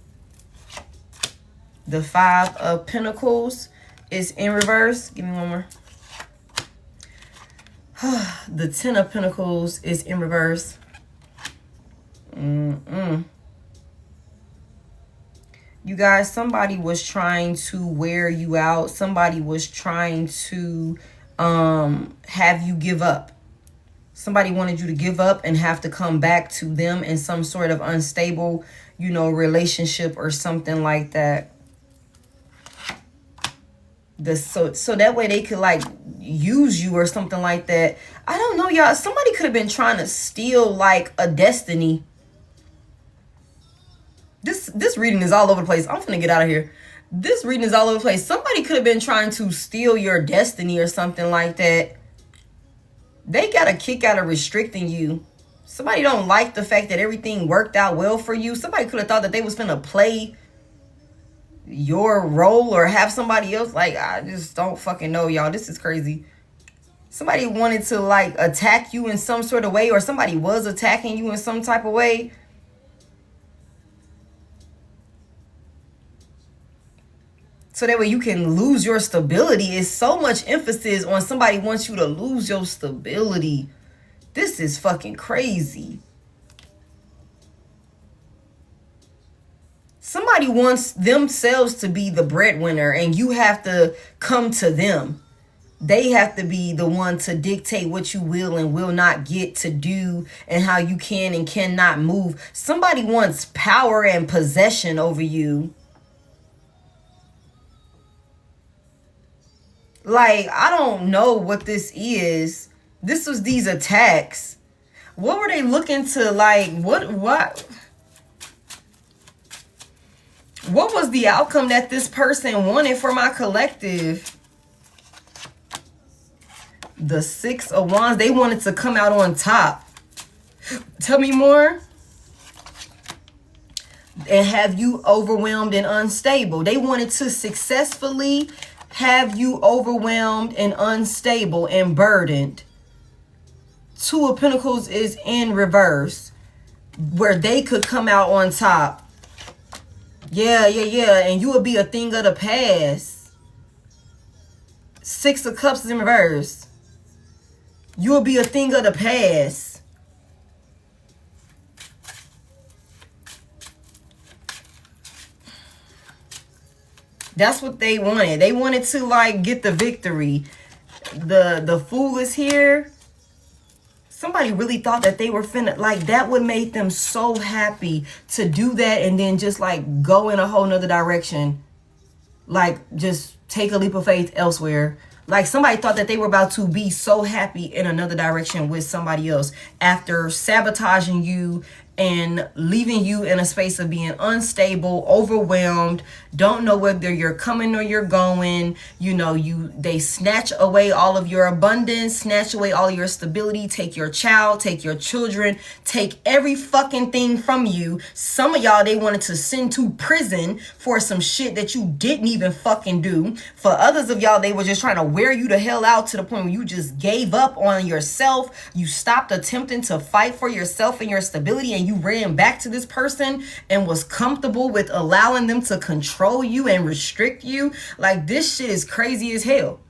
The 5 of Pentacles is in reverse. Give me one more. The 10 of Pentacles is in reverse. You guys, somebody was trying to wear you out. Somebody was trying to have you give up. Somebody wanted you to give up and have to come back to them in some sort of unstable, relationship or something like that. So that way they could like use you or something like that. I don't know, y'all. Somebody could have been trying to steal like a destiny. This reading is all over the place. I'm finna get out of here. This reading is all over the place. Somebody could have been trying to steal your destiny or something like that. They got a kick out of restricting you. Somebody don't like the fact that everything worked out well for you. Somebody could have thought that they was finna play your role or have somebody else. Like, I just don't fucking know, y'all. This is crazy. Somebody wanted to like attack you in some sort of way, or somebody was attacking you in some type of way. So that way you can lose your stability. It's so much emphasis on somebody wants you to lose your stability. This is fucking crazy. Somebody wants themselves to be the breadwinner and you have to come to them. They have to be the one to dictate what you will and will not get to do and how you can and cannot move. Somebody wants power and possession over you. Like, I don't know what this is. This was these attacks. What were they looking to, like, what was the outcome that this person wanted for my collective? The Six of Wands, they wanted to come out on top. Tell me more. And have you overwhelmed and unstable. They wanted to successfully have you overwhelmed and unstable and burdened. Two of Pentacles is in reverse, where they could come out on top. Yeah. And you would be a thing of the past. Six of Cups is in reverse. You will be a thing of the past. That's what they wanted. They wanted to, like, get the victory. The Fool is here. Somebody really thought that they were finna, like, that would make them so happy to do that and then just, like, go in a whole nother direction. Like, just take a leap of faith elsewhere. Like, somebody thought that they were about to be so happy in another direction with somebody else after sabotaging you and leaving you in a space of being unstable, overwhelmed, don't know whether you're coming or you're going. You know, they snatch away all of your abundance, snatch away all your stability, take your child, take your children, take every fucking thing from you. Some of y'all, they wanted to send to prison for some shit that you didn't even fucking do. For others of y'all, they were just trying to wear you the hell out to the point where you just gave up on yourself. You stopped attempting to fight for yourself and your stability, and you ran back to this person and was comfortable with allowing them to control you and restrict you. Like, this shit is crazy as hell.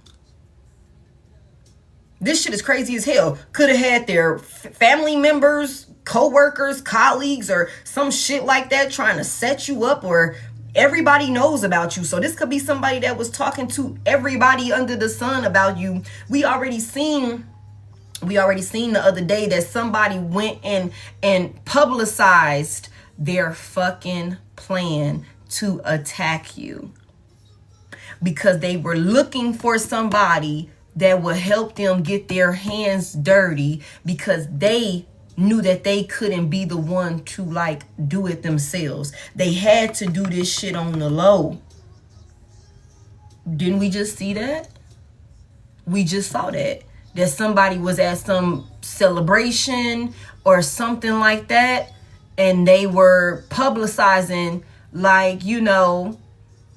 This shit is crazy as hell. Could have had their family members, co-workers, colleagues, or some shit like that trying to set you up, or everybody knows about you. So this could be somebody that was talking to everybody under the sun about you. We already seen the other day that somebody went in and publicized their fucking plan to attack you because they were looking for somebody that would help them get their hands dirty because they knew that they couldn't be the one to, like, do it themselves. They had to do this shit on the low. Didn't we just see that? We just saw that somebody was at some celebration or something like that, and they were publicizing, like, you know,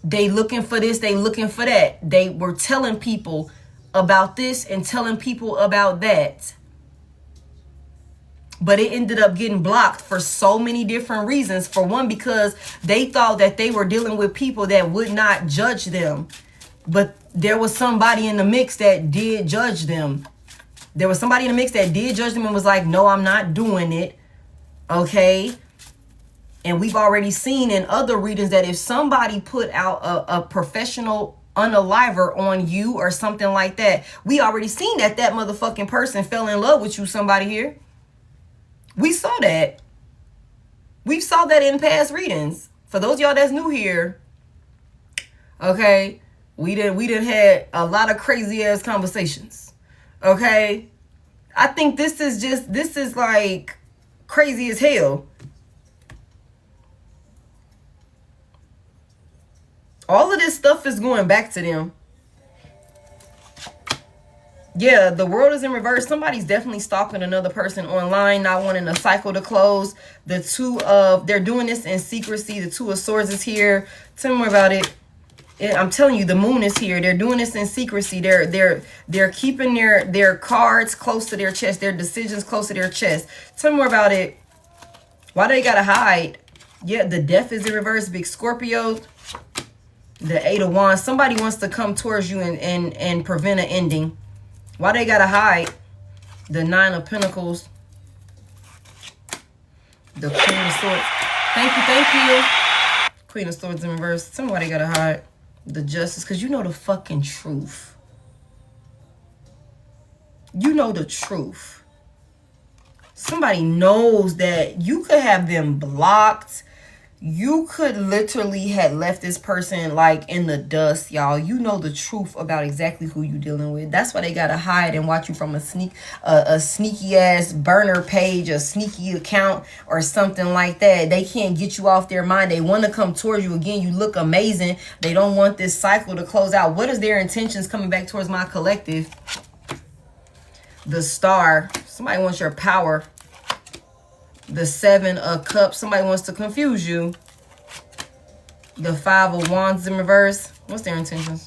they looking for this, they looking for that. They were telling people about this and telling people about that. But it ended up getting blocked for so many different reasons. For one, because they thought that they were dealing with people that would not judge them. But there was somebody in the mix that did judge them. There was somebody in the mix that did judge them and was like, no, I'm not doing it. Okay. And we've already seen in other readings that if somebody put out a professional unaliver on you or something like that, we already seen that motherfucking person fell in love with you, somebody here. We saw that. We saw that in past readings. For those of y'all that's new here, okay, we didn't had a lot of crazy ass conversations. Okay, I think this is like crazy as hell. All of this stuff is going back to them. Yeah, the World is in reverse. Somebody's definitely stalking another person online, not wanting the cycle to close. They're doing this in secrecy. The Two of Swords is here. Tell me more about it. I'm telling you, the Moon is here. They're doing this in secrecy. They're keeping their cards close to their chest, their decisions close to their chest. Tell me more about it. Why they gotta hide? Yeah, the Death is in reverse. Big Scorpio. The Eight of Wands. Somebody wants to come towards you and prevent an ending. Why they gotta hide? The Nine of Pentacles. The Queen of Swords. Thank you. Queen of Swords in reverse. Tell me why they gotta hide. The Justice. Because you know the fucking truth. You know the truth. Somebody knows that you could have them blocked. You could literally have left this person like in the dust, y'all. You know the truth about exactly who you dealing with. That's why they gotta hide and watch you from a sneaky ass burner page, a sneaky account or something like that. They can't get you off their mind. They want to come towards you again. You look amazing. They don't want this cycle to close out. What is their intentions coming back towards my collective? The Star. Somebody wants your power. The 7 of Cups. Somebody wants to confuse you. The 5 of Wands in reverse. What's their intentions?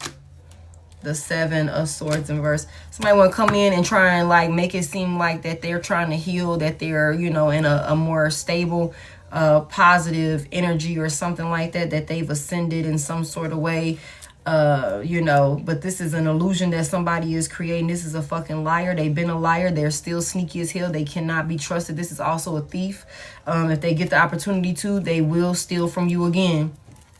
The 7 of Swords in reverse. Somebody want to come in and try and like make it seem like that they're trying to heal, that they're, you know, in a more stable, positive energy or something like that, that they've ascended in some sort of way. You know, but this is an illusion that somebody is creating. This is a fucking liar. They've been a liar. They're still sneaky as hell. They cannot be trusted. This is also a thief. If they get the opportunity to, they will steal from you again.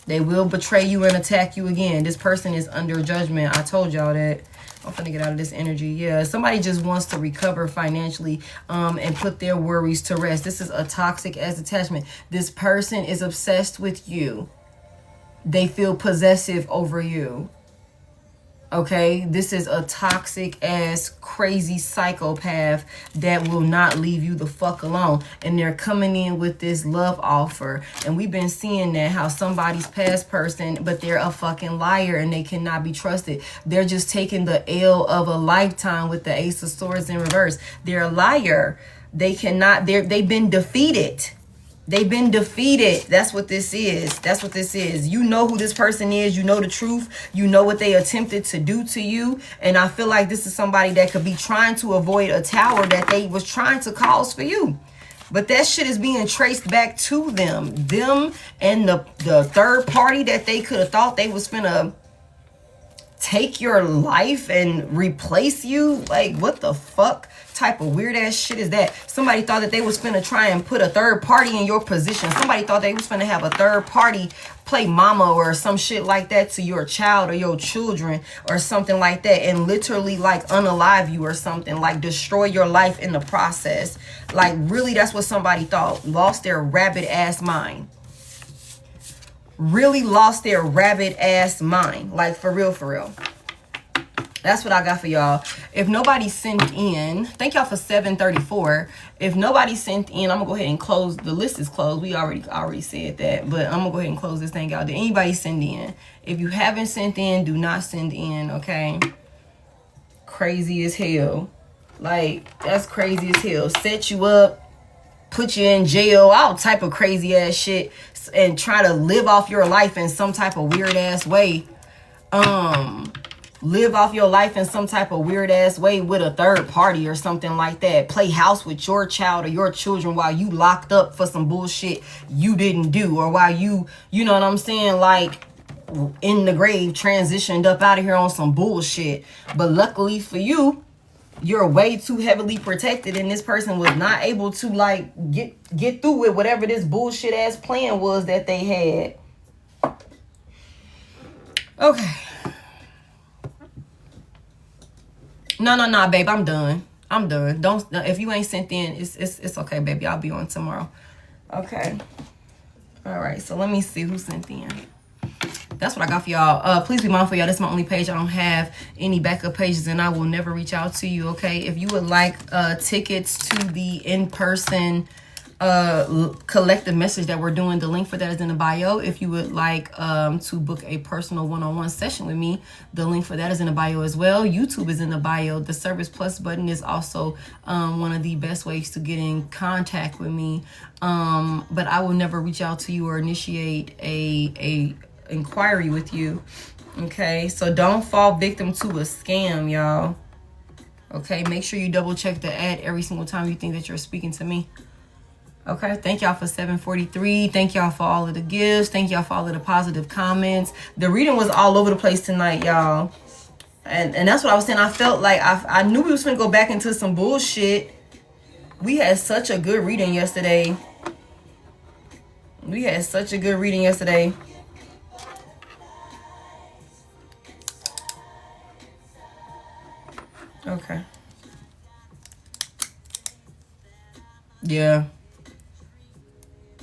They will betray you and attack you again. This person is under judgment. I told y'all that. I'm finna get out of this energy. Yeah, somebody just wants to recover financially and put their worries to rest. This is a toxic as attachment. This person is obsessed with you. They feel possessive over you. Okay, this is a toxic ass crazy psychopath that will not leave you the fuck alone. And they're coming in with this love offer. And we've been seeing that, how somebody's past person, but they're a fucking liar and they cannot be trusted. They're just taking the L of a lifetime with the Ace of Swords in reverse. They're a liar. They cannot, they've been defeated. They've been defeated. That's what this is. That's what this is. You know who this person is. You know the truth. You know what they attempted to do to you. And I feel like this is somebody that could be trying to avoid a tower that they was trying to cause for you. But that shit is being traced back to them. Them and the third party that they could have thought they was finna take your life and replace you. Like, what the fuck type of weird ass shit is that? Somebody thought that they was finna try and put a third party in your position. Somebody thought they was finna have a third party play mama or some shit like that to your child or your children or something like that, and literally like unalive you or something, like destroy your life in the process. Like, really, that's what somebody thought. Lost their rabbit ass mind. Really lost their rabbit ass mind. Like, for real, for real. That's what I got for y'all. If nobody sent in, thank y'all for 734. If nobody sent in, I'm gonna go ahead and close. The list is closed. We already said that, but I'm gonna go ahead and close this thing out. Did anybody send in? If you haven't sent in, do not send in, okay? Crazy as hell. Like, that's crazy as hell. Set you up, put you in jail, all type of crazy ass shit, and try to live off your life in some type of weird ass way. Live off your life in some type of weird ass way with a third party or something like that. Play house with your child or your children while you locked up for some bullshit you didn't do, or while you know what I'm saying, like in the grave, transitioned up out of here on some bullshit. But luckily for you, you're way too heavily protected, and this person was not able to like get through with whatever this bullshit ass plan was that they had. Okay. No, babe, I'm done. I'm done. Don't, if you ain't sent in, it's okay, baby. I'll be on tomorrow. Okay. All right. So let me see who sent in. That's what I got for y'all. Please be mindful, y'all. This is my only page. I don't have any backup pages, and I will never reach out to you. Okay. If you would like tickets to the in-person collective message that we're doing, the link for that is in the bio. If you would like to book a personal one-on-one session with me, the link for that is in the bio as well. YouTube is in the bio. The Service Plus button is also one of the best ways to get in contact with me. But I will never reach out to you or initiate a inquiry with you. Okay, so don't fall victim to a scam, y'all. Okay, make sure you double check the ad every single time you think that you're speaking to me. Okay, thank y'all for 743. Thank y'all for all of the gifts. Thank y'all for all of the positive comments. The reading was all over the place tonight, y'all. And that's what I was saying. I felt like I knew we was gonna go back into some bullshit. We had such a good reading yesterday. Okay. Yeah.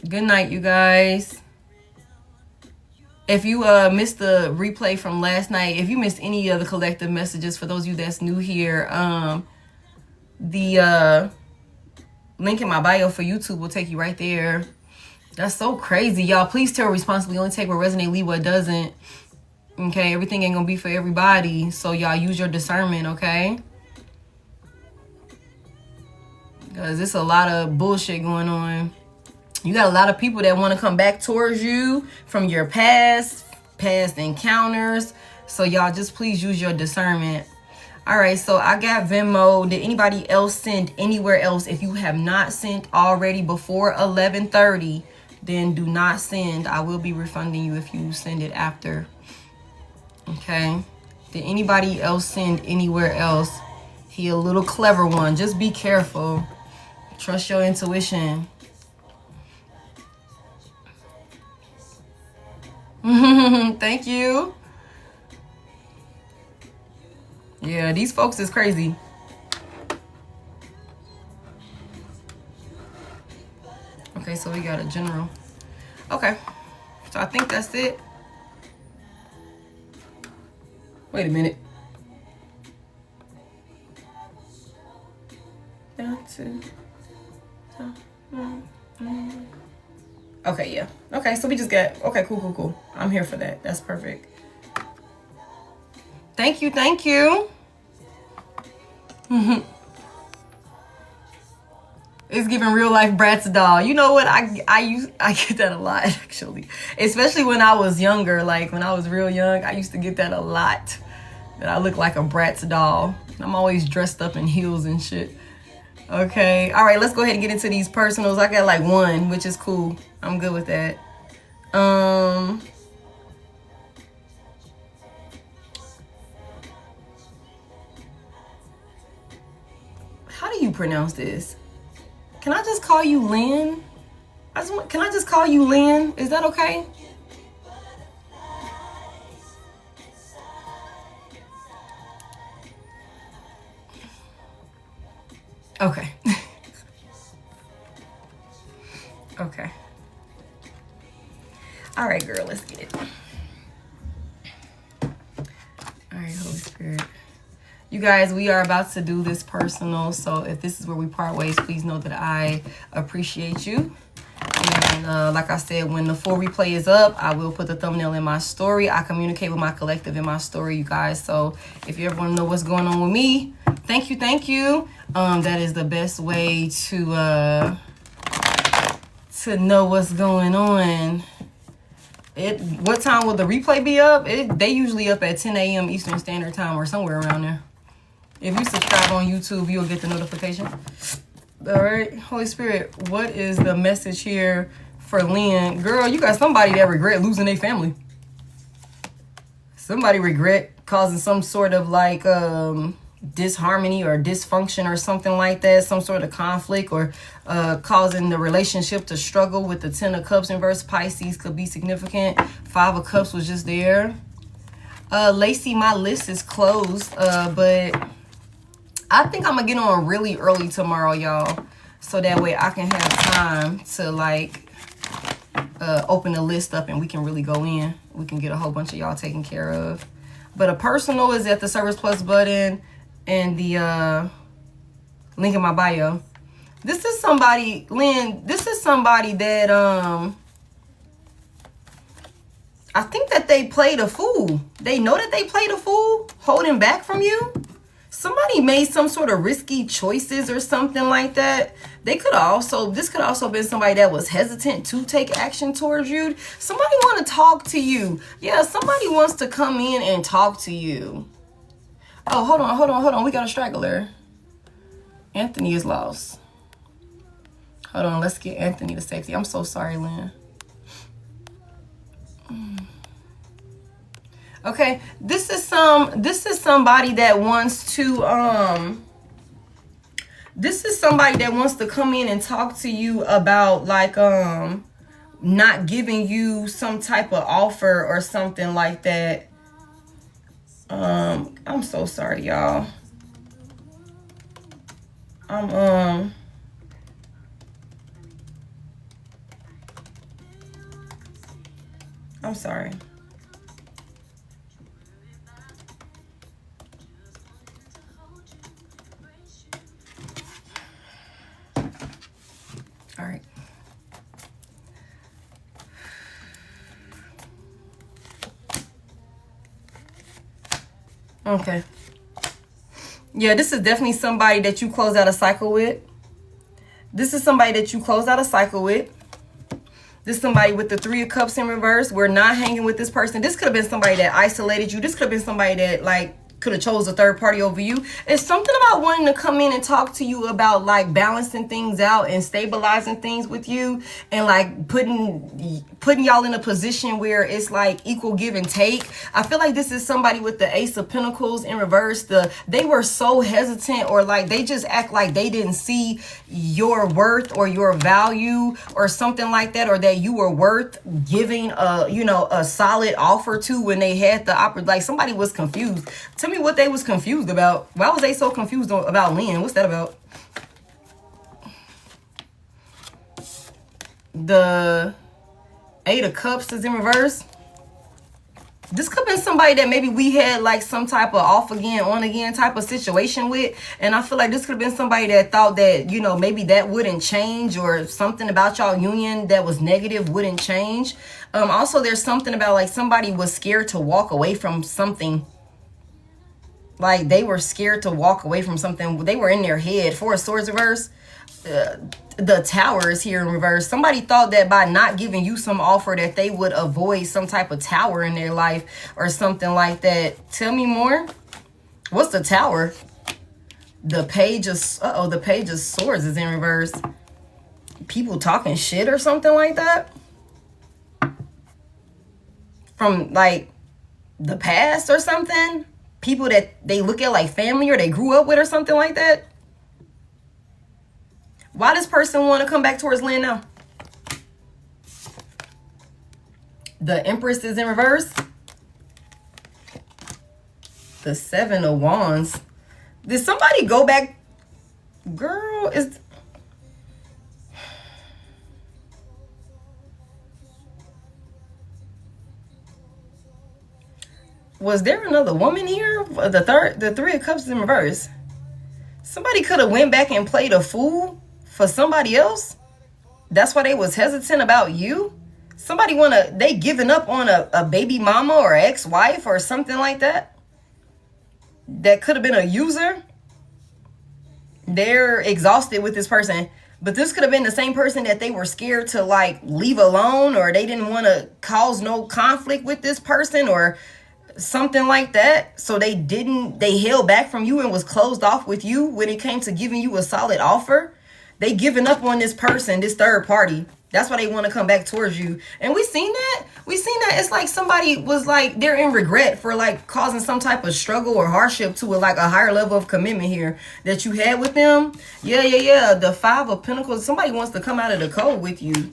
Good night, you guys. If you missed the replay from last night, if you missed any of the collective messages, for those of you that's new here, the link in my bio for YouTube will take you right there. That's so crazy, y'all. Please tell responsibly. Only take what resonates, leave what doesn't. Okay, everything ain't gonna be for everybody, so y'all use your discernment, okay? Because there's a lot of bullshit going on. You got a lot of people that want to come back towards you from your past encounters. So y'all just please use your discernment. All right, so I got Venmo. Did anybody else send anywhere else? If you have not sent already before 11:30, then do not send. I will be refunding you if you send it after. Okay. Did anybody else send anywhere else? He a little clever one. Just be careful. Trust your intuition. Thank you. Yeah, these folks is crazy. Okay, so we got a general. Okay, so I think that's it. Wait a minute. Okay, yeah. Okay, so we just got, okay, cool. I'm here for that. That's perfect. Thank you. It's giving real life Bratz doll. You know what? I get that a lot, actually. Especially when I was younger. Like, when I was real young, I used to get that a lot. That I look like a Bratz doll. I'm always dressed up in heels and shit. Okay. All right, let's go ahead and get into these personals. I got like one, which is cool. I'm good with that. How do you pronounce this? Can I just call you Lynn? Can I just call you Lynn? Is that okay? Okay. Okay. All right, girl, let's get it. All right, Holy Spirit. You guys, we are about to do this personal. So if this is where we part ways, please know that I appreciate you. And like I said, when the full replay is up, I will put the thumbnail in my story. I communicate with my collective in my story, you guys. So if you ever want to know what's going on with me, thank you. That is the best way to know what's going on. What time will the replay be up? They usually up at 10 a.m. Eastern Standard Time or somewhere around there. If you subscribe on YouTube, you'll get the notification. All right, Holy Spirit, what is the message here for Lynn? Girl, you got somebody that regret losing their family. Somebody regret causing some sort of like disharmony or dysfunction or something like that, some sort of conflict, or causing the relationship to struggle. With the 10 of Cups in reverse, Pisces could be significant. 5 of Cups was just there. Lacey, my list is closed, but I think I'm gonna get on really early tomorrow, y'all, so that way I can have time to like open the list up and we can really go in. We can get a whole bunch of y'all taken care of. But a personal is at the Service Plus button and the link in my bio. This is somebody, Lynn, this is somebody that I think that they played a fool. They know that they played a fool, holding back from you. Somebody made some sort of risky choices or something like that. This could also been somebody that was hesitant to take action towards you. Somebody want to talk to you. Yeah, somebody wants to come in and talk to you. Oh, hold on. We got a straggler. Anthony is lost. Hold on, let's get Anthony to safety. I'm so sorry, Lynn. Okay, this is somebody that wants to this is somebody that wants to come in and talk to you about like not giving you some type of offer or something like that. I'm so sorry, y'all. I'm sorry. Okay. Yeah, this is definitely somebody that you close out a cycle with. This is somebody that you close out a cycle with. This is somebody with the 3 of Cups in reverse. We're not hanging with this person. This could have been somebody that isolated you. This could have been somebody that, like, could have chose a third party over you. It's something about wanting to come in and talk to you about, like, balancing things out and stabilizing things with you, and like putting y'all in a position where it's like equal give and take. I feel like this is somebody with the Ace of Pentacles in reverse. They were so hesitant, or like they just act like they didn't see your worth or your value or something like that, or that you were worth giving a solid offer to when they had the opportunity. Like, somebody was confused. Tell me what they was confused about. Why was they so confused about Lynn? What's that about? The 8 of Cups is in reverse. This could have been somebody that maybe we had like some type of off again, on again type of situation with. And I feel like this could have been somebody that thought that, maybe that wouldn't change, or something about y'all union that was negative wouldn't change. Also, there's something about like somebody was scared to walk away from something. Like, they were scared to walk away from something. They were in their head. 4 of Swords reverse. The Tower is here in reverse. Somebody thought that by not giving you some offer that they would avoid some type of tower in their life or something like that. Tell me more. What's the Tower? The Page of Swords is in reverse. People talking shit or something like that from like the past or something. People that they look at like family or they grew up with or something like that. Why does person want to come back towards Lynn now? The Empress is in reverse. The 7 of Wands. Did somebody go back? Girl, is... Was there another woman here? The 3 of Cups is in reverse. Somebody could have went back and played a fool for somebody else. That's why they was hesitant about you. Somebody they giving up on a baby mama or ex-wife or something like that. That could have been a user. They're exhausted with this person. But this could have been the same person that they were scared to like leave alone, or they didn't want to cause no conflict with this person or something like that. So they held back from you and was closed off with you when it came to giving you a solid offer. They giving up on this person, this third party. That's why they want to come back towards you. And we seen that. It's like somebody was like, they're in regret for like causing some type of struggle or hardship to like a higher level of commitment here that you had with them. Yeah. The 5 of Pentacles. Somebody wants to come out of the code with you.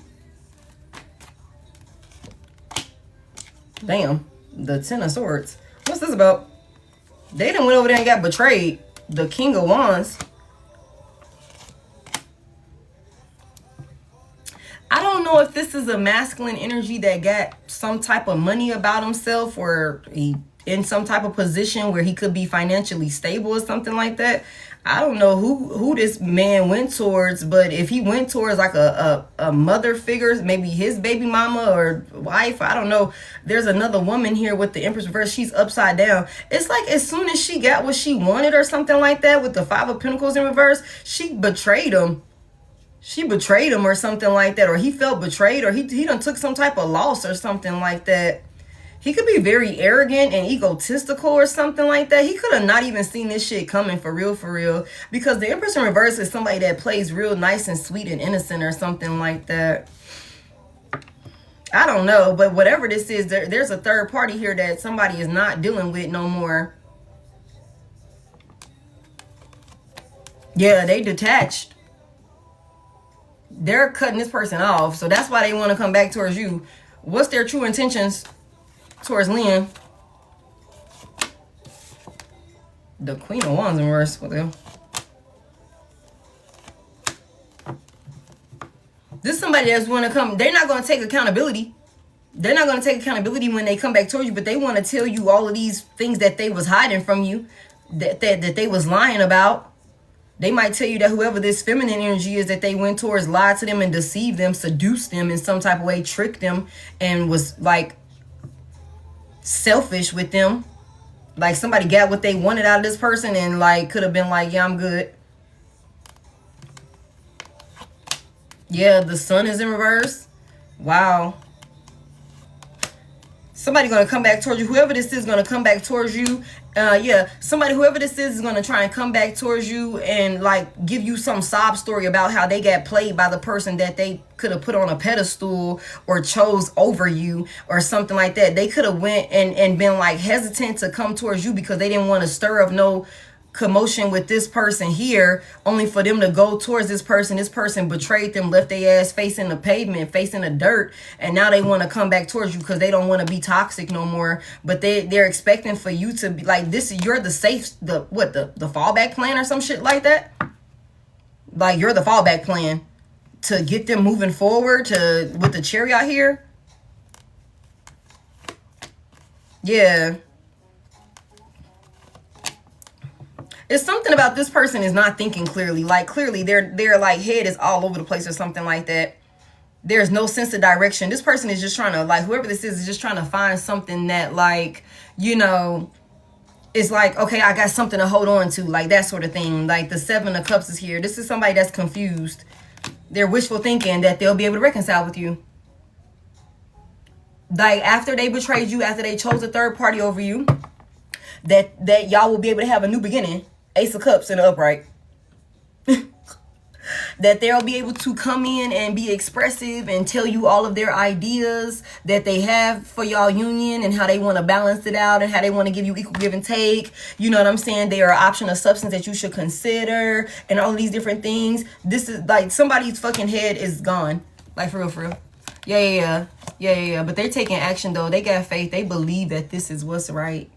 Damn. The 10 of Swords. What's this about? They done went over there and got betrayed. The King of Wands. I don't know if this is a masculine energy that got some type of money about himself, or he in some type of position where he could be financially stable or something like that. I don't know who this man went towards, but if he went towards like a mother figure, maybe his baby mama or wife, I don't know. There's another woman here with the Empress reverse. She's upside down. It's like as soon as she got what she wanted or something like that with the 5 of Pentacles in reverse, she betrayed him. She betrayed him or something like that, or he felt betrayed, or he done took some type of loss or something like that. He could be very arrogant and egotistical or something like that. He could have not even seen this shit coming for real. Because the Empress in reverse is somebody that plays real nice and sweet and innocent or something like that. I don't know, but whatever this is, there's a third party here that somebody is not dealing with no more. Yeah, they detached. They're cutting this person off, so that's why they want to come back towards you. What's their true intentions towards Lynn? The Queen of Wands in reverse. What the hell? This is somebody that's want to come. They're not going to take accountability. They're not going to take accountability when they come back towards you, but they want to tell you all of these things that they was hiding from you, that they was lying about. They might tell you that whoever this feminine energy is that they went towards lied to them and deceived them, seduced them in some type of way, tricked them, and was like selfish with them. Like somebody got what they wanted out of this person and like could have been like, yeah, I'm good. Yeah, the sun is in reverse. Wow. Somebody gonna come back towards you. Whoever this is gonna come back towards you. Yeah, whoever this is gonna try and come back towards you and like give you some sob story about how they got played by the person that they could have put on a pedestal or chose over you or something like that. They could have went and been like hesitant to come towards you because they didn't want to stir up no commotion with this person here, only for them to go towards this person. This person betrayed them, left their ass facing the pavement, facing the dirt, and now they want to come back towards you because they don't want to be toxic no more. But they're expecting for you to be like this. You're the safe, the fallback plan or some shit like that. Like you're the fallback plan to get them moving forward to with the chariot here. Yeah. It's something about this person is not thinking clearly. Like clearly their like head is all over the place or something like that. There's no sense of direction. This person is just trying to, like, whoever this is just trying to find something that, like, you know, is like, okay, I got something to hold on to, like that sort of thing. Like the 7 of Cups is here. This is somebody that's confused. They're wishful thinking that they'll be able to reconcile with you. Like after they betrayed you, after they chose a third party over you, that y'all will be able to have a new beginning. Ace of Cups in the upright. That they'll be able to come in and be expressive and tell you all of their ideas that they have for y'all union and how they want to balance it out and how they want to give you equal give and take. You know what I'm saying? They are an option of substance that you should consider and all of these different things. This is like somebody's fucking head is gone. Like for real, for real. Yeah. But they're taking action though. They got faith. They believe that this is what's right.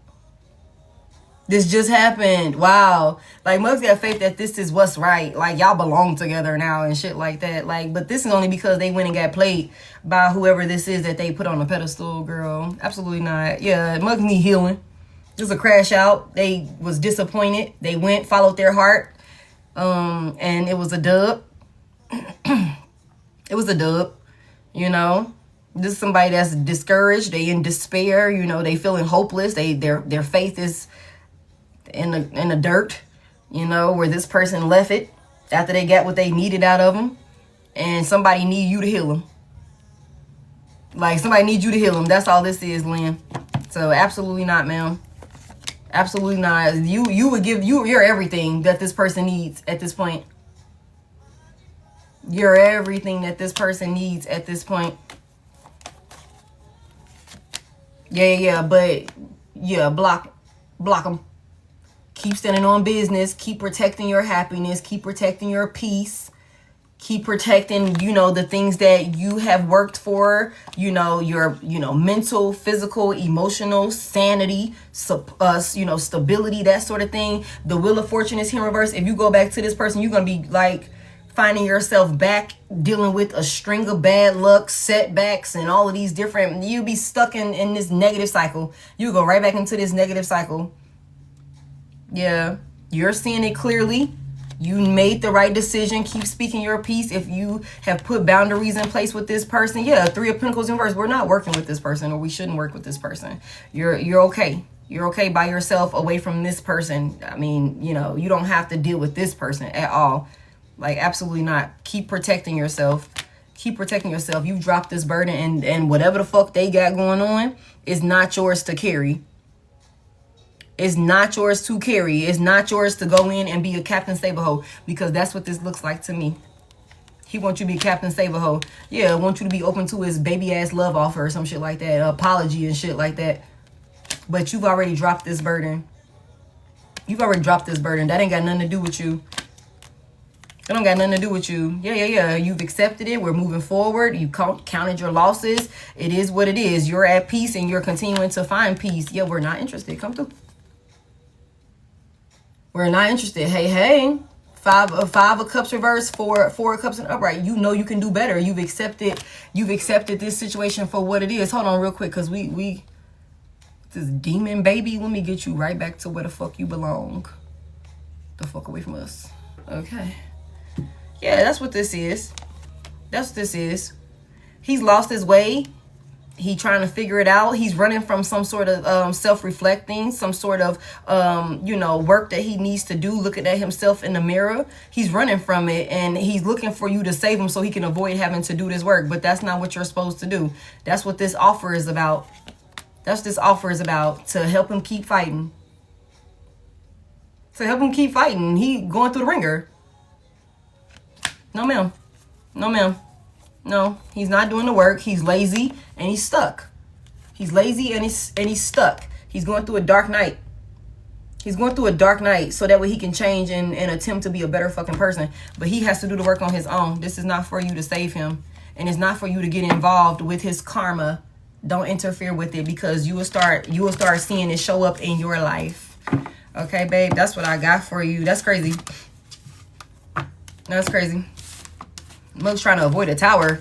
This just happened. Wow. Like, Mugs got faith that this is what's right. Like, y'all belong together now and shit like that. Like, but this is only because they went and got played by whoever this is that they put on a pedestal, girl. Absolutely not. Yeah, Mugs need healing. This is a crash out. They was disappointed. They went, followed their heart. And it was a dub. It was a dub, you know. This is somebody that's discouraged. They in despair, you know. They feeling hopeless. Their faith is in the dirt, you know, where this person left it after they got what they needed out of them, and somebody need you to heal them. Like somebody needs you to heal them. That's all this is, Lynn. So absolutely not, ma'am. Absolutely not. You would give you're everything that this person needs at this point. You're everything that this person needs at this point. Yeah, but yeah, block them. Keep standing on business. Keep protecting your happiness. Keep protecting your peace. Keep protecting, you know, the things that you have worked for, you know, your, you know, mental, physical, emotional sanity, you know, stability, that sort of thing. The Wheel of Fortune is here in reverse. If you go back to this person, you're going to be like finding yourself back dealing with a string of bad luck, setbacks, and all of these different, you'll be stuck in this negative cycle. You go right back into this negative cycle. Yeah, you're seeing it clearly. You made the right decision. Keep speaking your piece. If you have put boundaries in place with this person, yeah, 3 of Pentacles in reverse. We're not working with this person, or we shouldn't work with this person. You're okay. You're okay by yourself, away from this person. I mean, you know, you don't have to deal with this person at all. Like, absolutely not. Keep protecting yourself. Keep protecting yourself. You've dropped this burden, and whatever the fuck they got going on is not yours to carry. It's not yours to carry. It's not yours to go in and be a Captain Save-A-Ho, because that's what this looks like to me. He wants you to be Captain Save-A-Ho. Yeah, I want you to be open to his baby-ass love offer or some shit like that. Apology and shit like that. But you've already dropped this burden. You've already dropped this burden. That ain't got nothing to do with you. It don't got nothing to do with you. Yeah. You've accepted it. We're moving forward. You counted your losses. It is what it is. You're at peace and you're continuing to find peace. Yeah, we're not interested. Come through. We're not interested. Hey. 5 of Cups reverse, 4 of Cups and upright. You know you can do better. You've accepted this situation for what it is. Hold on real quick, because we this demon baby. Let me get you right back to where the fuck you belong. The fuck away from us. Okay. Yeah, that's what this is. That's what this is. He's lost his way. He trying to figure it out. He's running from some sort of self-reflecting, some sort of, you know, work that he needs to do, looking at himself in the mirror. He's running from it, and he's looking for you to save him so he can avoid having to do this work. But that's not what you're supposed to do. That's what this offer is about. That's what this offer is about, to help him keep fighting. To help him keep fighting. He going through the ringer. No, ma'am. No, ma'am. No, he's not doing the work. He's lazy and he's stuck. He's lazy and he's stuck. He's going through a dark night. He's going through a dark night so that way he can change and attempt to be a better fucking person. But he has to do the work on his own. This is not for you to save him. And it's not for you to get involved with his karma. Don't interfere with it, because you will start seeing it show up in your life. Okay, babe, that's what I got for you. That's crazy. That's crazy. Mug's trying to avoid a tower.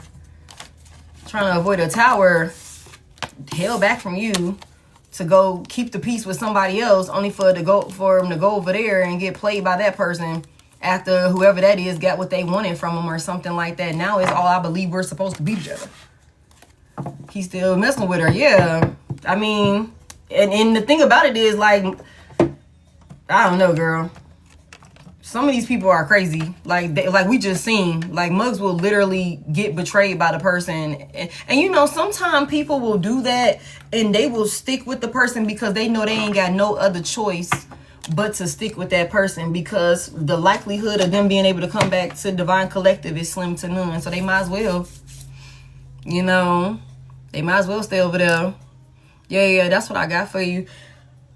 Trying to avoid a tower held back from you to go keep the peace with somebody else, only for him to go over there and get played by that person after whoever that is got what they wanted from him or something like that. Now it's all I believe we're supposed to be together. He's still messing with her. Yeah. I mean, and the thing about it is, like, I don't know, girl. Some of these people are crazy. Like we just seen. Like, Mugs will literally get betrayed by the person. And you know, sometimes people will do that and they will stick with the person because they know they ain't got no other choice but to stick with that person, because the likelihood of them being able to come back to Divine Collective is slim to none. So they might as well, you know, they might as well stay over there. Yeah, that's what I got for you.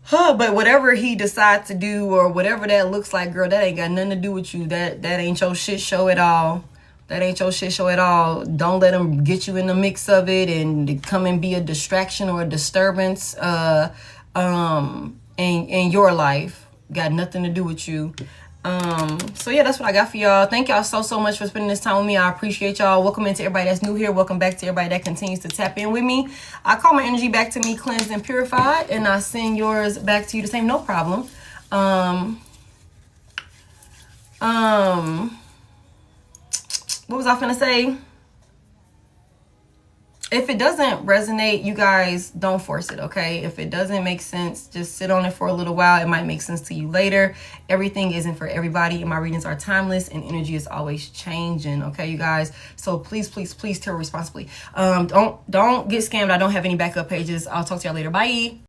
But whatever he decides to do, or whatever that looks like, girl, that ain't got nothing to do with you. That ain't your shit show at all. That ain't your shit show at all. Don't let him get you in the mix of it and come and be a distraction or a disturbance in your life. Got nothing to do with you. So yeah, that's what I got for y'all. Thank y'all so much for spending this time with me. I appreciate y'all. Welcome into everybody that's new here. Welcome back to everybody that continues to tap in with me. I call my energy back to me, cleansed and purified, and I send yours back to you the same, no problem. What was I finna say? If it doesn't resonate, you guys don't force it, okay? If it doesn't make sense, just sit on it for a little while. It might make sense to you later. Everything isn't for everybody, and my readings are timeless, and energy is always changing, okay, you guys? So please tarot responsibly. Don't get scammed. I don't have any backup pages. I'll talk to y'all later. Bye.